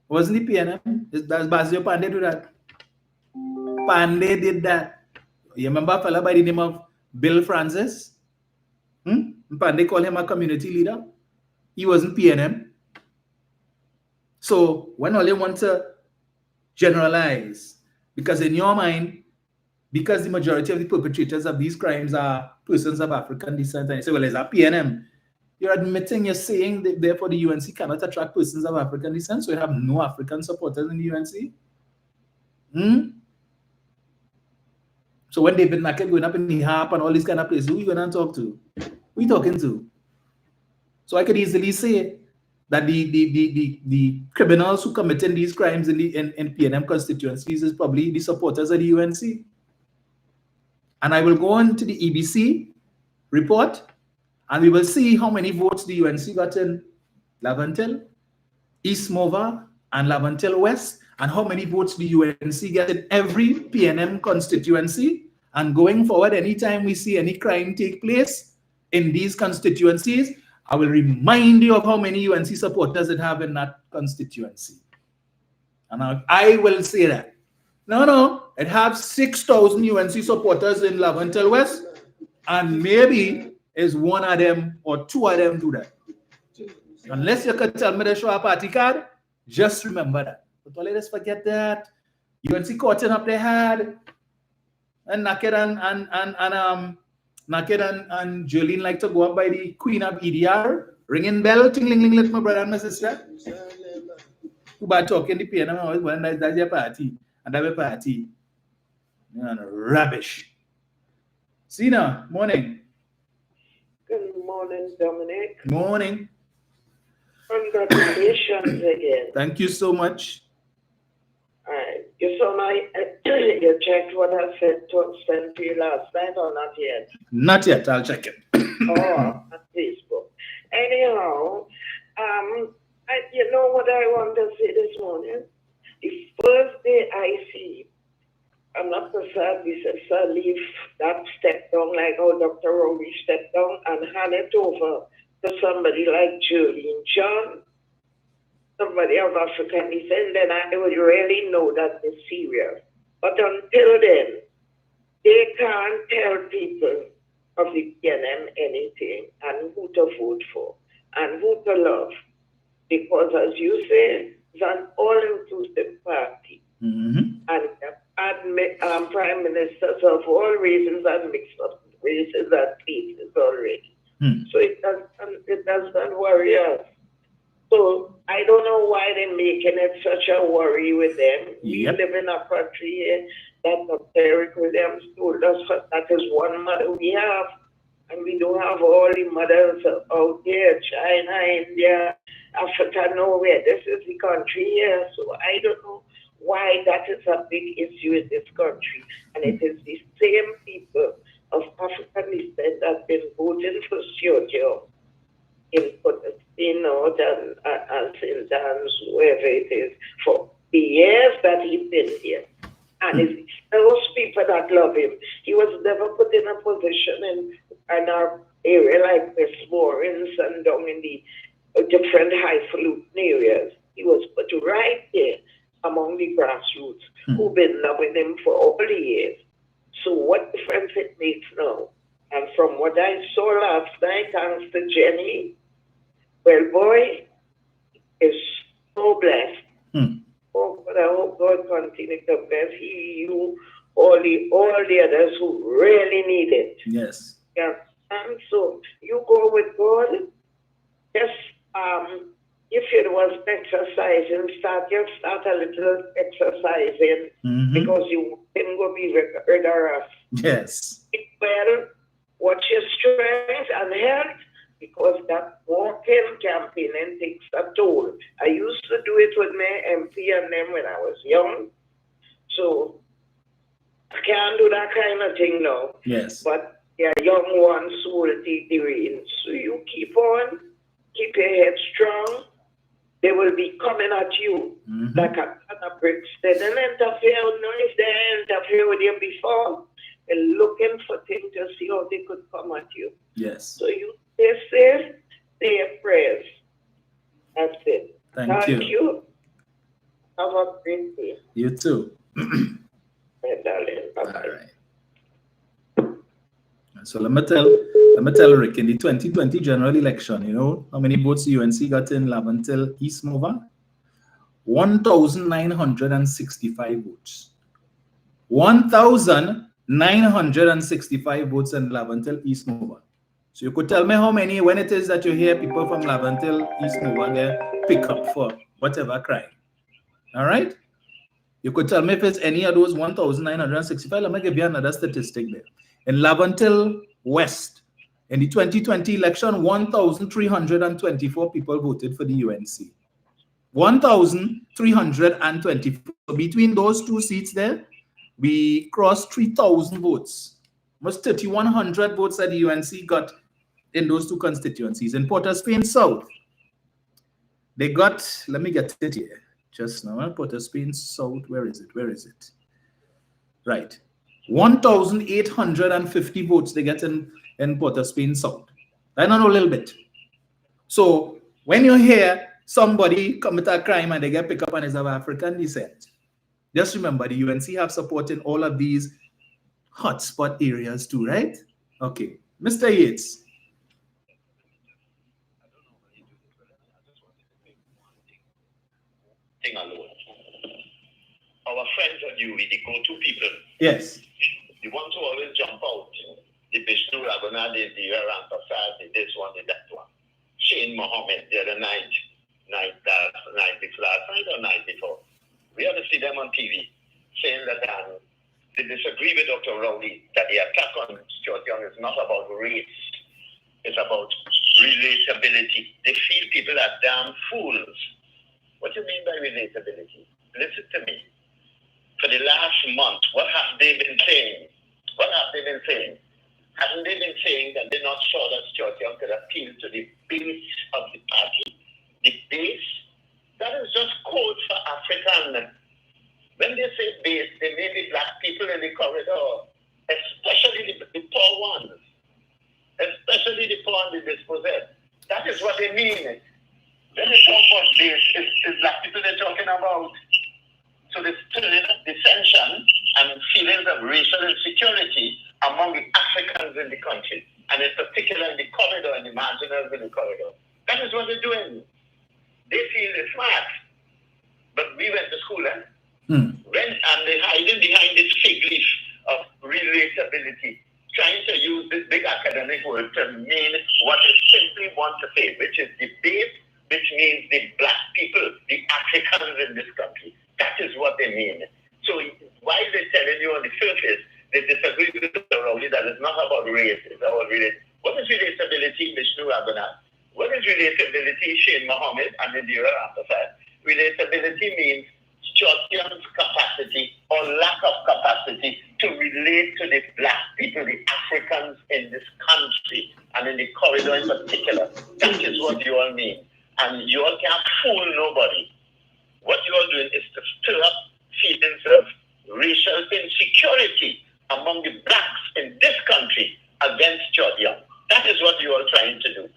Wasn't it PNM? Does Basil Pandey do that? Pandey did that. You remember a fellow by the name of Bill Francis? Pandey called him a community leader. He wasn't PNM. So when all you want to generalize, because in your mind, because the majority of the perpetrators of these crimes are persons of African descent, and you say, well, is that PNM? You're admitting, you're saying that therefore the UNC cannot attract persons of African descent, so you have no African supporters in the UNC? So when David Mackett going up in the harp and all these kind of places, who are you going to talk to? Who are you talking to? So I could easily say that the criminals who committed these crimes in PNM constituencies is probably the supporters of the UNC. And I will go on to the EBC report, and we will see how many votes the UNC got in Laventille, East Morva, and Laventille West, and how many votes the UNC get in every PNM constituency. And going forward, anytime we see any crime take place in these constituencies, I will remind you of how many UNC supporters it have in that constituency. And I will say that. No, it have 6,000 UNC supporters in Laventille West, and maybe is one of them or two of them do that. Unless you can tell me they show a party card, just remember that. But let us forget that. UNC cutting up their head, and Naked and Jolene like to go up by the Queen of EDR, ringing bell, tingling, let my brother and my sister. Who by talking the PNM always when that's your party, and that your party. Rubbish. Sina, morning. Good morning, Dominic. Morning. Congratulations again. Thank you so much. All right. You saw you checked what I said to send to you last night or not yet? Not yet. I'll check it. On Facebook. Anyhow, you know what I want to say this morning? The first day I see, I'm not the service, sir, leave that step down like how Dr. Rowley stepped down and hand it over to somebody like Julian John, somebody of African descent, then I would really know that it's serious. But until then, they can't tell people of the PNM anything and who to vote for and who to love. Because as you say, it's an all-inclusive party. And prime ministers of all races and mixed up races and places already. So it doesn't worry us. So I don't know why they're making it such a worry with them. We live in a country here that Dr. Eric Williams told us that is one mother we have. And we don't have all the mothers out there, China, India, Africa, nowhere. This is the country here. So I don't know why that is a big issue in this country. And it is the same people of African descent that have been voting for Sergio in North and St. Anne's, wherever it is, for the years that he's been here. And it's those people that love him. He was never put in a position in our area like West Morris and down in the different highfalutin areas. He was put right there among the grassroots who've been loving him for all the years. So what difference it makes now? And from what I saw last night, thanks to Jenny, well, boy, is so blessed. Oh, but I hope God continue to bless you, all the others who really need it. Yes. Yeah. And so you go with God. Just if it was exercising, start a little exercising because you can go be rigorous. Yes. Eat well, watch your strength and health. because that walking campaigning takes a toll. I used to do it with my MP and them when I was young, so I can't do that kind of thing now. Yes. But your young ones who will take the reins. So you keep on, keep your head strong. They will be coming at you like a ton of bricks. They didn't interfere, no, if they interfere with you before, they're looking for things to see how they could come at you. Yes. So you stay safe, say your prayers. That's it. Thank you. Have a great day. You too. My darling. All right. So let me tell Rick, in the 2020 general election, you know how many votes the UNC got in Laventille East Mova? 1,965 votes. 1,965 votes in Laventille East Mova. So you could tell me how many, when it is that you hear people from Laventille East Mova there pick up for whatever crime. All right? You could tell me if it's any of those 1,965. Let me give you another statistic there. In Laventille West, in the 2020 election, 1,324 people voted for the UNC. 1,324. So between those two seats there, we crossed 3,000 votes. Almost 3,100 votes that the UNC got in those two constituencies. In Port of Spain South, they got, let me get it here. Just now, Port of Spain South, where is it? Where is it? Right. 1,850 votes they get in Port of Spain South. I don't know a little bit. So when you hear somebody commit a crime and they get picked up and is of African descent, just remember the UNC have support in all of these hotspot areas too, right? Okay. Mr. Yates. Alone. Our friends at UV, the go-to people. Yes. The ones who always jump out. The Vishnu Raghunath, the Ram Prasad, the this one, the that one. Shane Mohammed, the other night before, or night before. We had to see them on TV saying that they disagree with Dr. Rowley, that the attack on Stuart Young is not about race. It's about relatability. They feel people are damn fools. What do you mean by relatability? Listen to me. For the last month, what have they been saying? What have they been saying? Haven't they been saying that they're not sure that Stuart Young could appeal to the base of the party? The base? That is just code for African. When they say base, they mean the black people in the corridor, especially the poor ones, especially the poor and the dispossessed. That is what they mean. When they talk about base, it's black people they're talking about. So there's still dissension and feelings of racial insecurity among the Africans in the country, and in particular in the corridor and the marginals in the corridor. That is what they're doing. They feel they're smart. But we went to school, and they're hiding behind this fig leaf of relatability, trying to use this big academic word to mean what they simply want to say, which is the base, which means the black people, the Africans in this country. That is what they mean. So while they're telling you on the surface, they disagree with Dr. Rowley that it's not about race, it's about relatability. What is relatability, Vishnu Raghunath? What is relatability, Shane Mohammed and Indira Prasad? Relatability means Stuart Young's capacity or lack of capacity to relate to the black people, the Africans in this country, and in the corridor in particular. That is what you all mean. And you all can't fool nobody. What you are doing is to stir up feelings of racial insecurity among the blacks in this country against Stuart Young. That is what you are trying to do.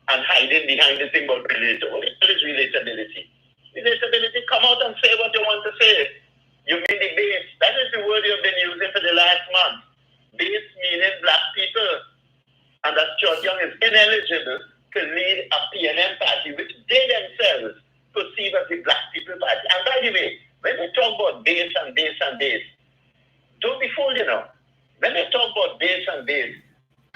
And hiding behind the thing about relatability. What is relatability? Relatability, come out and say what you want to say. You mean the base. That is the word you've been using for the last month. Base meaning black people. And that Stuart Young is ineligible to lead a PNM party, which they themselves perceive as the black people party. And by the way, when they talk about base and base and base, don't be fooled, you know. When they talk about base and base,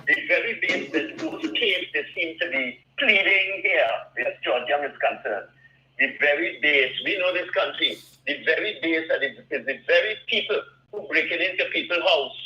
the very base that those caves they seem to be pleading here, where Stuart Young is concerned, the very base, we know this country, the very base is the very people who break it into people's house,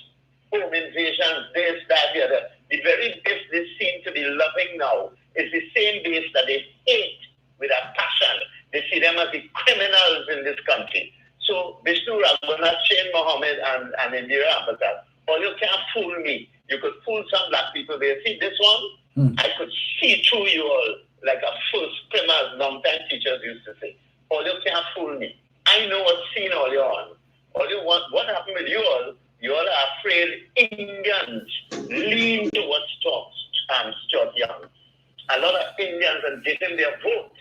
home invasions, this, that, the other. The very base they seem to be loving now is the same base that they hate with a passion. They see them as the criminals in this country. So Vishnu Raghunath, Shane Mohammed, and Indira Ambassador, all you can't fool me. You could fool some black people there. See this one? I could see through you all like a first primers, long-time teachers used to say. All you can't fool me. I know what scene all you're on. All you want, what happened with you all are afraid Indians lean towards Stuart Young. A lot of Indians are getting their vote.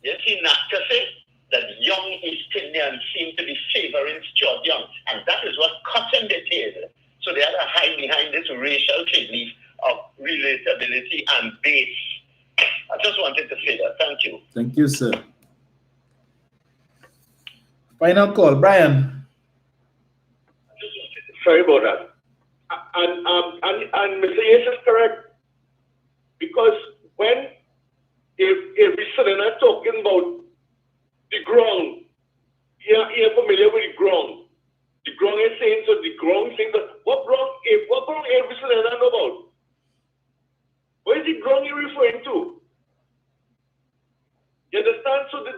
You see, Naka say that young East Indians seem to be favoring Stuart Young, and that is what cut in the tail. So they had to hide behind this racial trade leaf of relatability and base. I just wanted to say that. Thank you. Thank you, sir. Final call, Brian. Sorry about that. And Mr. Yates is correct, because when if we sit and talking about the ground, you're familiar with the ground. The ground is saying, so the ground saying that what ground every sit and know about? What is the ground you're referring to? You understand? So the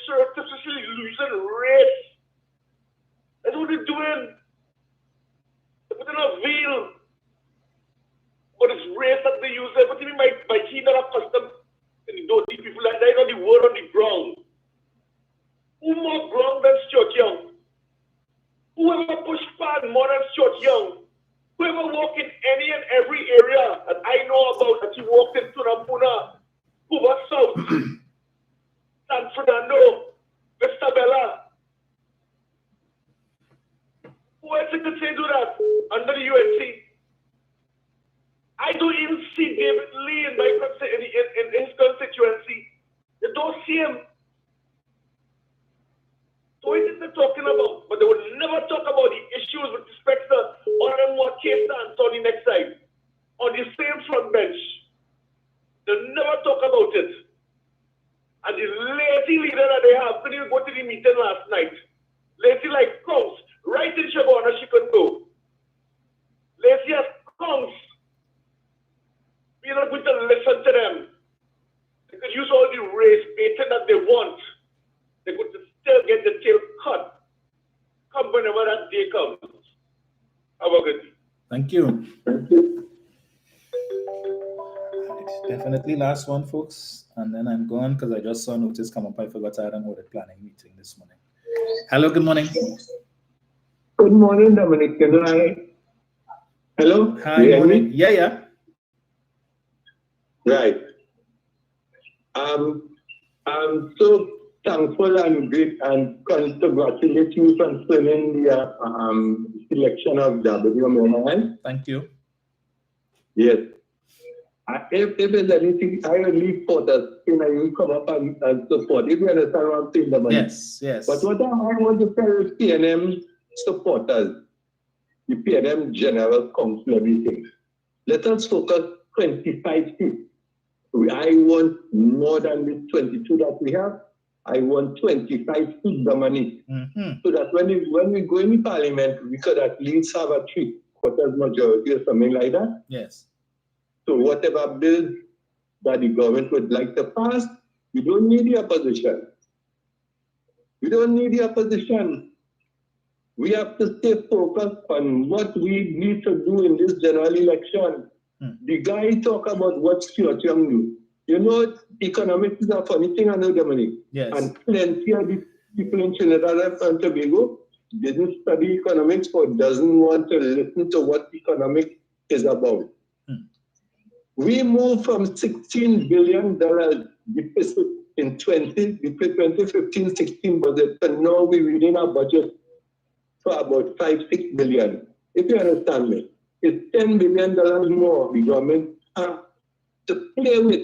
surreptitiously losing race. That's what they're doing. They're putting a veil. But it's race that they use. But even my key not accustomed to those people like that, the word on the ground. Who more ground than Stuart Young? Whoever push pan more than Stuart Young? Whoever walk in any and every area that I know about, that you walked in Tunapuna, Cuba South, San Fernando, Vista Bella. Who else could say do that under the UNC? I don't even see David Lee in his constituency. They don't see him. So what is they talking about? But they would never talk about the issues with respect to Honorable case dance on the next side, on the same front bench. They'll never talk about it. And the lazy leader that they have couldn't even go to the meeting last night. Lazy like Kongs. Right in Shabana, she couldn't go. Lazy as Kongs. We're not going to listen to them. They could use all the race baiting that they want. They're going to still get the tail cut. Come whenever that day comes. Have a good day. Thank you. Definitely last one, folks. And then I'm gone because I just saw a notice come up. I forgot I had an audit planning meeting this morning. Hello, good morning. Good morning, Dominic. Hello? Hi, good morning. Yeah. Right. I'm so thankful and great and congratulate you concerning the selection of WMNI. Thank you. Yes. If there's anything, I will leave for that. You come up and support. If you understand what I'm saying, Dominic. Yes. But what I want to tell is PNM supporters, the PNM General Council, everything. Let us focus 25 seats. I want more than the 22 that we have. I want 25 seats, Dominic. So that when we go in Parliament, we could at least have a 3/4 majority or something like that. Yes. So whatever bills that the government would like to pass, we don't need the opposition. We don't need the opposition. We have to stay focused on what we need to do in this general election. The guy talk about what Stuart Young do. You know, economics is a funny thing, I know, Dominic. Yes. And plenty of the people in Trinidad and Tobago didn't study economics or doesn't want to listen to what economics is about. We moved from $16 billion deficit in 2015-16 budget, and now we're reading our budget for about $5-6 billion. If you understand me, it's $10 billion more the government has to play with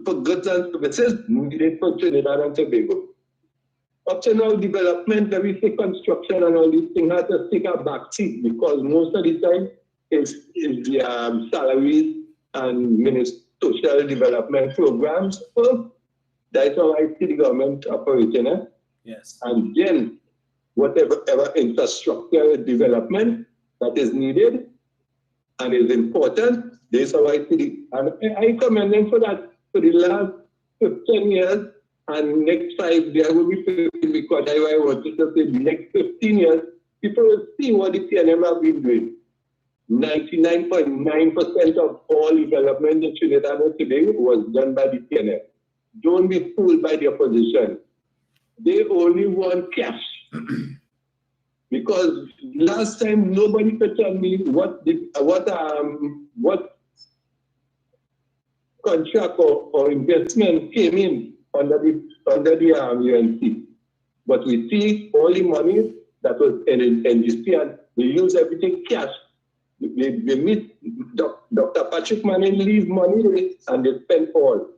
for goods and services needed for Trinidad and Tobago. Up to now, development, everything, construction and all these things have to take a back seat because most of the time is the salaries and social development programs. So that's how I see the government operating. Yes. And then whatever infrastructure development that is needed, and it's important. This is how I see it. And I commend them for that for the last 10 years, and next 5 years will be 15, because I want to say the next 15 years, people will see what the PNM have been doing. 99.9% of all development in Trinidad today was done by the PNM. Don't be fooled by the opposition. They only want cash. Because last time nobody could tell me what contract or investment came in under the UNC. But we see all the money that was in NGC, and they use everything cash. They meet Dr. Patrick Manning, leave money and they spend all.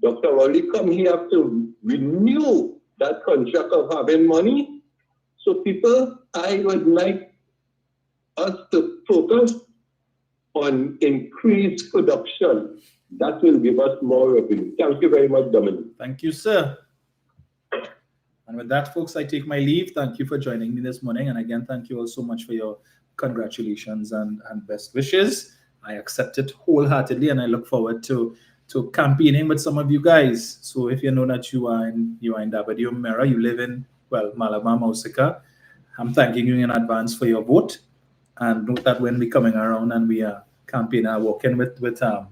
Dr. Rowley come here to renew that contract of having money. So people, I would like us to focus on increased production. That will give us more revenue. Thank you very much, Dominic. Thank you, sir. And with that, folks, I take my leave. Thank you for joining me this morning. And again, thank you all so much for your congratulations and best wishes. I accept it wholeheartedly, and I look forward to campaigning with some of you guys. So if you know that you are in Dabadie Mera, you live in, well, Malabar, Mausika, I'm thanking you in advance for your vote. And note that when we're coming around and we are campaigning, working with and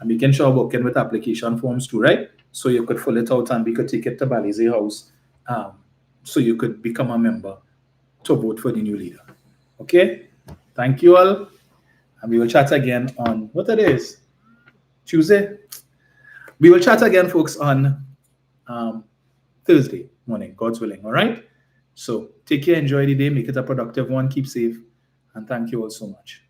making sure working with application forms too, right? So you could fill it out and we could take it to Balize House, so you could become a member to vote for the new leader. Okay? Thank you all. And we will chat again on what it is? Tuesday? We will chat again, folks, on Thursday morning, God's willing. All right? So take care, enjoy the day, make it a productive one, keep safe, and thank you all so much.